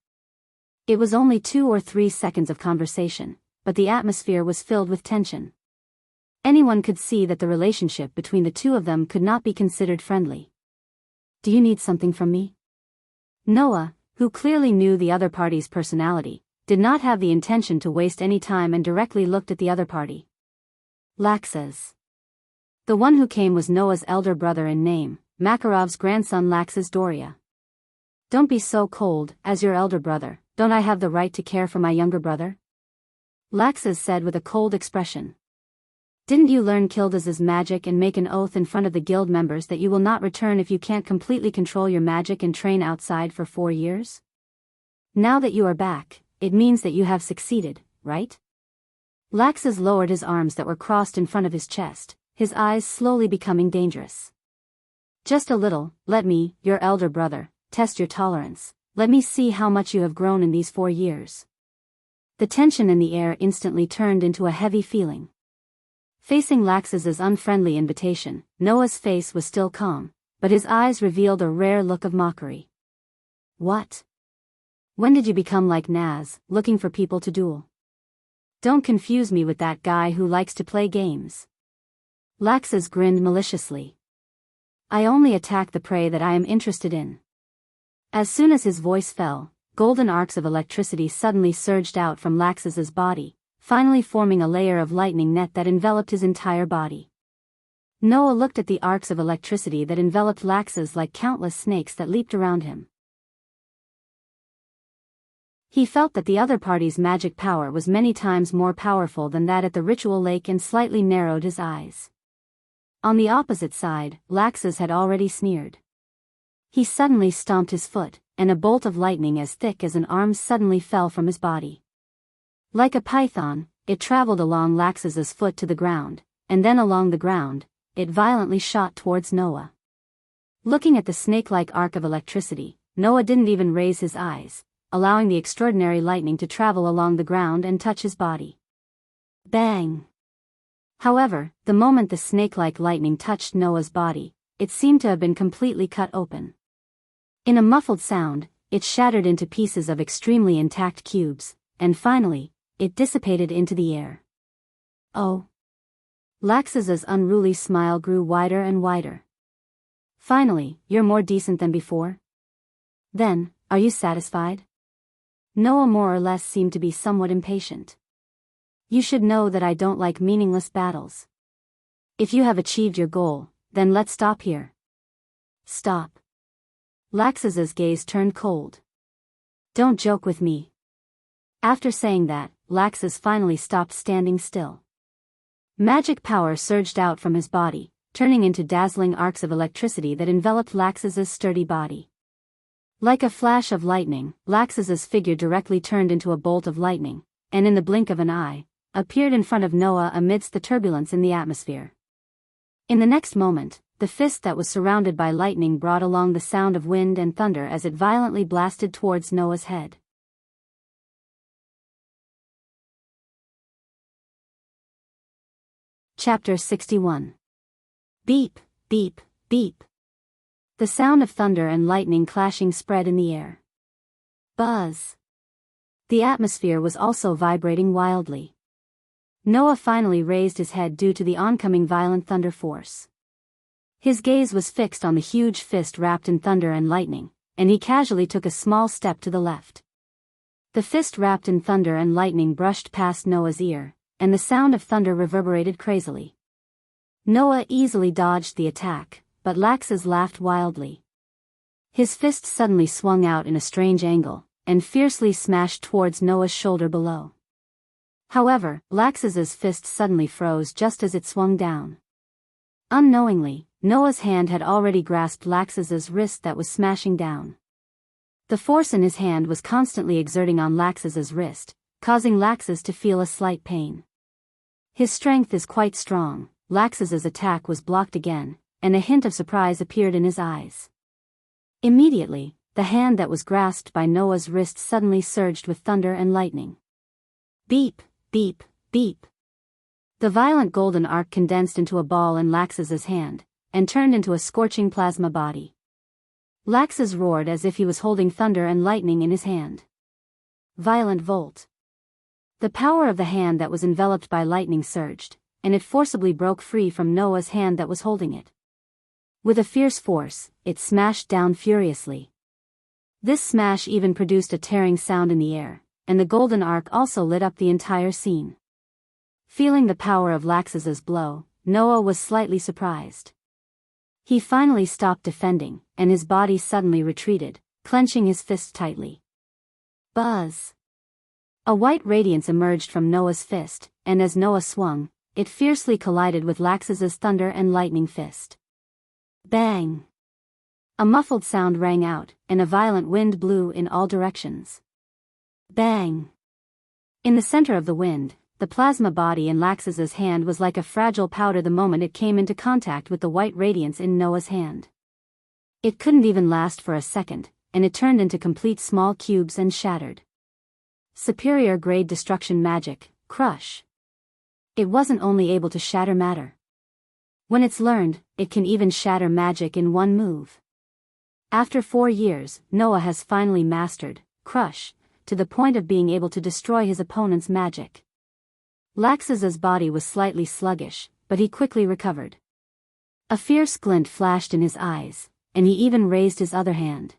It was only 2 or 3 seconds of conversation, but the atmosphere was filled with tension. Anyone could see that the relationship between the two of them could not be considered friendly. "Do you need something from me?" Noah, who clearly knew the other party's personality, did not have the intention to waste any time and directly looked at the other party. Laxas. The one who came was Noah's elder brother in name, Makarov's grandson Laxas Doria. Don't be so cold, as your elder brother, don't I have the right to care for my younger brother? Laxas said with a cold expression. Didn't you learn Kildas's magic and make an oath in front of the guild members that you will not return if you can't completely control your magic and train outside for 4 years? Now that you are back, it means that you have succeeded, right? Laxas lowered his arms that were crossed in front of his chest, his eyes slowly becoming dangerous. Just a little, let me, your elder brother, test your tolerance, let me see how much you have grown in these 4 years. The tension in the air instantly turned into a heavy feeling. Facing Laxas's unfriendly invitation, Noah's face was still calm, but his eyes revealed a rare look of mockery. What? When did you become like Naz, looking for people to duel? Don't confuse me with that guy who likes to play games. Laxas grinned maliciously. I only attack the prey that I am interested in. As soon as his voice fell, golden arcs of electricity suddenly surged out from Laxas's body, finally forming a layer of lightning net that enveloped his entire body. Noah looked at the arcs of electricity that enveloped Laxas like countless snakes that leaped around him. He felt that the other party's magic power was many times more powerful than that at the ritual lake and slightly narrowed his eyes. On the opposite side, Laxas had already sneered. He suddenly stomped his foot, and a bolt of lightning as thick as an arm suddenly fell from his body. Like a python, it traveled along Laxas's foot to the ground, and then along the ground, it violently shot towards Noah. Looking at the snake-like arc of electricity, Noah didn't even raise his eyes, allowing the extraordinary lightning to travel along the ground and touch his body. Bang! However, the moment the snake-like lightning touched Noah's body, it seemed to have been completely cut open. In a muffled sound, it shattered into pieces of extremely intact cubes, and finally, it dissipated into the air. Oh! Laxas's unruly smile grew wider and wider. Finally, you're more decent than before? Then, are you satisfied? Noah more or less seemed to be somewhat impatient. You should know that I don't like meaningless battles. If you have achieved your goal, then let's stop here. Stop. Laxas's gaze turned cold. Don't joke with me. After saying that, Laxas finally stopped standing still. Magic power surged out from his body, turning into dazzling arcs of electricity that enveloped Laxas's sturdy body. Like a flash of lightning, Laxas's figure directly turned into a bolt of lightning, and in the blink of an eye, appeared in front of Noah amidst the turbulence in the atmosphere. In the next moment, the fist that was surrounded by lightning brought along the sound of wind and thunder as it violently blasted towards Noah's head. Chapter 61. Beep, beep, beep. The sound of thunder and lightning clashing spread in the air. Buzz. The atmosphere was also vibrating wildly. Noah finally raised his head due to the oncoming violent thunder force. His gaze was fixed on the huge fist wrapped in thunder and lightning, and he casually took a small step to the left. The fist wrapped in thunder and lightning brushed past Noah's ear, and the sound of thunder reverberated crazily. Noah easily dodged the attack, but Laxas laughed wildly. His fist suddenly swung out in a strange angle, and fiercely smashed towards Noah's shoulder below. However, Laxas's fist suddenly froze just as it swung down. Unknowingly, Noah's hand had already grasped Laxas's wrist that was smashing down. The force in his hand was constantly exerting on Laxas's wrist, causing Laxas to feel a slight pain. His strength is quite strong. Laxas's attack was blocked again, and a hint of surprise appeared in his eyes. Immediately, the hand that was grasped by Noah's wrist suddenly surged with thunder and lightning. Beep, beep, beep. The violent golden arc condensed into a ball in Laxas's hand, and turned into a scorching plasma body. Laxas roared as if he was holding thunder and lightning in his hand. Violent volt. The power of the hand that was enveloped by lightning surged, and it forcibly broke free from Noah's hand that was holding it. With a fierce force, it smashed down furiously. This smash even produced a tearing sound in the air, and the golden arc also lit up the entire scene. Feeling the power of Laxus's blow, Noah was slightly surprised. He finally stopped defending, and his body suddenly retreated, clenching his fist tightly. Buzz! A white radiance emerged from Noah's fist, and as Noah swung, it fiercely collided with Laxus's thunder and lightning fist. Bang! A muffled sound rang out, and a violent wind blew in all directions. Bang! In the center of the wind, the plasma body in Laxus's hand was like a fragile powder the moment it came into contact with the white radiance in Noah's hand. It couldn't even last for a second, and it turned into complete small cubes and shattered. Superior grade destruction magic, Crush. It wasn't only able to shatter matter. When it's learned, it can even shatter magic in one move. After 4 years, Noah has finally mastered Crush, to the point of being able to destroy his opponent's magic. Laxus's body was slightly sluggish, but he quickly recovered. A fierce glint flashed in his eyes, and he even raised his other hand.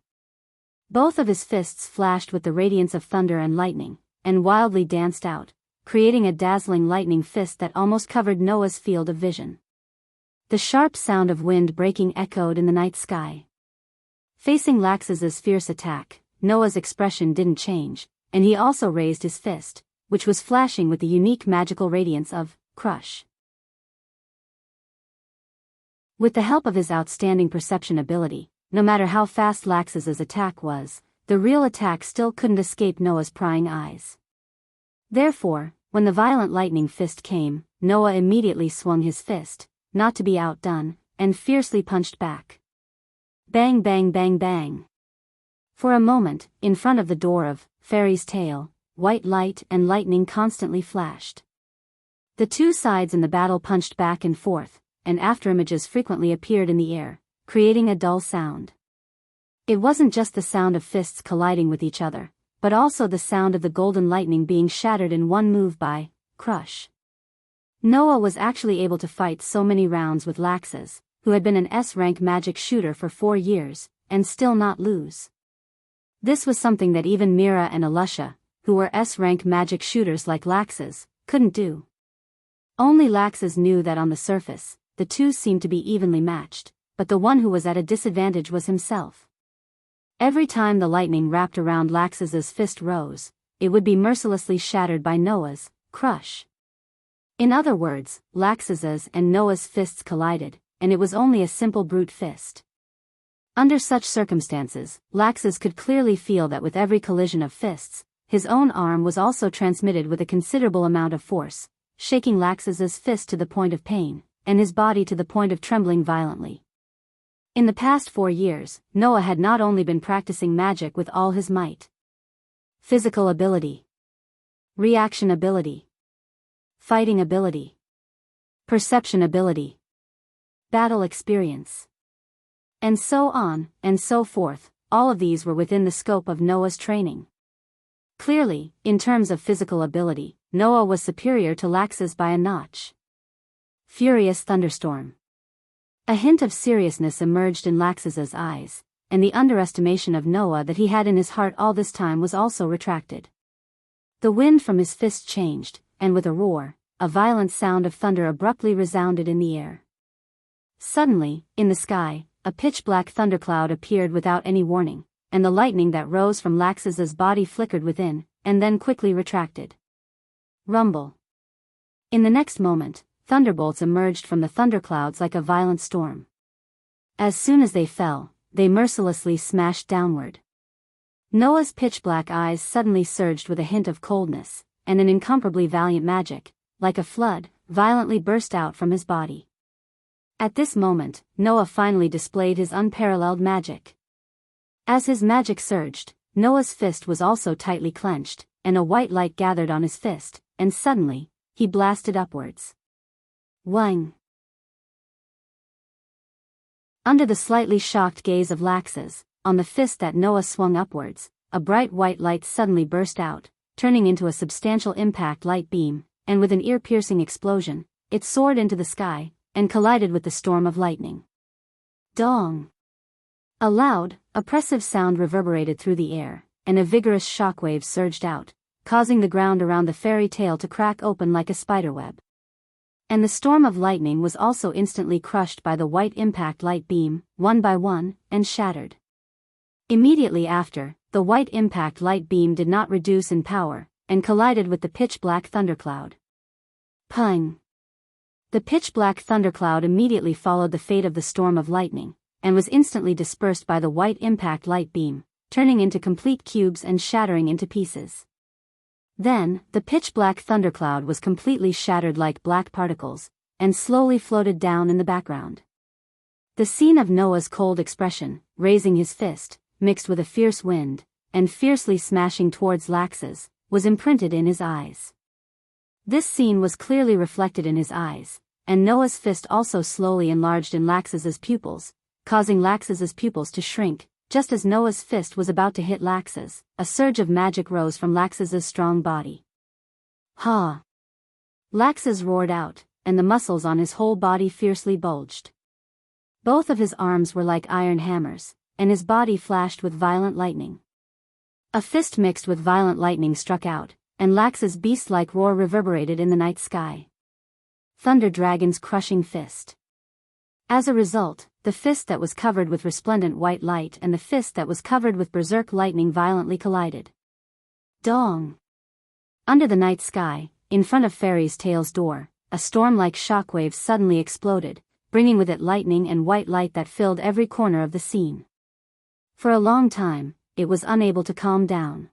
Both of his fists flashed with the radiance of thunder and lightning, and wildly danced out, creating a dazzling lightning fist that almost covered Noah's field of vision. The sharp sound of wind breaking echoed in the night sky. Facing Laxus's fierce attack, Noah's expression didn't change, and he also raised his fist, which was flashing with the unique magical radiance of Crush. With the help of his outstanding perception ability, no matter how fast Laxus's attack was, the real attack still couldn't escape Noah's prying eyes. Therefore, when the violent lightning fist came, Noah immediately swung his fist, not to be outdone, and fiercely punched back. Bang bang bang bang. For a moment, in front of the door of Fairy's Tale, white light and lightning constantly flashed. The two sides in the battle punched back and forth, and afterimages frequently appeared in the air, creating a dull sound. It wasn't just the sound of fists colliding with each other, but also the sound of the golden lightning being shattered in one move by Crush. Noah was actually able to fight so many rounds with Laxus, who had been an S-rank magic shooter for 4 years, and still not lose. This was something that even Mira and Alusha, who were S-rank magic shooters like Laxus, couldn't do. Only Laxus knew that on the surface, the two seemed to be evenly matched, but the one who was at a disadvantage was himself. Every time the lightning wrapped around Laxus's fist rose, it would be mercilessly shattered by Noah's Crush. In other words, Laxus's and Noah's fists collided, and it was only a simple brute fist. Under such circumstances, Laxus could clearly feel that with every collision of fists, his own arm was also transmitted with a considerable amount of force, shaking Laxus's fist to the point of pain, and his body to the point of trembling violently. In the past 4 years, Noah had not only been practicing magic with all his might. Physical ability, reaction ability, fighting ability, perception ability, battle experience, and so on, and so forth. All of these were within the scope of Noah's training. Clearly, in terms of physical ability, Noah was superior to Laxus by a notch. Furious thunderstorm. A hint of seriousness emerged in Laxus's eyes, and the underestimation of Noah that he had in his heart all this time was also retracted. The wind from his fist changed, and with a roar, a violent sound of thunder abruptly resounded in the air. Suddenly, in the sky, a pitch-black thundercloud appeared without any warning, and the lightning that rose from Laxus's body flickered within, and then quickly retracted. Rumble. In the next moment, thunderbolts emerged from the thunderclouds like a violent storm. As soon as they fell, they mercilessly smashed downward. Noah's pitch-black eyes suddenly surged with a hint of coldness, and an incomparably valiant magic, like a flood, violently burst out from his body. At this moment, Noah finally displayed his unparalleled magic. As his magic surged, Noah's fist was also tightly clenched, and a white light gathered on his fist, and suddenly, he blasted upwards. Whang! Under the slightly shocked gaze of Laxus, on the fist that Noah swung upwards, a bright white light suddenly burst out, turning into a substantial impact light beam, and with an ear-piercing explosion, it soared into the sky, and collided with the storm of lightning. Dong! A loud, oppressive sound reverberated through the air, and a vigorous shockwave surged out, causing the ground around the fairy tale to crack open like a spiderweb. And the storm of lightning was also instantly crushed by the white impact light beam, one by one, and shattered. Immediately after, the white impact light beam did not reduce in power, and collided with the pitch-black thundercloud. Pung! The pitch-black thundercloud immediately followed the fate of the storm of lightning, and was instantly dispersed by the white impact light beam, turning into complete cubes and shattering into pieces. Then, the pitch-black thundercloud was completely shattered like black particles, and slowly floated down in the background. The scene of Noah's cold expression, raising his fist, mixed with a fierce wind, and fiercely smashing towards Lax's, was imprinted in his eyes. This scene was clearly reflected in his eyes, and Noah's fist also slowly enlarged in Lax's pupils, causing Lax's pupils to shrink. Just as Noah's fist was about to hit Lax's, a surge of magic rose from Lax's strong body. Ha! Lax's roared out, and the muscles on his whole body fiercely bulged. Both of his arms were like iron hammers, and his body flashed with violent lightning. A fist mixed with violent lightning struck out, and Lax's beast-like roar reverberated in the night sky. Thunder Dragon's crushing fist. As a result, the fist that was covered with resplendent white light and the fist that was covered with berserk lightning violently collided. Dong! Under the night sky, in front of Fairy's Tale's door, a storm-like shockwave suddenly exploded, bringing with it lightning and white light that filled every corner of the scene. For a long time, it was unable to calm down.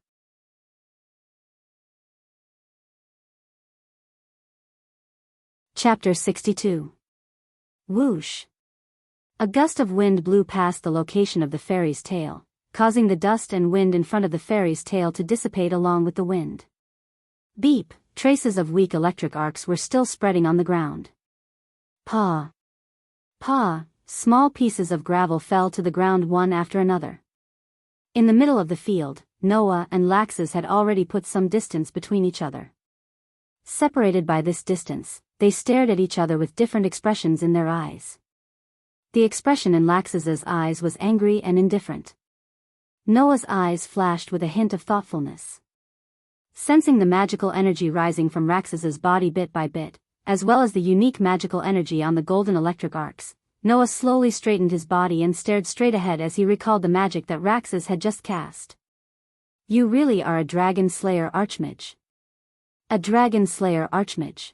Chapter 62. Whoosh! A gust of wind blew past the location of the fairy's tail, causing the dust and wind in front of the fairy's tail to dissipate along with the wind. Beep! Traces of weak electric arcs were still spreading on the ground. Paw! Paw! Small pieces of gravel fell to the ground one after another. In the middle of the field, Noah and Lax's had already put some distance between each other. Separated by this distance, they stared at each other with different expressions in their eyes. The expression in Lax's eyes was angry and indifferent. Noah's eyes flashed with a hint of thoughtfulness. Sensing the magical energy rising from Lax's body bit by bit, as well as the unique magical energy on the golden electric arcs, Noah slowly straightened his body and stared straight ahead as he recalled the magic that Lax's had just cast. You really are a Dragon Slayer Archmage. A Dragon Slayer Archmage.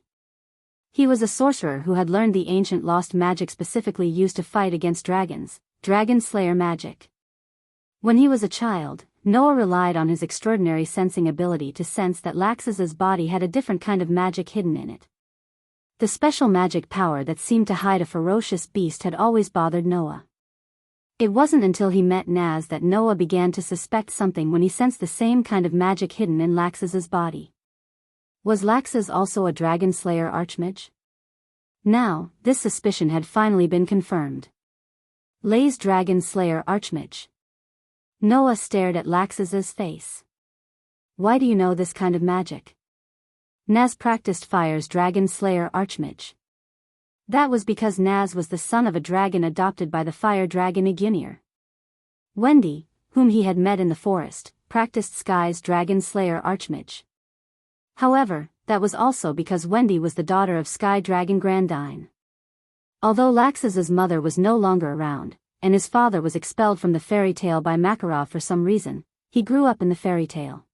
He was a sorcerer who had learned the ancient lost magic specifically used to fight against dragons, Dragon Slayer magic. When he was a child, Noah relied on his extraordinary sensing ability to sense that Lax's body had a different kind of magic hidden in it. The special magic power that seemed to hide a ferocious beast had always bothered Noah. It wasn't until he met Naz that Noah began to suspect something when he sensed the same kind of magic hidden in Lax's body. Was Lax's also a Dragon Slayer Archmage? Now, this suspicion had finally been confirmed. Lay's Dragon Slayer Archmage. Noah stared at Lax's face. Why do you know this kind of magic? Naz practiced Fire's Dragon Slayer Archmage. That was because Naz was the son of a dragon adopted by the fire dragon Igunir. Wendy, whom he had met in the forest, practiced Sky's Dragon Slayer Archmage. However, that was also because Wendy was the daughter of Sky Dragon Grandine. Although Lax's mother was no longer around, and his father was expelled from the fairy tale by Makarov for some reason, he grew up in the fairy tale.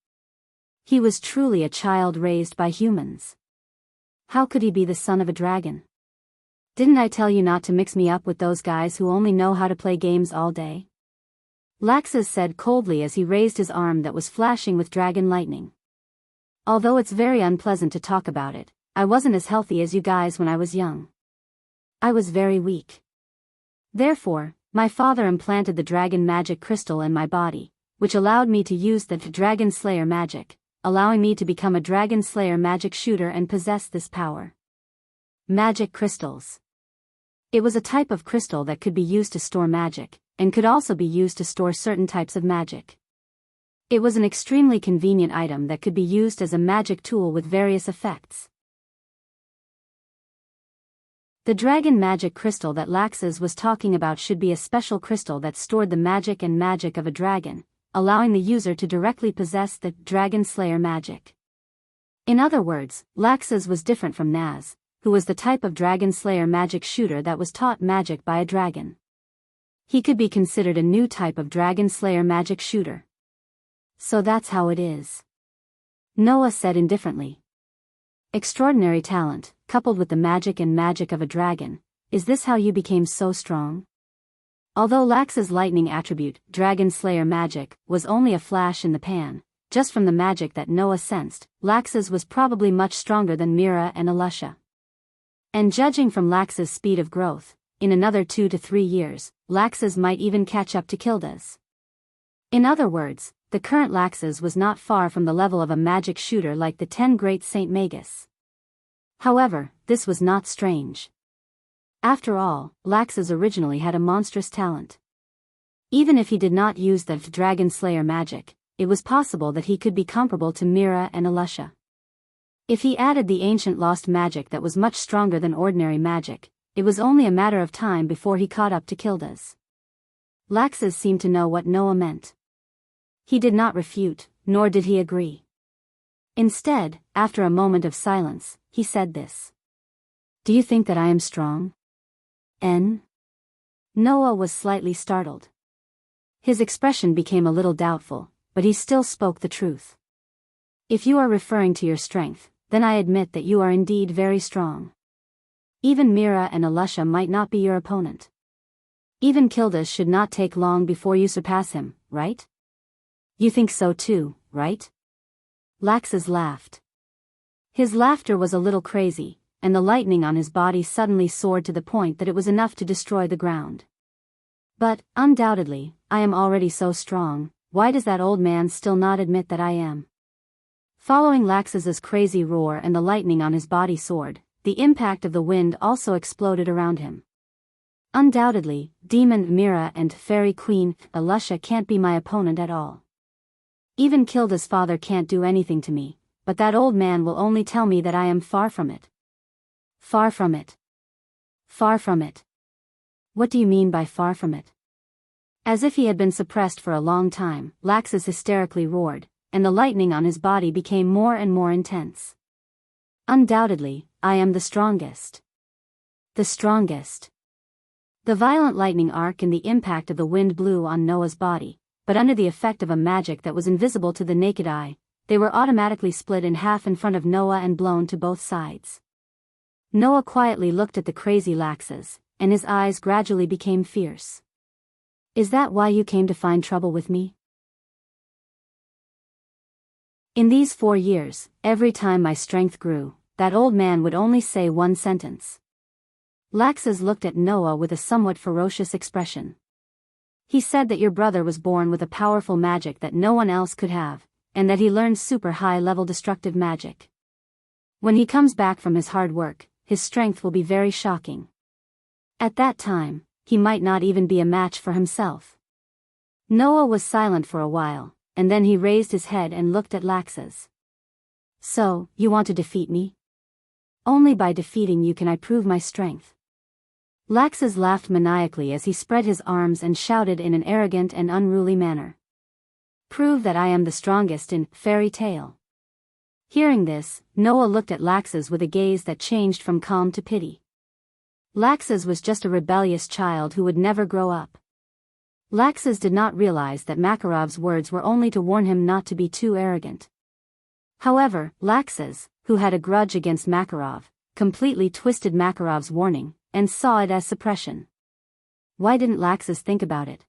He was truly a child raised by humans. How could he be the son of a dragon? Didn't I tell you not to mix me up with those guys who only know how to play games all day? Lax's said coldly as he raised his arm that was flashing with dragon lightning. Although it's very unpleasant to talk about it, I wasn't as healthy as you guys when I was young. I was very weak. Therefore, my father implanted the dragon magic crystal in my body, which allowed me to use the Dragon Slayer magic, allowing me to become a Dragon Slayer magic shooter and possess this power. Magic crystals. It was a type of crystal that could be used to store magic, and could also be used to store certain types of magic. It was an extremely convenient item that could be used as a magic tool with various effects. The dragon magic crystal that Laxus was talking about should be a special crystal that stored the magic and magic of a dragon, allowing the user to directly possess the Dragon Slayer magic. In other words, Laxus was different from Naz, who was the type of Dragon Slayer magic shooter that was taught magic by a dragon. He could be considered a new type of Dragon Slayer magic shooter. So that's how it is. Noah said indifferently. Extraordinary talent, coupled with the magic and magic of a dragon. Is this how you became so strong? Although Lax's lightning attribute, Dragon Slayer magic, was only a flash in the pan, just from the magic that Noah sensed, Lax's was probably much stronger than Mira and Alusha. And judging from Lax's speed of growth, in another 2 to 3 years, Lax's might even catch up to Kilda's. In other words, the current Lax's was not far from the level of a magic shooter like the 10 Great Saint Magus. However, this was not strange. After all, Laxus originally had a monstrous talent. Even if he did not use the Dragon Slayer magic, it was possible that he could be comparable to Mira and Alusha. If he added the ancient lost magic that was much stronger than ordinary magic, it was only a matter of time before he caught up to Kilda's. Laxus seemed to know what Noah meant. He did not refute, nor did he agree. Instead, after a moment of silence, he said this. Do you think that I am strong? Noah was slightly startled. His expression became a little doubtful, but he still spoke the truth. If you are referring to your strength, then I admit that you are indeed very strong. Even Mira and Alusha might not be your opponent. Even Kilda should not take long before you surpass him, right? You think so too, right? Laxus laughed. His laughter was a little crazy, and the lightning on his body suddenly soared to the point that it was enough to destroy the ground. But, undoubtedly, I am already so strong. Why does that old man still not admit that I am? Following Laxus's crazy roar and the lightning on his body soared, the impact of the wind also exploded around him. Undoubtedly, Demon Mira and Fairy Queen Alusha can't be my opponent at all. Even Kilda's father can't do anything to me, but that old man will only tell me that I am far from it. Far from it. Far from it. What do you mean by far from it? As if he had been suppressed for a long time, Laxus hysterically roared, and the lightning on his body became more and more intense. Undoubtedly, I am the strongest. The strongest. The violent lightning arc and the impact of the wind blew on Noah's body, but under the effect of a magic that was invisible to the naked eye, they were automatically split in half in front of Noah and blown to both sides. Noah quietly looked at the crazy Laxus, and his eyes gradually became fierce. Is that why you came to find trouble with me? In these 4 years, every time my strength grew, that old man would only say one sentence. Laxus looked at Noah with a somewhat ferocious expression. He said that your brother was born with a powerful magic that no one else could have, and that he learned super high-level destructive magic. When he comes back from his hard work, his strength will be very shocking. At that time, he might not even be a match for himself. Noah was silent for a while, and then he raised his head and looked at Laxus. So, you want to defeat me? Only by defeating you can I prove my strength. Laxus laughed maniacally as he spread his arms and shouted in an arrogant and unruly manner. Prove that I am the strongest in fairy tale. Hearing this, Noah looked at Laxus with a gaze that changed from calm to pity. Laxus was just a rebellious child who would never grow up. Laxus did not realize that Makarov's words were only to warn him not to be too arrogant. However, Laxus, who had a grudge against Makarov, completely twisted Makarov's warning, and saw it as suppression. Why didn't Laxus think about it?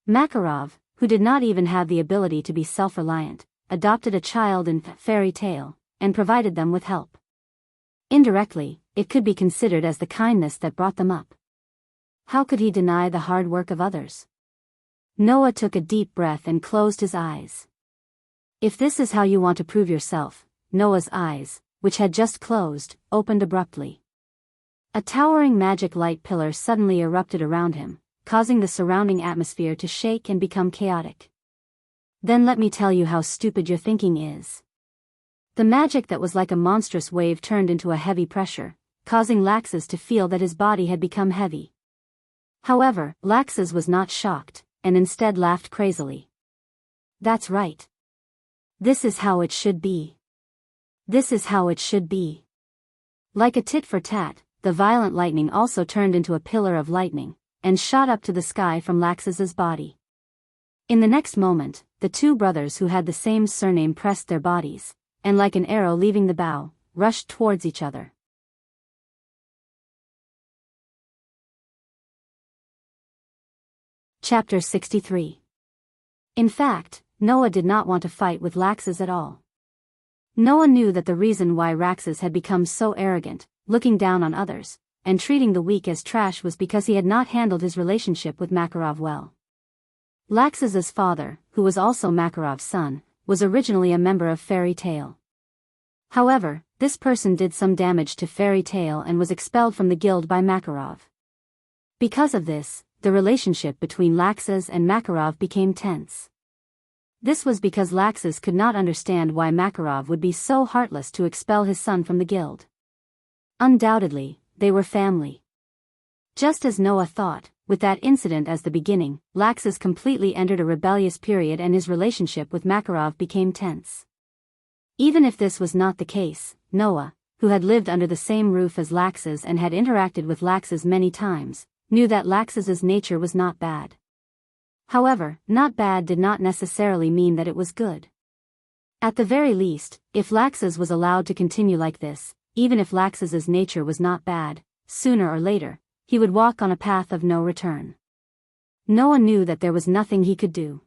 Makarov, who did not even have the ability to be self-reliant, adopted a child in fairy tale, and provided them with help. Indirectly, it could be considered as the kindness that brought them up. How could he deny the hard work of others? Noah took a deep breath and closed his eyes. If this is how you want to prove yourself, Noah's eyes, which had just closed, opened abruptly. A towering magic light pillar suddenly erupted around him, causing the surrounding atmosphere to shake and become chaotic. Then let me tell you how stupid your thinking is. The magic that was like a monstrous wave turned into a heavy pressure, causing Laxus to feel that his body had become heavy. However, Laxus was not shocked, and instead laughed crazily. "That's right. This is how it should be. This is how it should be." Like a tit for tat, the violent lightning also turned into a pillar of lightning, and shot up to the sky from Laxus's body. In the next moment, the two brothers who had the same surname pressed their bodies, and like an arrow leaving the bow, rushed towards each other. Chapter 63. In fact, Noah did not want to fight with Laxus at all. Noah knew that the reason why Laxus had become so arrogant, looking down on others, and treating the weak as trash was because he had not handled his relationship with Makarov well. Laxus's father, who was also Makarov's son, was originally a member of Fairy Tail. However, this person did some damage to Fairy Tail and was expelled from the guild by Makarov. Because of this, the relationship between Laxus and Makarov became tense. This was because Laxus could not understand why Makarov would be so heartless to expel his son from the guild. Undoubtedly, they were family. Just as Noah thought, with that incident as the beginning, Laxus completely entered a rebellious period and his relationship with Makarov became tense. Even if this was not the case, Noah, who had lived under the same roof as Laxus and had interacted with Laxus many times, knew that Laxus's nature was not bad. However, not bad did not necessarily mean that it was good. At the very least, if Laxus was allowed to continue like this, even if Laxus's nature was not bad, sooner or later, he would walk on a path of no return. Noah knew that there was nothing he could do.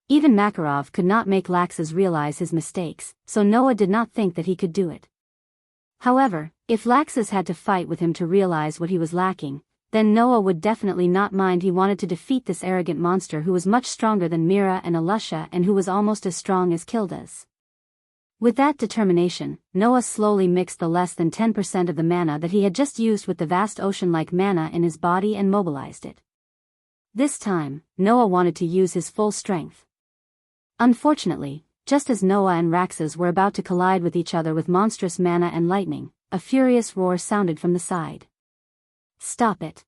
Even Makarov could not make Laxus realize his mistakes, so Noah did not think that he could do it. However, if Laxus had to fight with him to realize what he was lacking, then Noah would definitely not mind. He wanted to defeat this arrogant monster who was much stronger than Mira and Alusha and who was almost as strong as Kildas. With that determination, Noah slowly mixed the less than 10% of the mana that he had just used with the vast ocean-like mana in his body and mobilized it. This time, Noah wanted to use his full strength. Unfortunately, just as Noah and Laxus were about to collide with each other with monstrous mana and lightning, a furious roar sounded from the side. "Stop it."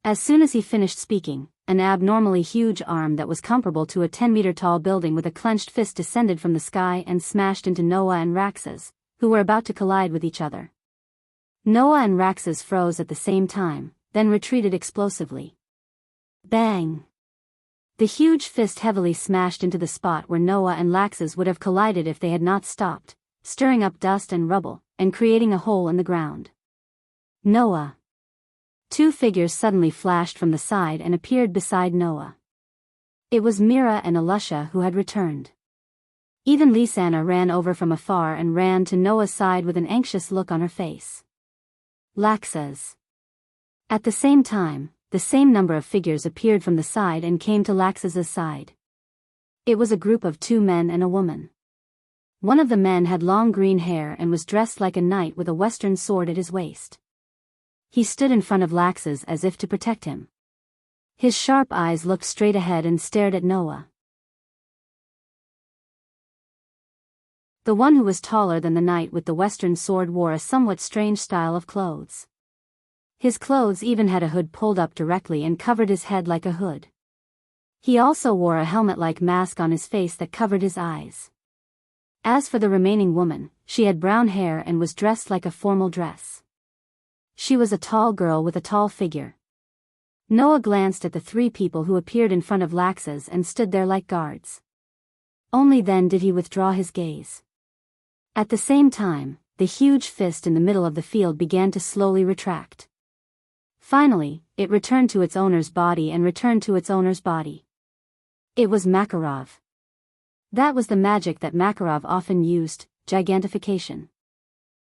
As soon as he finished speaking, an abnormally huge arm that was comparable to a 10-meter-tall building with a clenched fist descended from the sky and smashed into Noah and Laxus, who were about to collide with each other. Noah and Laxus froze at the same time, then retreated explosively. Bang! The huge fist heavily smashed into the spot where Noah and Laxus would have collided if they had not stopped, stirring up dust and rubble, and creating a hole in the ground. Noah! Two figures suddenly flashed from the side and appeared beside Noah. It was Mira and Alusha who had returned. Even Lisanna ran over from afar and ran to Noah's side with an anxious look on her face. Laxus. At the same time, the same number of figures appeared from the side and came to Laxus's side. It was a group of two men and a woman. One of the men had long green hair and was dressed like a knight with a western sword at his waist. He stood in front of Laxus as if to protect him. His sharp eyes looked straight ahead and stared at Noah. The one who was taller than the knight with the western sword wore a somewhat strange style of clothes. His clothes even had a hood pulled up directly and covered his head like a hood. He also wore a helmet-like mask on his face that covered his eyes. As for the remaining woman, she had brown hair and was dressed like a formal dress. She was a tall girl with a tall figure. Noah glanced at the three people who appeared in front of Laxus and stood there like guards. Only then did he withdraw his gaze. At the same time, the huge fist in the middle of the field began to slowly retract. Finally, it returned to its owner's body and returned to its owner's body. It was Makarov. That was the magic that Makarov often used, gigantification.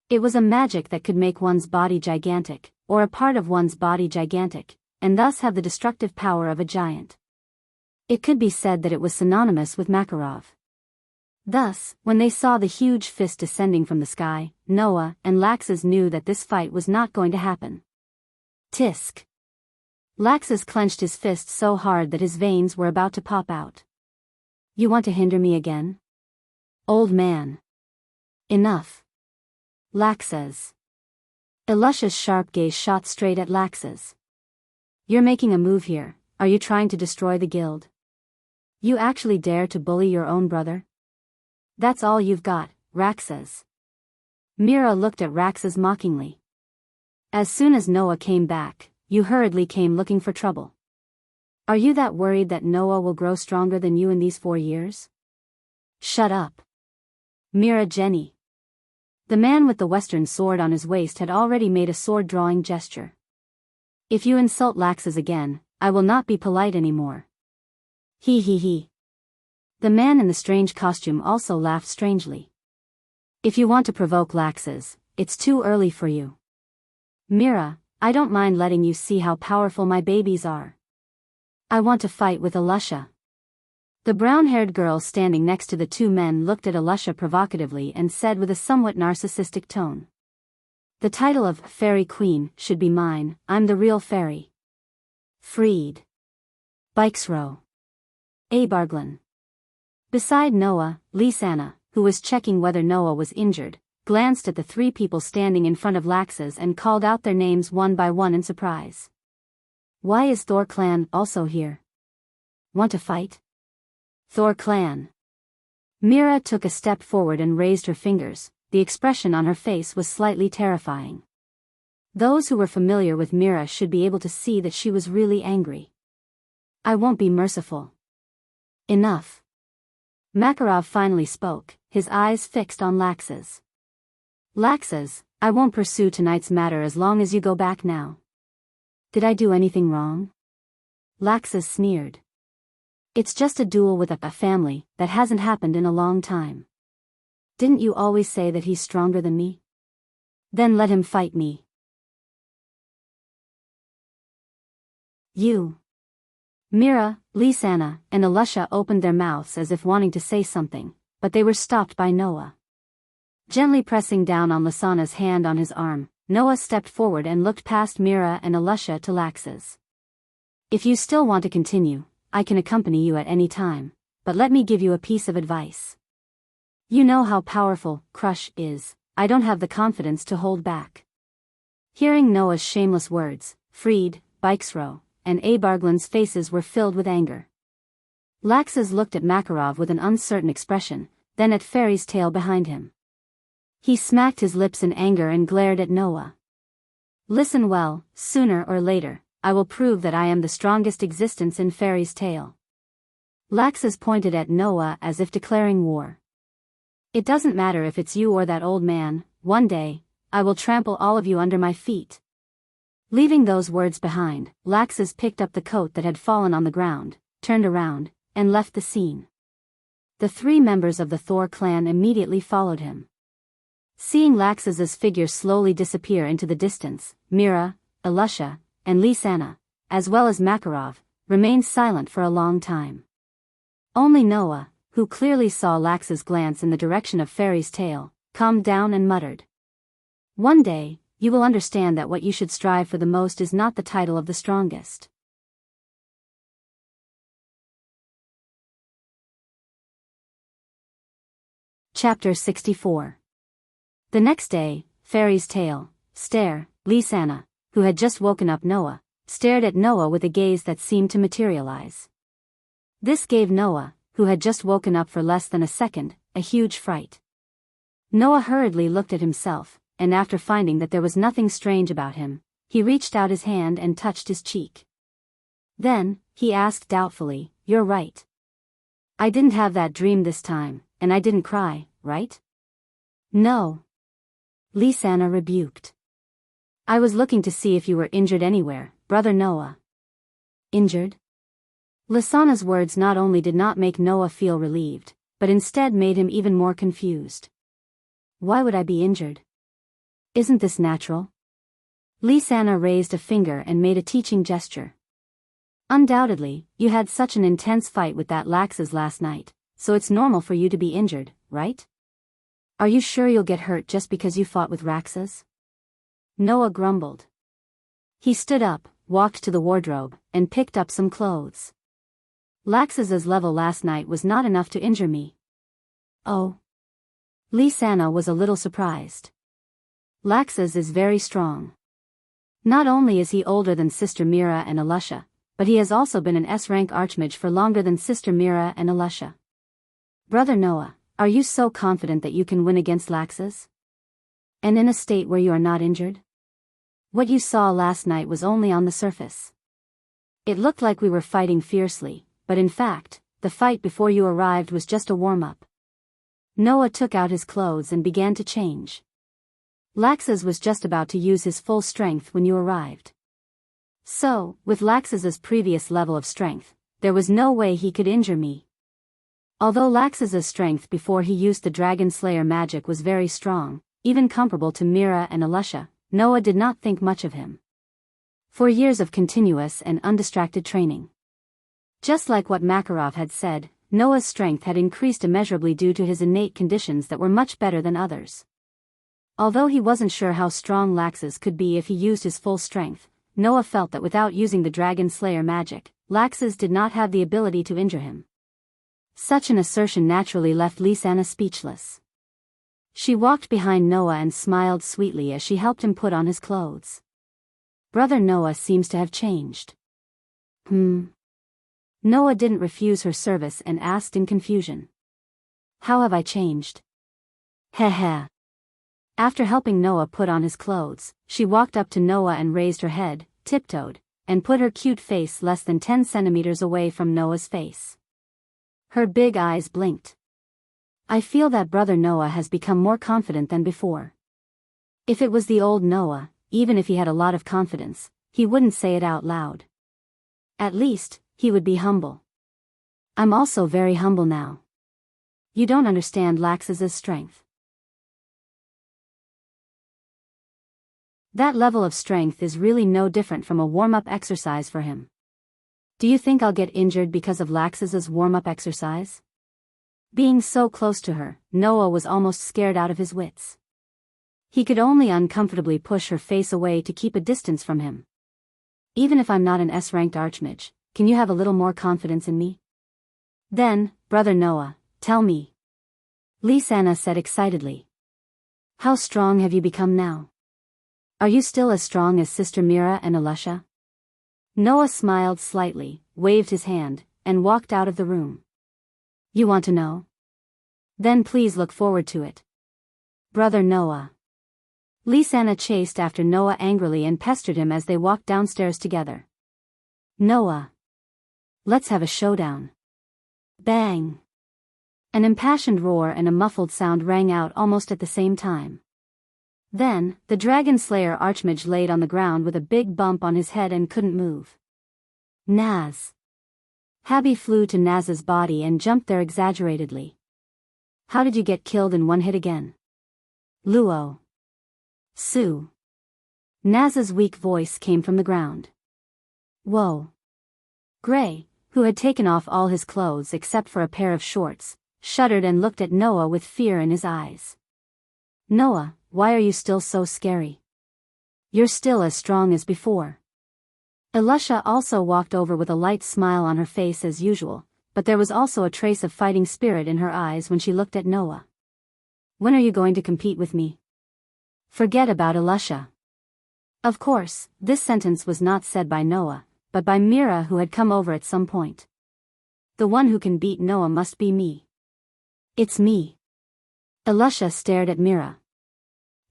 It was a magic that could make one's body gigantic, or a part of one's body gigantic, and thus have the destructive power of a giant. It could be said that it was synonymous with Makarov. Thus, when they saw the huge fist descending from the sky, Noah and Laxus knew that this fight was not going to happen. Tisk! Laxus clenched his fist so hard that his veins were about to pop out. "You want to hinder me again? Old man. Enough." Laxus. Elusha's sharp gaze shot straight at Lax's. You're making a move here. Are you trying to destroy the guild? You actually dare to bully your own brother? That's all you've got, Raxas. Mira looked at Raxas mockingly. As soon as Noah came back, you hurriedly came looking for trouble. Are you that worried that Noah will grow stronger than you in these 4 years? Shut up. Mira Jenny. The man with the western sword on his waist had already made a sword-drawing gesture. If you insult Laxas again, I will not be polite anymore. He. The man in the strange costume also laughed strangely. If you want to provoke Laxas, it's too early for you. Mira, I don't mind letting you see how powerful my babies are. I want to fight with Elusha. The brown-haired girl standing next to the two men looked at Elusha provocatively and said with a somewhat narcissistic tone. The title of Fairy Queen should be mine. I'm the real fairy. Freed. Bikesrow. Abarglin. Beside Noah, Lisanna, who was checking whether Noah was injured, glanced at the 3 people standing in front of Laxas and called out their names one by one in surprise. Why is Thor clan also here? Want to fight? Thor clan. Mira took a step forward and raised her fingers. The expression on her face was slightly terrifying. Those who were familiar with Mira should be able to see that she was really angry. I won't be merciful. Enough. Makarov finally spoke, his eyes fixed on Laxas. Laxas, I won't pursue tonight's matter as long as you go back now. Did I do anything wrong? Laxas sneered. It's just a duel with a family that hasn't happened in a long time. Didn't you always say that he's stronger than me? Then let him fight me. You. Mira, Lisanna, and Elusha opened their mouths as if wanting to say something, but they were stopped by Noah. Gently pressing down on Lisanna's hand on his arm, Noah stepped forward and looked past Mira and Elusha to Laxas. If you still want to continue, I can accompany you at any time, but let me give you a piece of advice. You know how powerful Crush is. I don't have the confidence to hold back. Hearing Noah's shameless words, Freed, Bikesrow, and Abarglin's faces were filled with anger. Laxas looked at Makarov with an uncertain expression, then at Fairy's tail behind him. He smacked his lips in anger and glared at Noah. Listen well, sooner or later, I will prove that I am the strongest existence in Fairy's tail. Laxas pointed at Noah as if declaring war. It doesn't matter if it's you or that old man, one day, I will trample all of you under my feet. Leaving those words behind, Laxas picked up the coat that had fallen on the ground, turned around, and left the scene. The 3 members of the Thor clan immediately followed him. Seeing Laxas's figure slowly disappear into the distance, Mira, Elusha, and Lisanna, as well as Makarov, remained silent for a long time. Only Noah, who clearly saw Lax's glance in the direction of Fairy's tail, calmed down and muttered. One day, you will understand that what you should strive for the most is not the title of the strongest. Chapter 64. The next day, Fairy's tail, Lisanna, who had just woken up Noah, stared at Noah with a gaze that seemed to materialize. This gave Noah, who had just woken up for less than a second, a huge fright. Noah hurriedly looked at himself, and after finding that there was nothing strange about him, he reached out his hand and touched his cheek. Then, he asked doubtfully, You're right. I didn't have that dream this time, and I didn't cry, right? No. Lisanna rebuked. I was looking to see if you were injured anywhere, brother Noah. Injured? Lisanna's words not only did not make Noah feel relieved, but instead made him even more confused. Why would I be injured? Isn't this natural? Lisanna raised a finger and made a teaching gesture. Undoubtedly, you had such an intense fight with that Laxas last night, so it's normal for you to be injured, right? Are you sure you'll get hurt just because you fought with Raxas? Noah grumbled. He stood up, walked to the wardrobe, and picked up some clothes. Laxas's level last night was not enough to injure me. Oh. Lisanna was a little surprised. Laxus is very strong. Not only is he older than Sister Mira and Alusha, but he has also been an S-rank archmage for longer than Sister Mira and Alusha. Brother Noah, are you so confident that you can win against Laxus? And in a state where you are not injured? What you saw last night was only on the surface. It looked like we were fighting fiercely, but in fact, the fight before you arrived was just a warm-up. Noah took out his clothes and began to change. Laxus was just about to use his full strength when you arrived. So, with Laxus's previous level of strength, there was no way he could injure me. Although Laxus's strength before he used the Dragon Slayer magic was very strong, even comparable to Mira and Alusha, Noah did not think much of him. For years of continuous and undistracted training. Just like what Makarov had said, Noah's strength had increased immeasurably due to his innate conditions that were much better than others. Although he wasn't sure how strong Laxus could be if he used his full strength, Noah felt that without using the Dragon Slayer magic, Laxus did not have the ability to injure him. Such an assertion naturally left Lysana speechless. She walked behind Noah and smiled sweetly as she helped him put on his clothes. Brother Noah seems to have changed. Noah didn't refuse her service and asked in confusion. How have I changed? Heh. After helping Noah put on his clothes, she walked up to Noah and raised her head, tiptoed, and put her cute face less than 10 centimeters away from Noah's face. Her big eyes blinked. I feel that Brother Noah has become more confident than before. If it was the old Noah, even if he had a lot of confidence, he wouldn't say it out loud. At least, he would be humble. I'm also very humble now. You don't understand Laxus's strength. That level of strength is really no different from a warm-up exercise for him. Do you think I'll get injured because of Laxus's warm-up exercise? Being so close to her, Noah was almost scared out of his wits. He could only uncomfortably push her face away to keep a distance from him. Even if I'm not an S-ranked archmage, can you have a little more confidence in me? Then, Brother Noah, tell me. Lysana said excitedly. How strong have you become now? Are you still as strong as Sister Mira and Alusha? Noah smiled slightly, waved his hand, and walked out of the room. You want to know? Then please look forward to it. Brother Noah. Lysana chased after Noah angrily and pestered him as they walked downstairs together. Noah. Let's have a showdown. Bang. An impassioned roar and a muffled sound rang out almost at the same time. Then, the Dragon Slayer archmage laid on the ground with a big bump on his head and couldn't move. Naz. Habby flew to Naz's body and jumped there exaggeratedly. How did you get killed in one hit again? Luo. Sue. Naz's weak voice came from the ground. Whoa. Gray, who had taken off all his clothes except for a pair of shorts, shuddered and looked at Noah with fear in his eyes. Noah, why are you still so scary? You're still as strong as before. Alusha also walked over with a light smile on her face as usual, but there was also a trace of fighting spirit in her eyes when she looked at Noah. When are you going to compete with me? Forget about Alusha. Of course, this sentence was not said by Noah, but by Mira, who had come over at some point. The one who can beat Noah must be me. It's me. Alusha stared at Mira.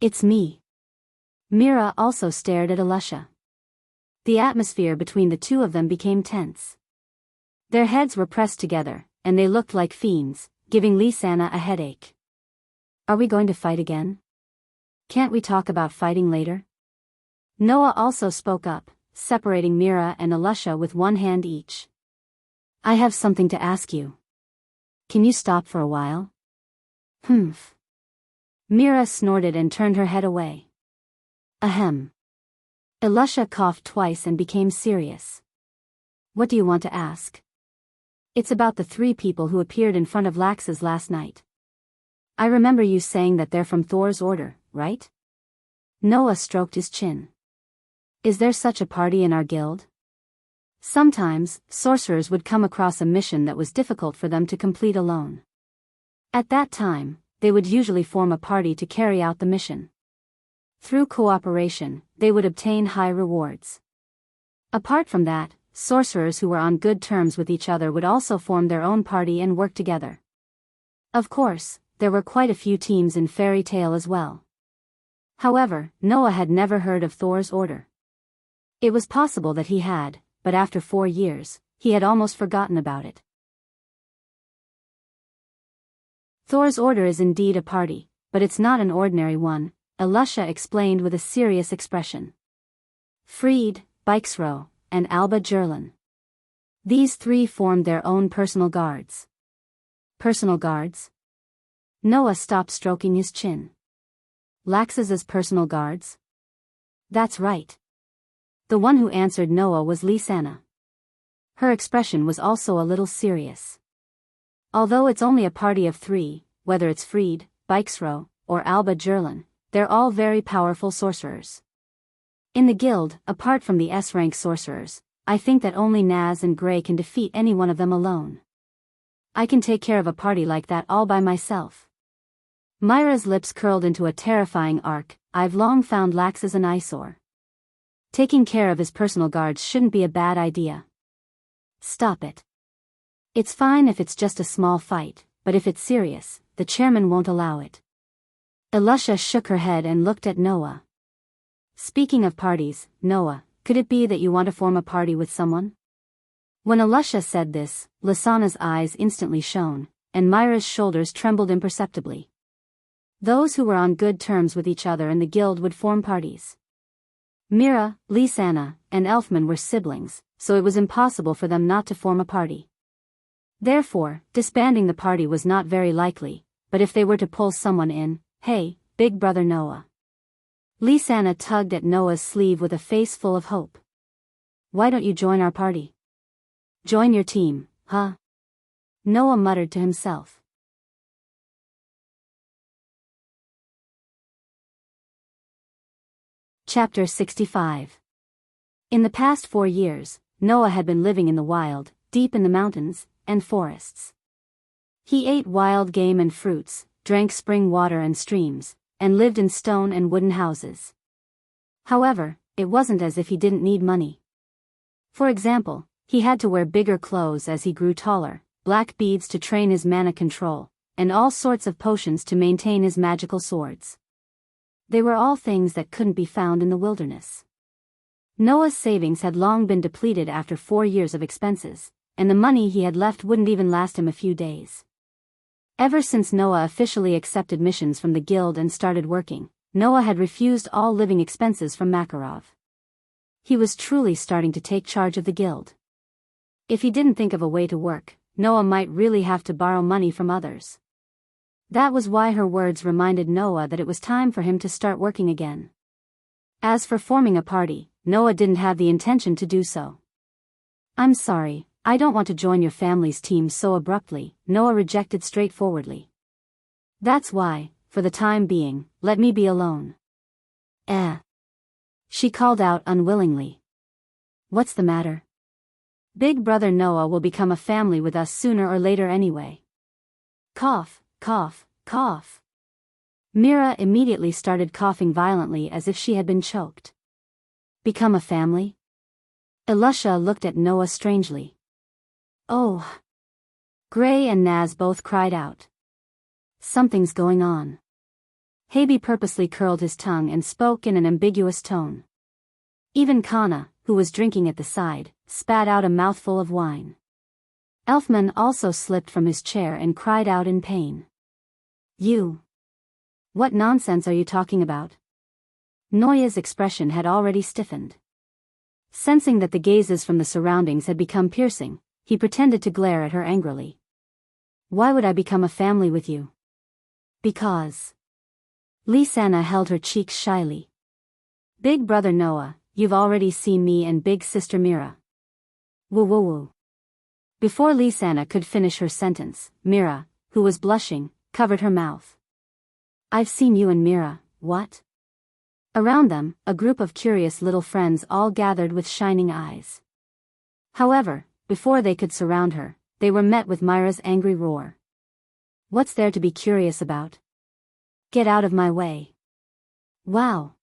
It's me. Mira also stared at Alusha. The atmosphere between the two of them became tense. Their heads were pressed together, and they looked like fiends, giving Lysana a headache. Are we going to fight again? Can't we talk about fighting later? Noah also spoke up, separating Mira and Alusha with one hand each. I have something to ask you. Can you stop for a while? Humph. Mira snorted and turned her head away. Ahem. Alusha coughed twice and became serious. What do you want to ask? It's about the 3 people who appeared in front of Laxus last night. I remember you saying that they're from Thor's order, right? Noah stroked his chin. Is there such a party in our guild? Sometimes, sorcerers would come across a mission that was difficult for them to complete alone. At that time, they would usually form a party to carry out the mission. Through cooperation, they would obtain high rewards. Apart from that, sorcerers who were on good terms with each other would also form their own party and work together. Of course, there were quite a few teams in Fairy Tale as well. However, Noah had never heard of Thor's order. It was possible that he had, but after 4 years, he had almost forgotten about it. Thor's order is indeed a party, but it's not an ordinary one, Elusha explained with a serious expression. Fried, Bixro, and Alba Jerlin. These 3 formed their own personal guards. Personal guards? Noah stopped stroking his chin. Laxus's personal guards? That's right. The one who answered Noah was Lysana. Her expression was also a little serious. Although it's only a party of 3, whether it's Fried, Bixro, or Alba Jerlin, they're all very powerful sorcerers. In the guild, apart from the S-rank sorcerers, I think that only Naz and Gray can defeat any one of them alone. I can take care of a party like that all by myself. Myra's lips curled into a terrifying arc. I've long found Laxus an eyesore. Taking care of his personal guards shouldn't be a bad idea. Stop it. It's fine if it's just a small fight, but if it's serious, the chairman won't allow it. Elusha shook her head and looked at Noah. Speaking of parties, Noah, could it be that you want to form a party with someone? When Elusha said this, Lysana's eyes instantly shone, and Myra's shoulders trembled imperceptibly. Those who were on good terms with each other in the guild would form parties. Mira, Lysana, and Elfman were siblings, so it was impossible for them not to form a party. Therefore, disbanding the party was not very likely, but if they were to pull someone in, hey, big brother Noah. Lysana tugged at Noah's sleeve with a face full of hope. Why don't you join our party? Join your team, huh? Noah muttered to himself. Chapter 65. In the past 4 years, Noah had been living in the wild, deep in the mountains and forests. He ate wild game and fruits, drank spring water and streams, and lived in stone and wooden houses. However, it wasn't as if he didn't need money. For example, he had to wear bigger clothes as he grew taller, black beads to train his mana control, and all sorts of potions to maintain his magical swords. They were all things that couldn't be found in the wilderness. Noah's savings had long been depleted after 4 years of expenses, and the money he had left wouldn't even last him a few days. Ever since Noah officially accepted missions from the guild and started working, Noah had refused all living expenses from Makarov. He was truly starting to take charge of the guild. If he didn't think of a way to work, Noah might really have to borrow money from others. That was why her words reminded Noah that it was time for him to start working again. As for forming a party, Noah didn't have the intention to do so. I'm sorry, I don't want to join your family's team so abruptly, Noah rejected straightforwardly. That's why, for the time being, let me be alone. She called out unwillingly. What's the matter? Big brother Noah will become a family with us sooner or later anyway. Cough, cough, cough. Mira immediately started coughing violently as if she had been choked. Become a family? Elusha looked at Noah strangely. Oh. Gray and Naz both cried out. Something's going on. Habe purposely curled his tongue and spoke in an ambiguous tone. Even Kana, who was drinking at the side, spat out a mouthful of wine. Elfman also slipped from his chair and cried out in pain. You. What nonsense are you talking about? Noya's expression had already stiffened. Sensing that the gazes from the surroundings had become piercing, he pretended to glare at her angrily. Why would I become a family with you? Because. Lysana held her cheeks shyly. Big brother Noah, you've already seen me and big sister Mira. Woo woo woo. Before Lysana could finish her sentence, Mira, who was blushing, covered her mouth. I've seen you and Mira, what? Around them, a group of curious little friends all gathered with shining eyes. However, before they could surround her, they were met with Myra's angry roar. What's there to be curious about? Get out of my way. Wow.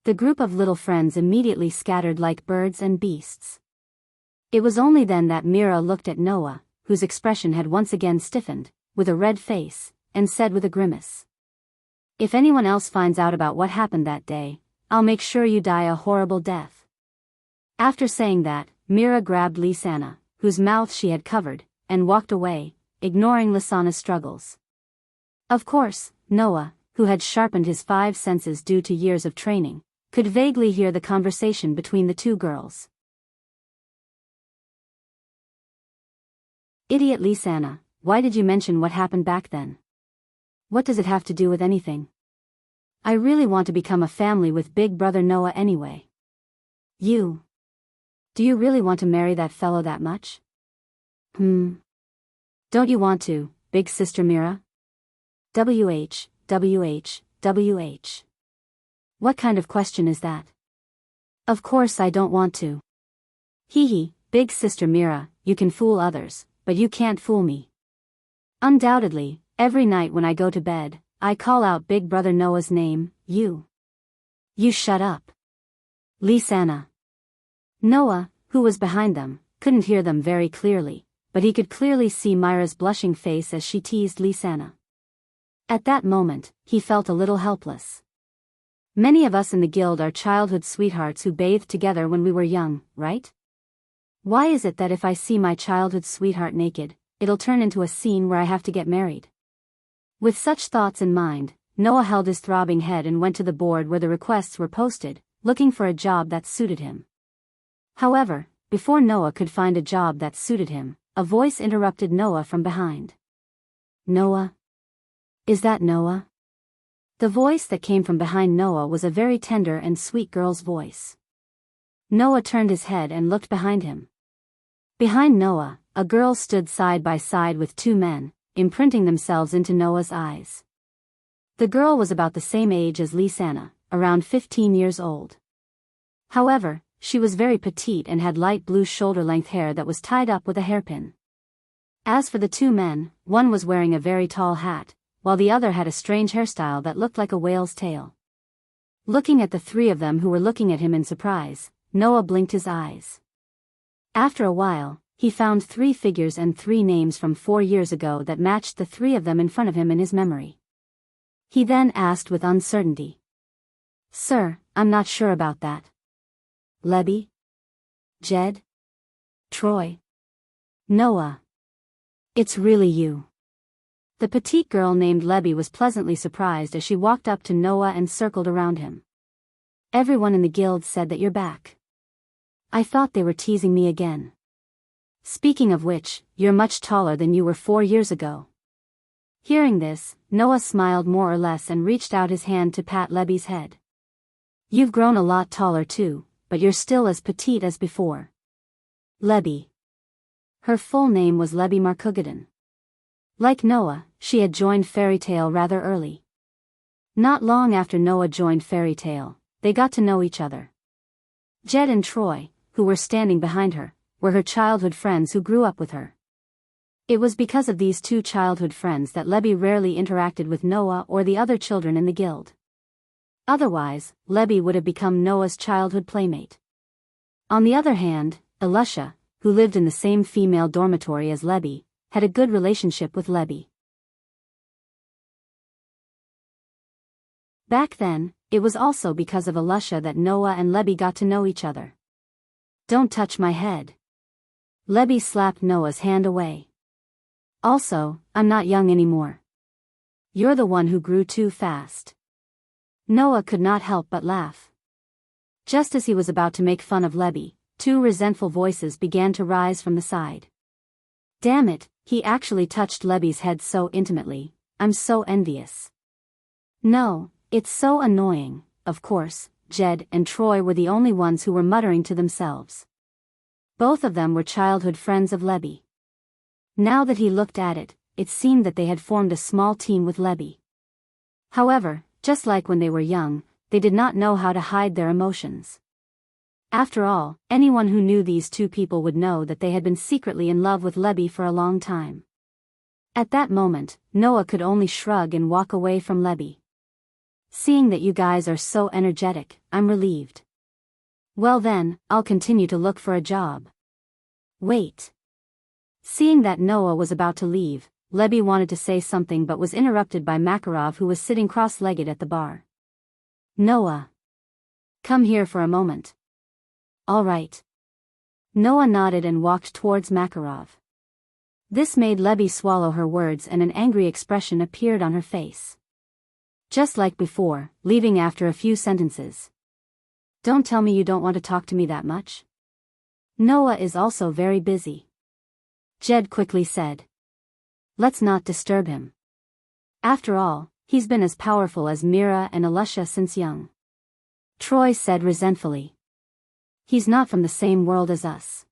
The group of little friends immediately scattered like birds and beasts. It was only then that Mira looked at Noah, whose expression had once again stiffened, with a red face, and said with a grimace, "If anyone else finds out about what happened that day, I'll make sure you die a horrible death." After saying that, Mira grabbed Lisanna, whose mouth she had covered, and walked away, ignoring Lisanna's struggles. Of course, Noah, who had sharpened his 5 senses due to years of training, could vaguely hear the conversation between the two girls. "Idiot Lisanna, why did you mention what happened back then? What does it have to do with anything? I really want to become a family with Big Brother Noah anyway." Do you really want to marry that fellow that much? Don't you want to, Big Sister Mira? WH. What kind of question is that? Of course I don't want to. Hee, Big Sister Mira, you can fool others, but you can't fool me. Undoubtedly, every night when I go to bed, I call out Big Brother Noah's name, You shut up. Lisanna. Noah, who was behind them, couldn't hear them very clearly, but he could clearly see Myra's blushing face as she teased Lisanna. At that moment, he felt a little helpless. Many of us in the guild are childhood sweethearts who bathed together when we were young, right? Why is it that if I see my childhood sweetheart naked, it'll turn into a scene where I have to get married? With such thoughts in mind, Noah held his throbbing head and went to the board where the requests were posted, looking for a job that suited him. However, before Noah could find a job that suited him, a voice interrupted Noah from behind. "Noah? Is that Noah?" The voice that came from behind Noah was a very tender and sweet girl's voice. Noah turned his head and looked behind him. Behind Noah, a girl stood side by side with 2 men, imprinting themselves into Noah's eyes. The girl was about the same age as Lisanna, around 15 years old. However, she was very petite and had light blue shoulder-length hair that was tied up with a hairpin. As for the 2 men, one was wearing a very tall hat, while the other had a strange hairstyle that looked like a whale's tail. Looking at the 3 of them who were looking at him in surprise, Noah blinked his eyes. After a while, he found 3 figures and 3 names from 4 years ago that matched the 3 of them in front of him in his memory. He then asked with uncertainty, "Sir, I'm not sure about that. Lebby? Jed? Troy? Noah? It's really you." The petite girl named Lebby was pleasantly surprised as she walked up to Noah and circled around him. "Everyone in the guild said that you're back. I thought they were teasing me again. Speaking of which, you're much taller than you were 4 years ago." Hearing this, Noah smiled more or less and reached out his hand to pat Lebby's head. "You've grown a lot taller too, but you're still as petite as before." Lebby. Her full name was Lebby Markugadan. Like Noah, she had joined Fairy Tale rather early. Not long after Noah joined Fairy Tale, they got to know each other. Jed and Troy, who were standing behind her, were her childhood friends who grew up with her. It was because of these 2 childhood friends that Lebby rarely interacted with Noah or the other children in the guild. Otherwise, Lebby would have become Noah's childhood playmate. On the other hand, Elusha, who lived in the same female dormitory as Lebby, had a good relationship with Lebby. Back then, it was also because of Elusha that Noah and Lebby got to know each other. "Don't touch my head." Lebby slapped Noah's hand away. "Also, I'm not young anymore. You're the one who grew too fast." Noah could not help but laugh. Just as he was about to make fun of Lebby, 2 resentful voices began to rise from the side. "Damn it, he actually touched Lebby's head so intimately, I'm so envious." "No, it's so annoying." Of course, Jed and Troy were the only ones who were muttering to themselves. Both of them were childhood friends of Lebby. Now that he looked at it, it seemed that they had formed a small team with Lebby. However, just like when they were young, they did not know how to hide their emotions. After all, anyone who knew these 2 people would know that they had been secretly in love with Lebby for a long time. At that moment, Noah could only shrug and walk away from Lebby. Seeing that you guys are so energetic, I'm relieved. Well then, I'll continue to look for a job. Wait. Seeing that Noah was about to leave, Lebby wanted to say something but was interrupted by Makarov, who was sitting cross-legged at the bar. Noah. Come here for a moment. All right. Noah nodded and walked towards Makarov. This made Lebby swallow her words and an angry expression appeared on her face. Just like before, leaving after a few sentences. Don't tell me you don't want to talk to me that much. Noah is also very busy. Jed quickly said. Let's not disturb him. After all, he's been as powerful as Mira and Alusha since young. Troy said resentfully. He's not from the same world as us.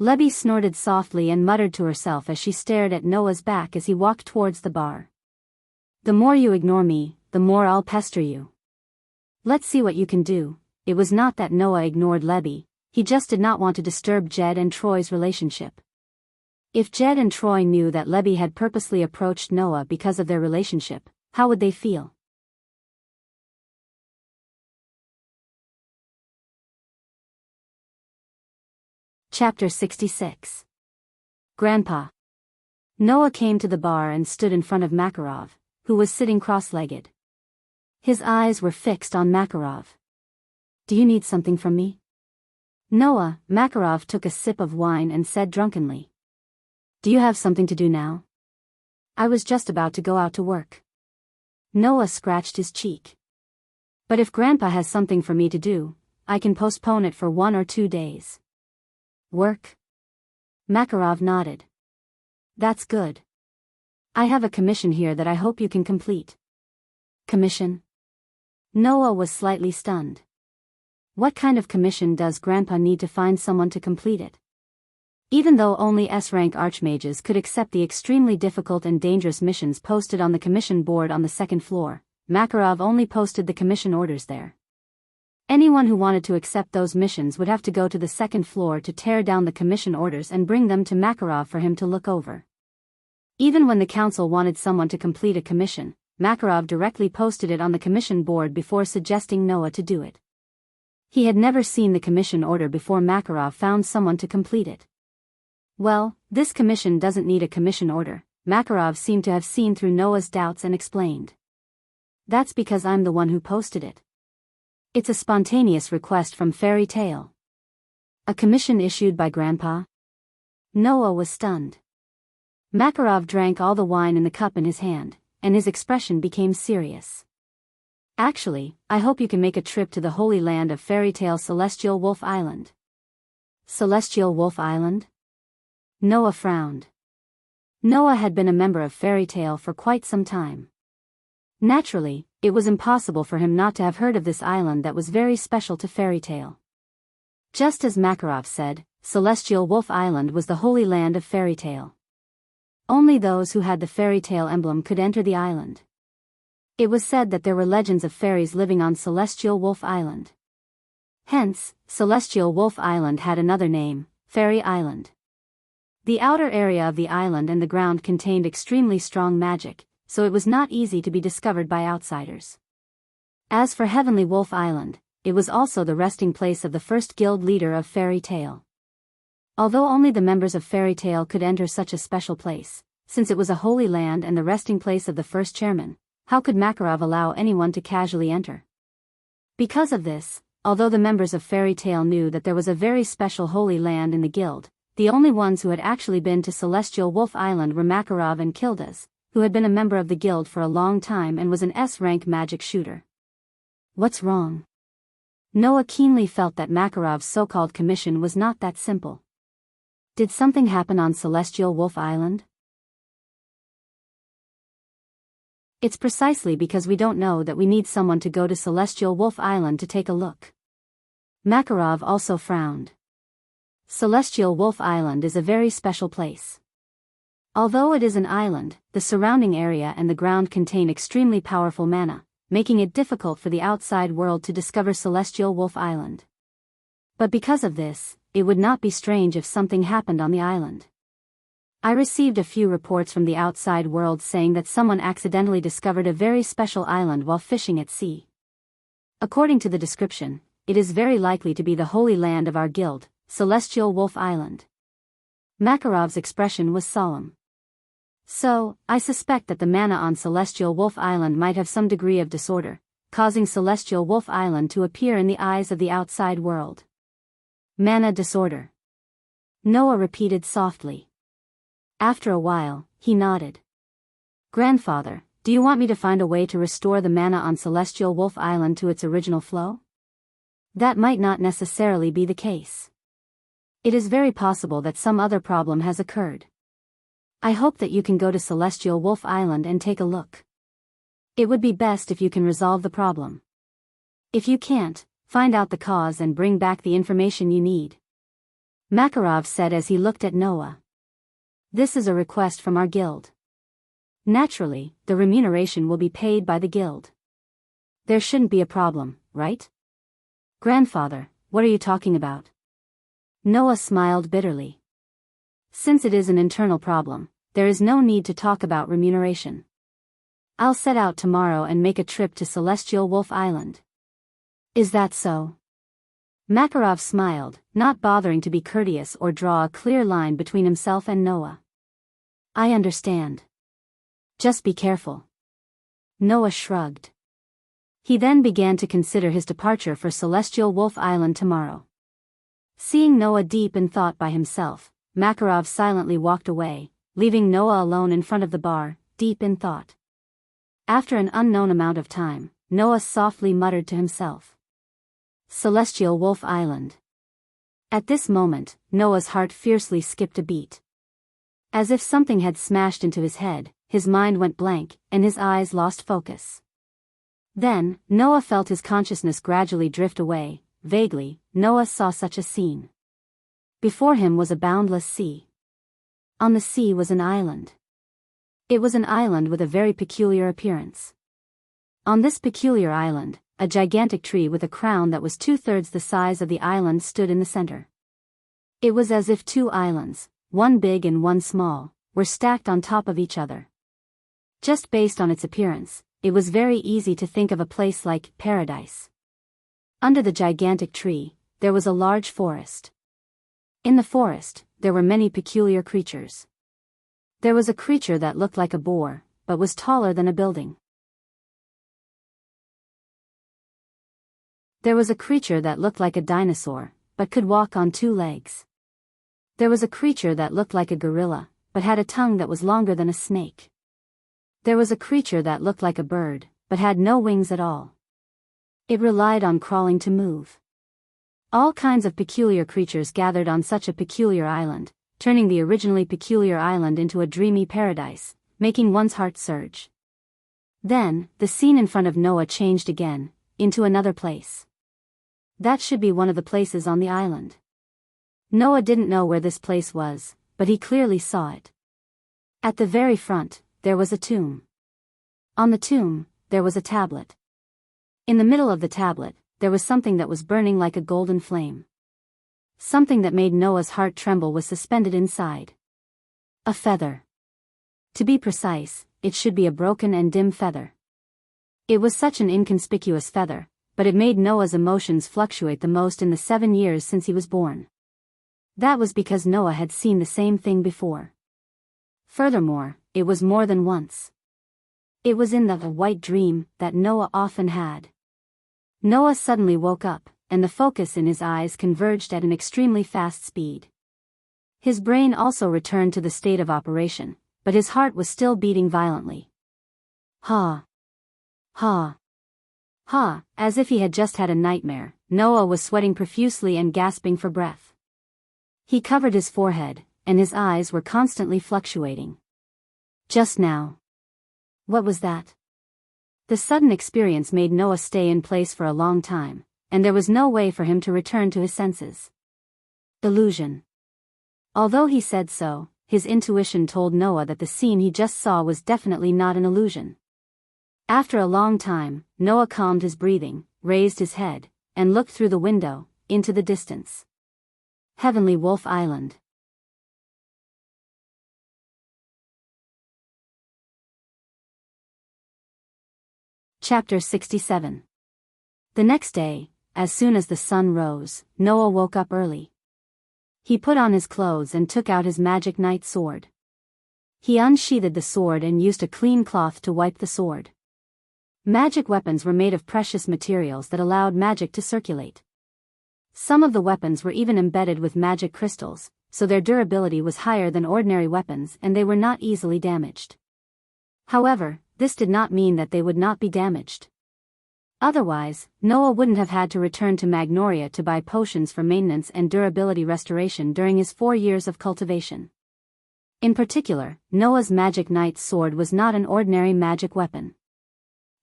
Lebby snorted softly and muttered to herself as she stared at Noah's back as he walked towards the bar. The more you ignore me, the more I'll pester you. Let's see what you can do. It was not that Noah ignored Lebby, he just did not want to disturb Jed and Troy's relationship. If Jed and Troy knew that Lebby had purposely approached Noah because of their relationship, how would they feel? Chapter 66. Grandpa. Noah came to the bar and stood in front of Makarov, who was sitting cross-legged. His eyes were fixed on Makarov. Do you need something from me? Noah, Makarov took a sip of wine and said drunkenly. Do you have something to do now? I was just about to go out to work. Noah scratched his cheek. But if Grandpa has something for me to do, I can postpone it for 1 or 2 days. Work? Makarov nodded. That's good. I have a commission here that I hope you can complete. Commission? Noah was slightly stunned. What kind of commission does Grandpa need to find someone to complete it? Even though only S-rank archmages could accept the extremely difficult and dangerous missions posted on the commission board on the 2nd floor, Makarov only posted the commission orders there. Anyone who wanted to accept those missions would have to go to the 2nd floor to tear down the commission orders and bring them to Makarov for him to look over. Even when the council wanted someone to complete a commission, Makarov directly posted it on the commission board before suggesting Noah to do it. He had never seen the commission order before Makarov found someone to complete it. Well, this commission doesn't need a commission order, Makarov seemed to have seen through Noah's doubts and explained. That's because I'm the one who posted it. It's a spontaneous request from Fairy Tale. A commission issued by Grandpa? Noah was stunned. Makarov drank all the wine in the cup in his hand, and his expression became serious. Actually, I hope you can make a trip to the holy land of Fairy Tale Celestial Wolf Island. Celestial Wolf Island? Noah frowned. Noah had been a member of Fairy Tale for quite some time. Naturally, it was impossible for him not to have heard of this island that was very special to Fairy Tale. Just as Makarov said, Celestial Wolf Island was the holy land of Fairy Tale. Only those who had the Fairy Tale emblem could enter the island. It was said that there were legends of fairies living on Celestial Wolf Island. Hence, Celestial Wolf Island had another name, Fairy Island. The outer area of the island and the ground contained extremely strong magic, so it was not easy to be discovered by outsiders. As for Heavenly Wolf Island, it was also the resting place of the first guild leader of Fairy Tale. Although only the members of Fairy Tale could enter such a special place, since it was a holy land and the resting place of the first chairman, how could Makarov allow anyone to casually enter? Because of this, although the members of Fairy Tale knew that there was a very special holy land in the guild, the only ones who had actually been to Celestial Wolf Island were Makarov and Kildas, who had been a member of the guild for a long time and was an S-rank magic shooter. What's wrong? Noah keenly felt that Makarov's so-called commission was not that simple. Did something happen on Celestial Wolf Island? It's precisely because we don't know that we need someone to go to Celestial Wolf Island to take a look. Makarov also frowned. Celestial Wolf Island is a very special place. Although it is an island, the surrounding area and the ground contain extremely powerful mana, making it difficult for the outside world to discover Celestial Wolf Island. But because of this, it would not be strange if something happened on the island. I received a few reports from the outside world saying that someone accidentally discovered a very special island while fishing at sea. According to the description, it is very likely to be the holy land of our guild, Celestial Wolf Island. Makarov's expression was solemn. So, I suspect that the mana on Celestial Wolf Island might have some degree of disorder, causing Celestial Wolf Island to appear in the eyes of the outside world. Mana disorder. Noah repeated softly. After a while, he nodded. Grandfather, do you want me to find a way to restore the mana on Celestial Wolf Island to its original flow? That might not necessarily be the case. It is very possible that some other problem has occurred. I hope that you can go to Celestial Wolf Island and take a look. It would be best if you can resolve the problem. If you can't, find out the cause and bring back the information you need. Makarov said as he looked at Noah. This is a request from our guild. Naturally, the remuneration will be paid by the guild. There shouldn't be a problem, right? Grandfather, what are you talking about? Noah smiled bitterly. Since it is an internal problem, there is no need to talk about remuneration. I'll set out tomorrow and make a trip to Celestial Wolf Island. Is that so? Makarov smiled, not bothering to be courteous or draw a clear line between himself and Noah. I understand. Just be careful. Noah shrugged. He then began to consider his departure for Celestial Wolf Island tomorrow. Seeing Noah deep in thought by himself, Makarov silently walked away, leaving Noah alone in front of the bar, deep in thought. After an unknown amount of time, Noah softly muttered to himself. Celestial Wolf Island. At this moment, Noah's heart fiercely skipped a beat. As if something had smashed into his head, his mind went blank, and his eyes lost focus. Then, Noah felt his consciousness gradually drift away. Vaguely, Noah saw such a scene. Before him was a boundless sea. On the sea was an island. It was an island with a very peculiar appearance. On this peculiar island, a gigantic tree with a crown that was 2/3 the size of the island stood in the center. It was as if two islands, one big and one small, were stacked on top of each other. Just based on its appearance, it was very easy to think of a place like paradise. Under the gigantic tree, there was a large forest. In the forest, there were many peculiar creatures. There was a creature that looked like a boar, but was taller than a building. There was a creature that looked like a dinosaur, but could walk on 2 legs. There was a creature that looked like a gorilla, but had a tongue that was longer than a snake. There was a creature that looked like a bird, but had no wings at all. It relied on crawling to move. All kinds of peculiar creatures gathered on such a peculiar island, turning the originally peculiar island into a dreamy paradise, making one's heart surge. Then, the scene in front of Noah changed again, into another place. That should be one of the places on the island. Noah didn't know where this place was, but he clearly saw it. At the very front, there was a tomb. On the tomb, there was a tablet. In the middle of the tablet, there was something that was burning like a golden flame. Something that made Noah's heart tremble was suspended inside. A feather. To be precise, it should be a broken and dim feather. It was such an inconspicuous feather, but it made Noah's emotions fluctuate the most in the 7 years since he was born. That was because Noah had seen the same thing before. Furthermore, it was more than once. It was in the white dream that Noah often had. Noah suddenly woke up, and the focus in his eyes converged at an extremely fast speed. His brain also returned to the state of operation, but his heart was still beating violently. Ha! Ha! Ha! As if he had just had a nightmare, Noah was sweating profusely and gasping for breath. He covered his forehead, and his eyes were constantly fluctuating. Just now. What was that? The sudden experience made Noah stay in place for a long time, and there was no way for him to return to his senses. Illusion. Although he said so, his intuition told Noah that the scene he just saw was definitely not an illusion. After a long time, Noah calmed his breathing, raised his head, and looked through the window, into the distance. Heavenly Wolf Island. Chapter 67. The next day, as soon as the sun rose, Noah woke up early. He put on his clothes and took out his magic knight sword. He unsheathed the sword and used a clean cloth to wipe the sword. Magic weapons were made of precious materials that allowed magic to circulate. Some of the weapons were even embedded with magic crystals, so their durability was higher than ordinary weapons and they were not easily damaged. However, this did not mean that they would not be damaged. Otherwise, Noah wouldn't have had to return to Magnolia to buy potions for maintenance and durability restoration during his 4 years of cultivation. In particular, Noah's magic knight's sword was not an ordinary magic weapon.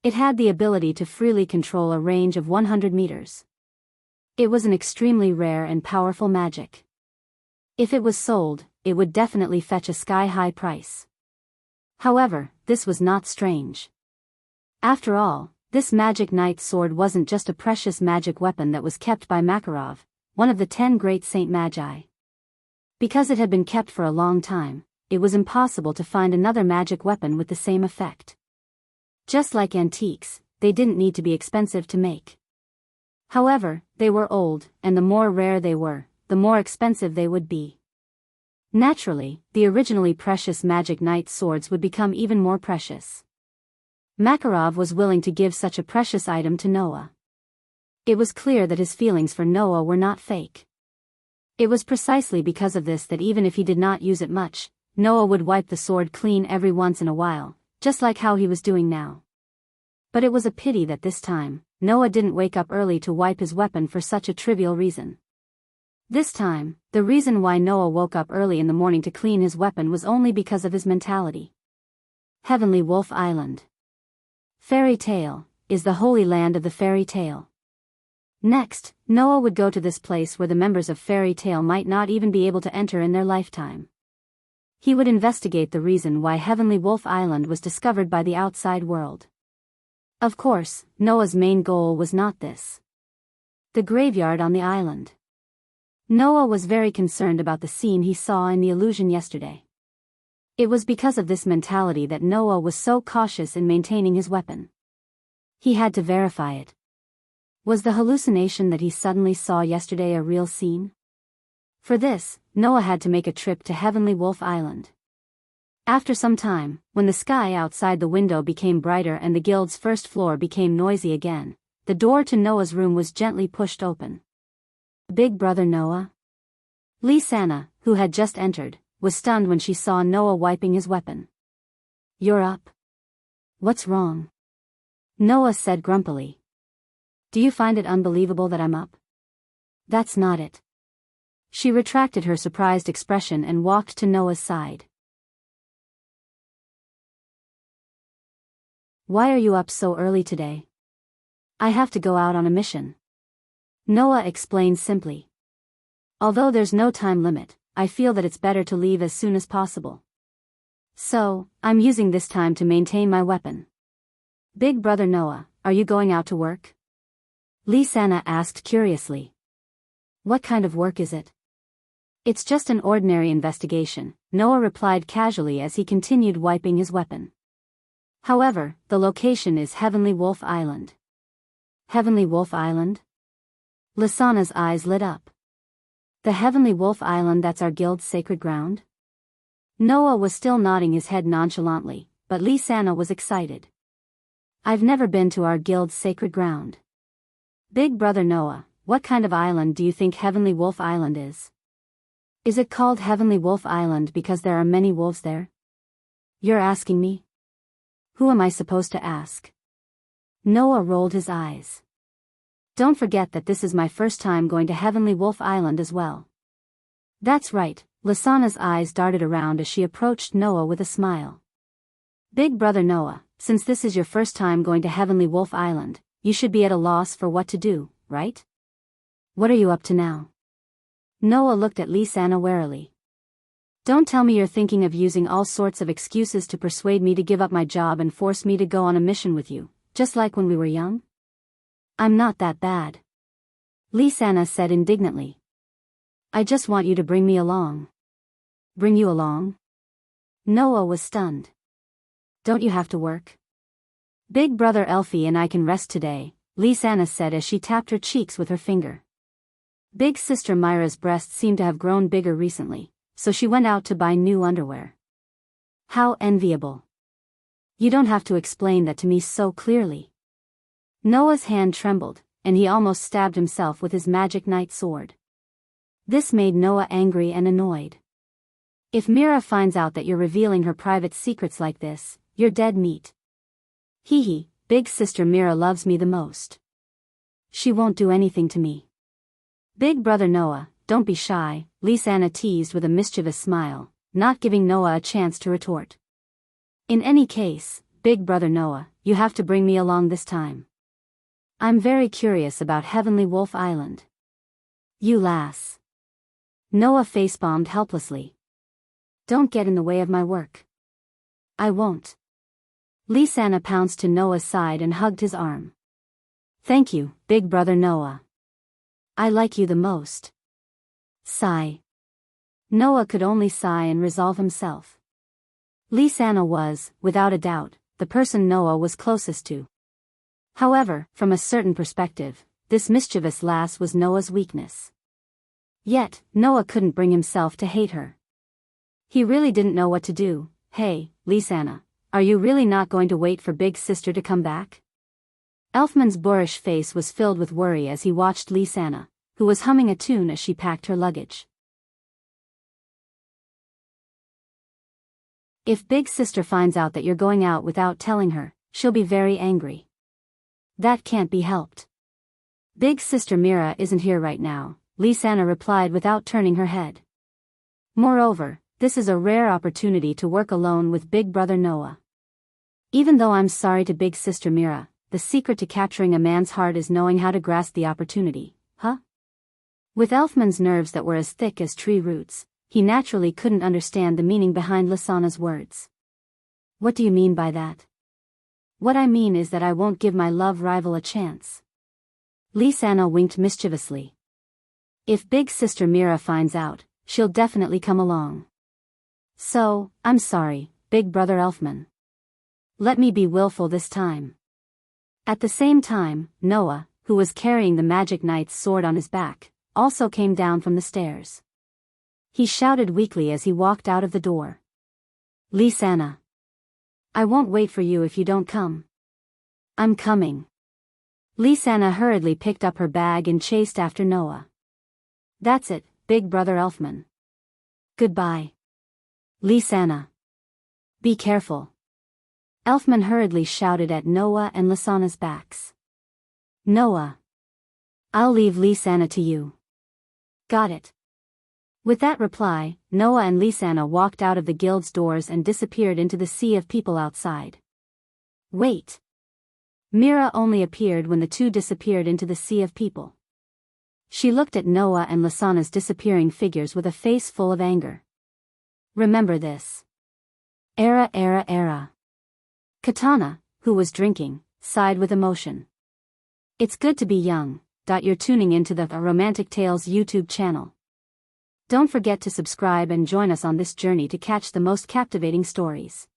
It had the ability to freely control a range of 100 meters. It was an extremely rare and powerful magic. If it was sold, it would definitely fetch a sky-high price. However, this was not strange. After all, this magic knight's sword wasn't just a precious magic weapon that was kept by Makarov, one of the 10 great Saint Magi. Because it had been kept for a long time, it was impossible to find another magic weapon with the same effect. Just like antiques, they didn't need to be expensive to make. However, they were old, and the more rare they were, the more expensive they would be. Naturally, the originally precious magic knight swords would become even more precious. Makarov was willing to give such a precious item to Noah. It was clear that his feelings for Noah were not fake. It was precisely because of this that even if he did not use it much, Noah would wipe the sword clean every once in a while, just like how he was doing now. But it was a pity that this time, Noah didn't wake up early to wipe his weapon for such a trivial reason. This time, the reason why Noah woke up early in the morning to clean his weapon was only because of his mentality. Heavenly Wolf Island. Fairy Tale is the holy land of the fairy tale. Next, Noah would go to this place where the members of Fairy Tale might not even be able to enter in their lifetime. He would investigate the reason why Heavenly Wolf Island was discovered by the outside world. Of course, Noah's main goal was not this. The graveyard on the island. Noah was very concerned about the scene he saw in the illusion yesterday. It was because of this mentality that Noah was so cautious in maintaining his weapon. He had to verify it. Was the hallucination that he suddenly saw yesterday a real scene? For this, Noah had to make a trip to Heavenly Wolf Island. After some time, when the sky outside the window became brighter and the guild's first floor became noisy again, the door to Noah's room was gently pushed open. Big brother Noah? Lysana, who had just entered, was stunned when she saw Noah wiping his weapon. You're up? What's wrong? Noah said grumpily. Do you find it unbelievable that I'm up? That's not it. She retracted her surprised expression and walked to Noah's side. Why are you up so early today? I have to go out on a mission. Noah explained simply. Although there's no time limit, I feel that it's better to leave as soon as possible. So, I'm using this time to maintain my weapon. Big brother Noah, are you going out to work? Lysana asked curiously. What kind of work is it? It's just an ordinary investigation, Noah replied casually as he continued wiping his weapon. However, the location is Heavenly Wolf Island. Heavenly Wolf Island? Lysana's eyes lit up. The Heavenly Wolf Island, that's our guild's sacred ground? Noah was still nodding his head nonchalantly, but Lysana was excited. I've never been to our guild's sacred ground. Big brother Noah, what kind of island do you think Heavenly Wolf Island is? Is it called Heavenly Wolf Island because there are many wolves there? You're asking me? Who am I supposed to ask? Noah rolled his eyes. Don't forget that this is my first time going to Heavenly Wolf Island as well. That's right, Lysana's eyes darted around as she approached Noah with a smile. Big brother Noah, since this is your first time going to Heavenly Wolf Island, you should be at a loss for what to do, right? What are you up to now? Noah looked at Lysana warily. Don't tell me you're thinking of using all sorts of excuses to persuade me to give up my job and force me to go on a mission with you, just like when we were young? I'm not that bad. Lysana said indignantly. I just want you to bring me along. Bring you along? Noah was stunned. Don't you have to work? Big brother Elfie and I can rest today, Lysana said as she tapped her cheeks with her finger. Big sister Myra's breasts seemed to have grown bigger recently, so she went out to buy new underwear. How enviable. You don't have to explain that to me so clearly. Noah's hand trembled, and he almost stabbed himself with his magic knight sword. This made Noah angry and annoyed. If Mira finds out that you're revealing her private secrets like this, you're dead meat. Hee hee, big sister Mira loves me the most. She won't do anything to me. Big brother Noah, don't be shy, Lysana teased with a mischievous smile, not giving Noah a chance to retort. In any case, big brother Noah, you have to bring me along this time. I'm very curious about Heavenly Wolf Island. You lass. Noah facepalmed helplessly. Don't get in the way of my work. I won't. Lysana pounced to Noah's side and hugged his arm. Thank you, big brother Noah. I like you the most. Sigh. Noah could only sigh and resolve himself. Lysana was, without a doubt, the person Noah was closest to. However, from a certain perspective, this mischievous lass was Noah's weakness. Yet, Noah couldn't bring himself to hate her. He really didn't know what to do. Hey, Lysana, are you really not going to wait for big sister to come back? Elfman's boorish face was filled with worry as he watched Lysana, who was humming a tune as she packed her luggage. If big sister finds out that you're going out without telling her, she'll be very angry. That can't be helped. Big sister Mira isn't here right now, Lysana replied without turning her head. Moreover, this is a rare opportunity to work alone with big brother Noah. Even though I'm sorry to big sister Mira, the secret to capturing a man's heart is knowing how to grasp the opportunity, huh? With Elfman's nerves that were as thick as tree roots, he naturally couldn't understand the meaning behind Lysana's words. What do you mean by that? What I mean is that I won't give my love rival a chance. Lysana winked mischievously. If big sister Mira finds out, she'll definitely come along. So, I'm sorry, big brother Elfman. Let me be willful this time. At the same time, Noah, who was carrying the magic knight's sword on his back, also came down from the stairs. He shouted weakly as he walked out of the door. Lysana. I won't wait for you if you don't come. I'm coming. Lysana hurriedly picked up her bag and chased after Noah. That's it, big brother Elfman. Goodbye. Lysana. Be careful. Elfman hurriedly shouted at Noah and Lysana's backs. Noah. I'll leave Lysana to you. Got it. With that reply, Noah and Lysana walked out of the guild's doors and disappeared into the sea of people outside. Wait. Mira only appeared when the two disappeared into the sea of people. She looked at Noah and Lysana's disappearing figures with a face full of anger. Remember this. Era. Katana, who was drinking, sighed with emotion. It's good to be young. You're tuning into the Romantic Tales YouTube channel. Don't forget to subscribe and join us on this journey to catch the most captivating stories.